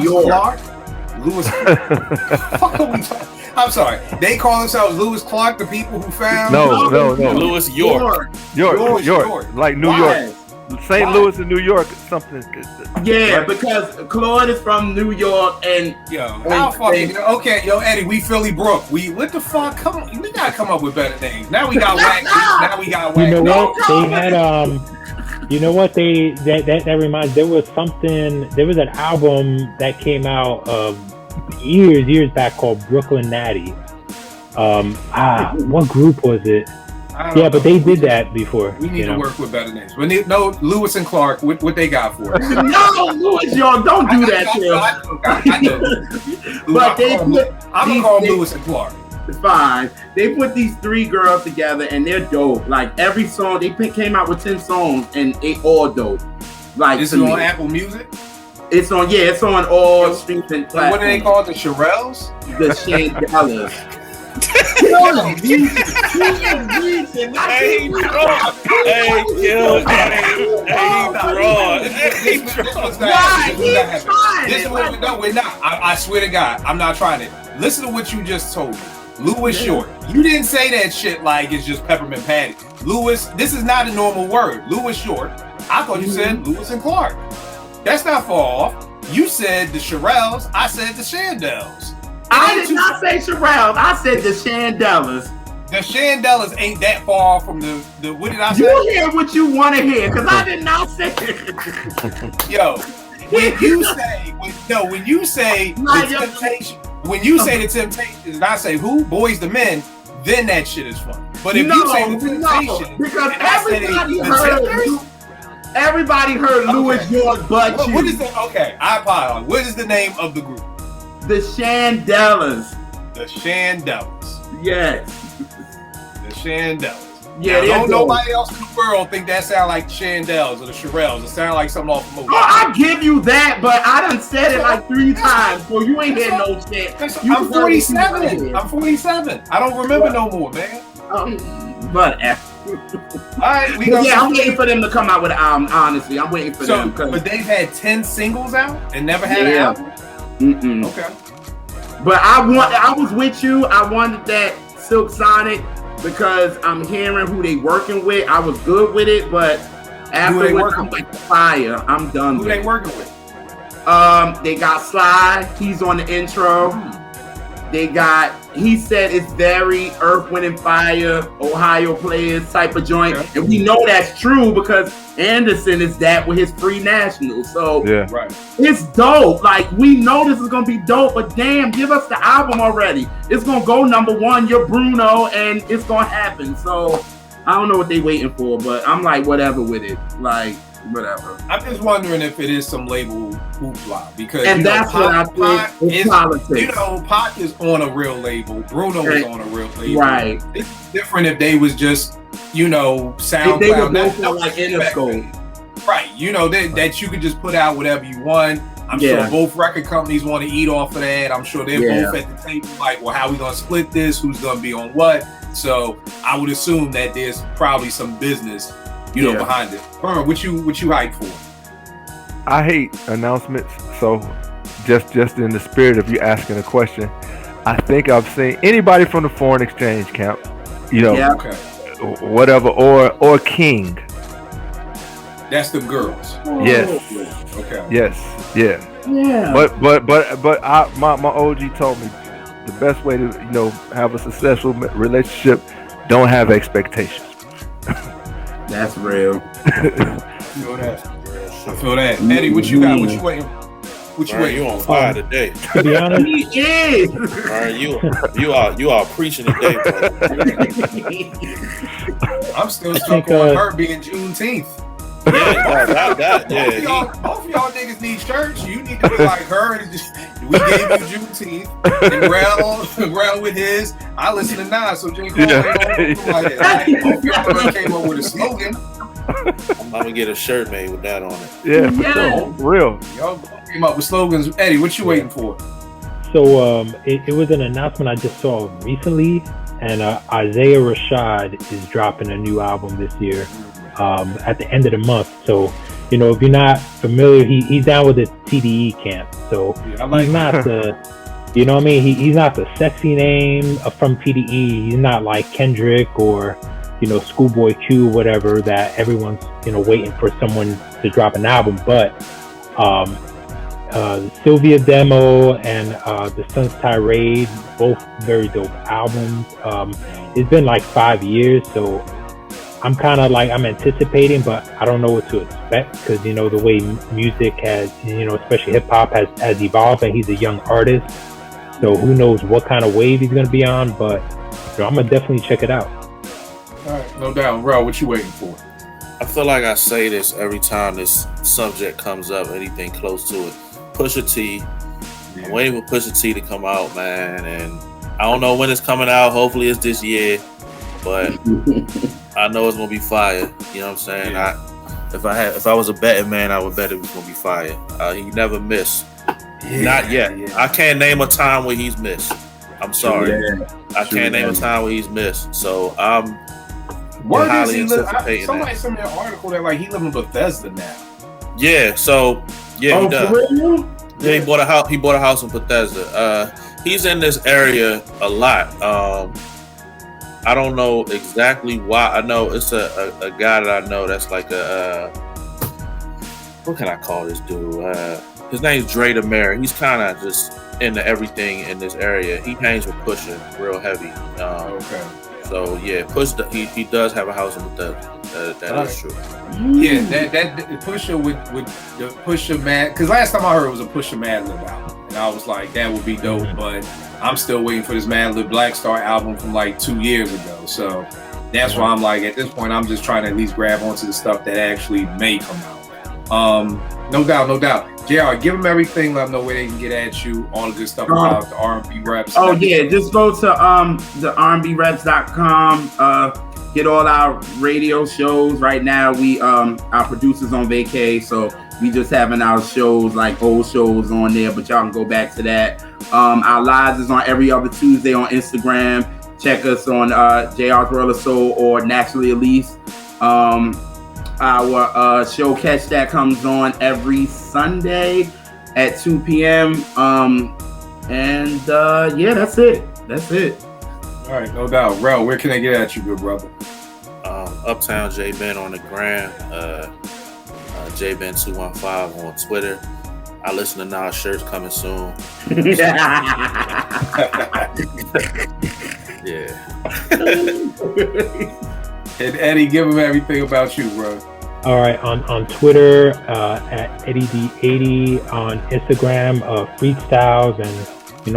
York. Clark? Louis. I'm sorry. They call themselves Louis Clark, the people who found. No. Louis York. York. Like New York. St. Louis and New York, something. Yeah, right? Because Claude is from New York, and how fucking Eddie, we Philly Brook. What the fuck? Come on, we gotta come up with better names. Now we got whack. Now we got whack. You know what? They had You know what? That reminds. There was something. There was an album that came out years back called Brooklyn Natty. What group was it? Yeah, but they did that before. We need to work with better names. We need Lewis and Clark. What they got for us? No, Lewis, y'all don't do that, Tim. I know. But I'm gonna call them Lewis and Clark. It's fine. They put these 3 girls together, and they're dope. Like every song, they came out with 10 songs, and they all dope. Like this is on Apple Music. It's on all streams and platforms. What are they called? The Shirelles? The Shandellas. We're not. I swear to God, I'm not trying it. Listen to what you just told me. Lewis Short. You didn't say that shit like it's just peppermint patty. Lewis, this is not a normal word. Lewis Short. I thought you said Lewis and Clark. That's not far off. You said the Shirelles. I said the Shandells. I did not say Shirelles. I said the Shandellas. The Shandellas ain't that far from the what did I say? You hear what you want to hear, because I did not say it. Yo, when you say the Temptation, when you say the Temptations, and I say who? Boys the Men, then that shit is fun. But if you say the Temptations, because everybody heard Lewis York but you. What is the okay? I apologize. What is the name of the group? The Shandellas. The Shandellas. Yes. The Shandellas. Yeah, don't nobody else in the world think that sound like the Shandells or the Shirelles. It sound like something off the movie. Oh, I give you that, but I done said it like 3 times, so you ain't hear no shit. I'm 47. I'm 47. I don't remember no more, man. Whatever. All right, I'm waiting for them to come out with an album. Honestly, I'm waiting for them. But they've had 10 singles out and never had an album. Okay. But I was with you. I wanted that Silk Sonic because I'm hearing who they working with. I was good with it, but afterwards I'm like fire. I'm done. Who they working with? They got Sly. He's on the intro. He said it's very Earth, Wind and Fire, Ohio players type of joint. Okay. And we know that's true because Anderson is that with his Free National. So it's dope. Like, we know this is going to be dope, but damn, give us the album already. It's going to go #1. You're Bruno, and it's going to happen. So I don't know what they waiting for, but I'm like, whatever with it. Like, whatever. I'm just wondering if it is some label hoopla because that's what I think is politics. Pac is on a real label. Bruno is on a real label. Right. It's different if they was just SoundCloud. They were both on like Interscope. Right. That you could just put out whatever you want. I'm sure both record companies want to eat off of that. I'm sure they're both at the table like, well, how we gonna split this? Who's gonna be on what? So I would assume that there's probably some business behind it. What you hype for? I hate announcements, so just in the spirit of you asking a question, I think I've seen anybody from the foreign exchange camp, whatever, or King. That's the girls. Yes. Okay. Yes. Yeah. Yeah. But my OG told me the best way to have a successful relationship, don't have expectations. That's real. I feel that. Eddie, what you got? What you waiting? You on fire today? To be honest, he is. Right, you are preaching today, bro. I'm still stuck on her being Juneteenth. Both of y'all niggas need shirts. You need to be like her. And we gave you Juneteenth. And Rel with his. I listen to Nas, so J. Cole ain't like that. Both y'all came up with a slogan. I'm gonna get a shirt made with that on it. Yeah, for sure. For real. Y'all came up with slogans. Eddie, what you waiting for? So it was an announcement I just saw recently, and Isaiah Rashad is dropping a new album this year at the end of the month. So, if you're not familiar, he's down with the TDE camp. So he's not the, he's not the sexy name from TDE. He's not like Kendrick or Schoolboy Q, whatever, that everyone's waiting for someone to drop an album. But Sylvia Demo and the Sun's Tirade, both very dope albums. It's been like 5 years, so I'm kind of like, I'm anticipating, but I don't know what to expect because the way music has, especially hip hop has evolved, and he's a young artist, so who knows what kind of wave he's gonna be on. But I'm gonna definitely check it out. All right, no doubt. Bro, what you waiting for? I feel like I say this every time this subject comes up, anything close to it. Pusha T. I'm waiting for Pusha T to come out, man, and I don't know when it's coming out. Hopefully it's this year, but I know it's gonna be fire. You know what I'm saying? Yeah. If I was a betting man, I would bet it was gonna be fire. He never missed. Not yet. Yeah. I can't name a time where he's missed. I'm sorry. I can't name a time where he's missed. So I'm highly anticipating somebody sent me an article that like he live in Bethesda now. Yeah. So yeah, he does. For real? Yeah, he bought a house. He bought a house in Bethesda. He's in this area a lot. I don't know exactly why. I know it's a guy that I know that's like what can I call this dude? His name's Dre AMir. He's kind of just into everything in this area. He hangs with Pusha real heavy. Okay. So yeah, he does have a house in Bethesda. That is true. Yeah, that Pusha with the Pusha Mad, because last time I heard it was a Pusha Madlib album, and I was like, that would be dope. But I'm still waiting for this Madlib Black Star album from like 2 years ago. So that's why I'm like, at this point, I'm just trying to at least grab onto the stuff that actually may come out. No doubt. JR, give them everything. Let them know where they can get at you. All the good stuff about the R&B reps. Oh yeah, just go to the rnbreps.com. Get all our radio shows. Right now, we our producers on vacay, so we just having our shows, like old shows on there. But y'all can go back to that. Our lives is on every other Tuesday on Instagram. Check us on JR's World of Soul or Naturally Elise. Our show Catch That comes on every Sunday at 2 p.m. Yeah, that's it. All right, no doubt. Rel, where can they get at you, good brother? Uptown J-Ben on the gram. J-Ben215 on Twitter. I listen to Nas Shirts coming soon. Yeah. And Eddie, give them everything about you, bro. All right, on Twitter at EddieD80, on Instagram freestyles, and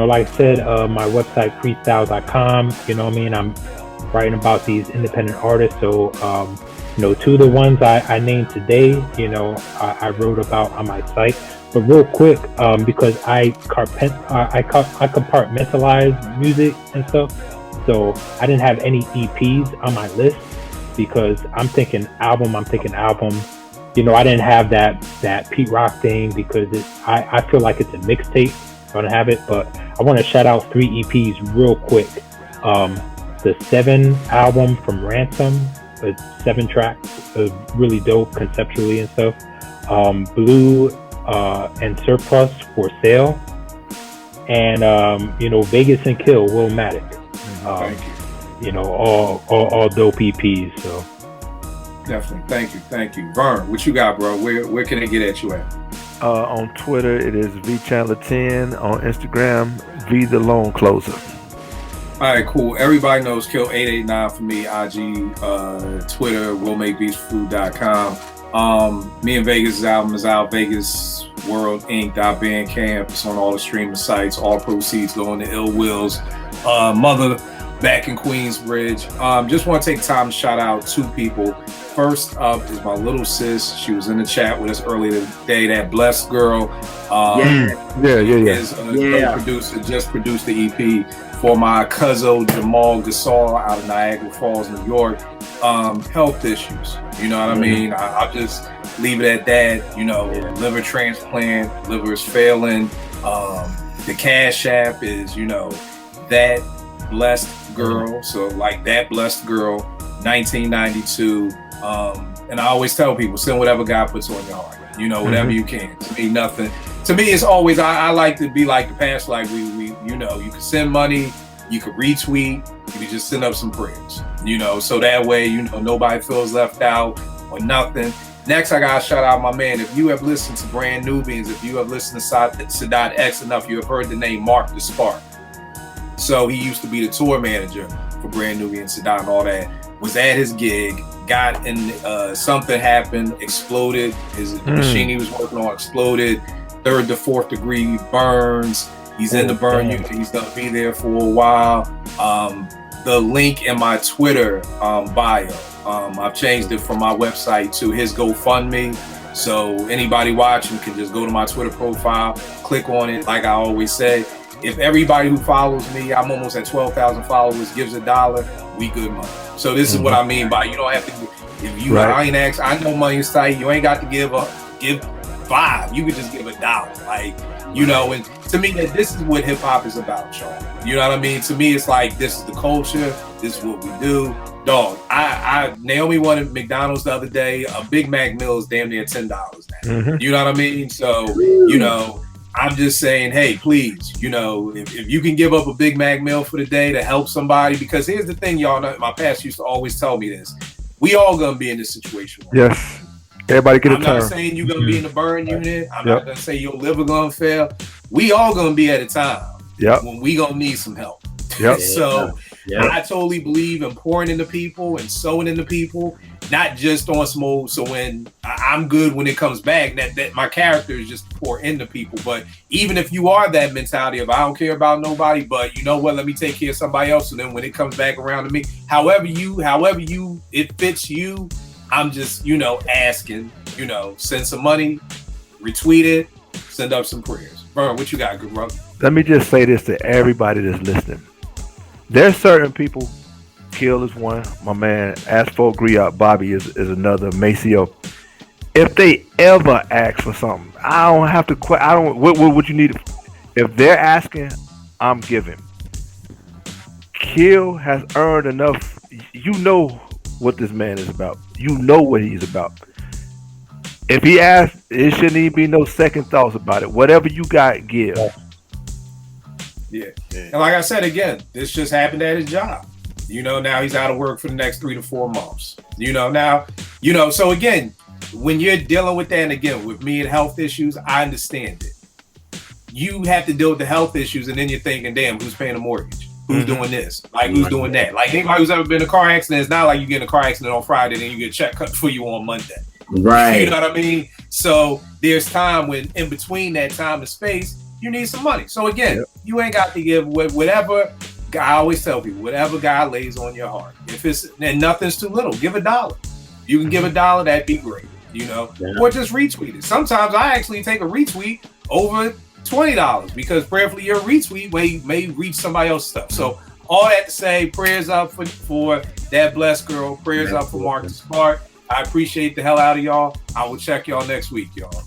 like I said, my website freestyles.com. You know what I mean? I'm writing about these independent artists. So two of the ones I named today, I wrote about on my site. But real quick, because I compartmentalize music and stuff, so I didn't have any EPs on my list. Because I'm thinking album. I didn't have that Pete Rock thing because I feel like it's a mixtape. I don't have it, but I want to shout out 3 EPs real quick. The 7 album from Ransom, 7 tracks, really dope conceptually and stuff. Blue and Surplus for Sale, and Vegas and Kill, Willmatic. Thank you. All dope EPs. So definitely, thank you. Vern, what you got, bro? Where can they get at you at? On Twitter, it is VChandler10. On Instagram, V the Loan Closer. All right, cool. Everybody knows Kill 889 for me. IG, Twitter, willmakebeatsfood.com. Me and Vegas' album is out. Vegas World Inc.Bandcamp. It's on all the streaming sites. All proceeds going to Ill Will's mother back in Queensbridge. Just want to take time to shout out 2 people. First up is my little sis. She was in the chat with us earlier today. That Blessed Girl is a producer. Just produced the EP for my cousin Jamal Gasol out of Niagara Falls, New York. Health issues. You know what I mean? I'll just leave it at that. Liver transplant, liver is failing. The Cash App is, that Blessed Girl. So like that Blessed Girl, 1992. And I always tell people, send whatever God puts on your heart. Whatever you can. To me, nothing. To me, it's always I like to be like the past. Like we you can send money, you can retweet, you can just send up some prayers. So that way nobody feels left out or nothing. Next, I gotta shout out my man. If you have listened to Brand Nubians, if you have listened to Sadat X enough, you have heard the name Mark the Spark. So he used to be the tour manager for Brand Nubians, Sadat and all that. Was at his gig, got in, something happened, exploded. The machine he was working on exploded. 3rd to 4th degree burns. He's in the burn unit. He's gonna be there for a while. the link in my Twitter bio. I've changed it from my website to his GoFundMe. So anybody watching can just go to my Twitter profile, click on it. Like I always say, if everybody who follows me, I'm almost at 12,000 followers, gives $1, we good money. So this is what I mean by you don't have to. If you I ain't ask, I know money is tight. You ain't got to give $5. You could just give $1. Like, you know, and to me, this is what hip hop is about, y'all. You know what I mean? To me, it's like this is the culture. This is what we do. Dog, Naomi wanted McDonald's the other day. A Big Mac meal is damn near $10 now. You know what I mean? So, you know, I'm just saying, hey, please, you know, if you can give up a Big Mac meal for the day to help somebody, because here's the thing, y'all know, my past used to always tell me this. We all gonna be in this situation. Yes. Everybody get a turn. I'm not saying you're gonna be in the burn unit. I'm not gonna say your liver gonna fail. We all gonna be at a time when we gonna need some help. So I totally believe in pouring into people and sowing into people, not just on some old. So when I'm good when it comes back, that my character is just to pour into people. But even if you are that mentality of I don't care about nobody, but you know what, let me take care of somebody else. And then when it comes back around to me, however it fits you, I'm just, you know, asking, you know, send some money, retweet it, send up some prayers. Vern, what you got, good brother? Let me just say this to everybody that's listening. There's certain people. Kill is one. My man, Asphalt Griot Bobby is another. Maceo. If they ever ask for something, I don't have to. What you need? If they're asking, I'm giving. Kill has earned enough. You know what this man is about. You know what he's about. If he asks, it shouldn't even be no second thoughts about it. Whatever you got, give. Yeah. And like I said again, this just happened at his job. You know, now he's out of work for the next 3 to 4 months. You know, now, you know, so again, when you're dealing with that, and again, with me and health issues, I understand it. You have to deal with the health issues, and then you're thinking, damn, who's paying the mortgage? Who's doing this? Like, who's doing that? Like, anybody who's ever been in a car accident, it's not like you get in a car accident on Friday and you get a check cut for you on Monday. Right. You know what I mean? So there's time when in between that time and space, you need some money. So again, you ain't got to give whatever. I always tell people, whatever God lays on your heart. If it's and nothing's too little, give $1. You can give $1, that'd be great. You know, or just retweet it. Sometimes I actually take a retweet over $20 because prayerfully your retweet may reach somebody else's stuff. So all that to say, prayers up for that blessed girl. Prayers up for Marcus Smart. I appreciate the hell out of y'all. I will check y'all next week, y'all.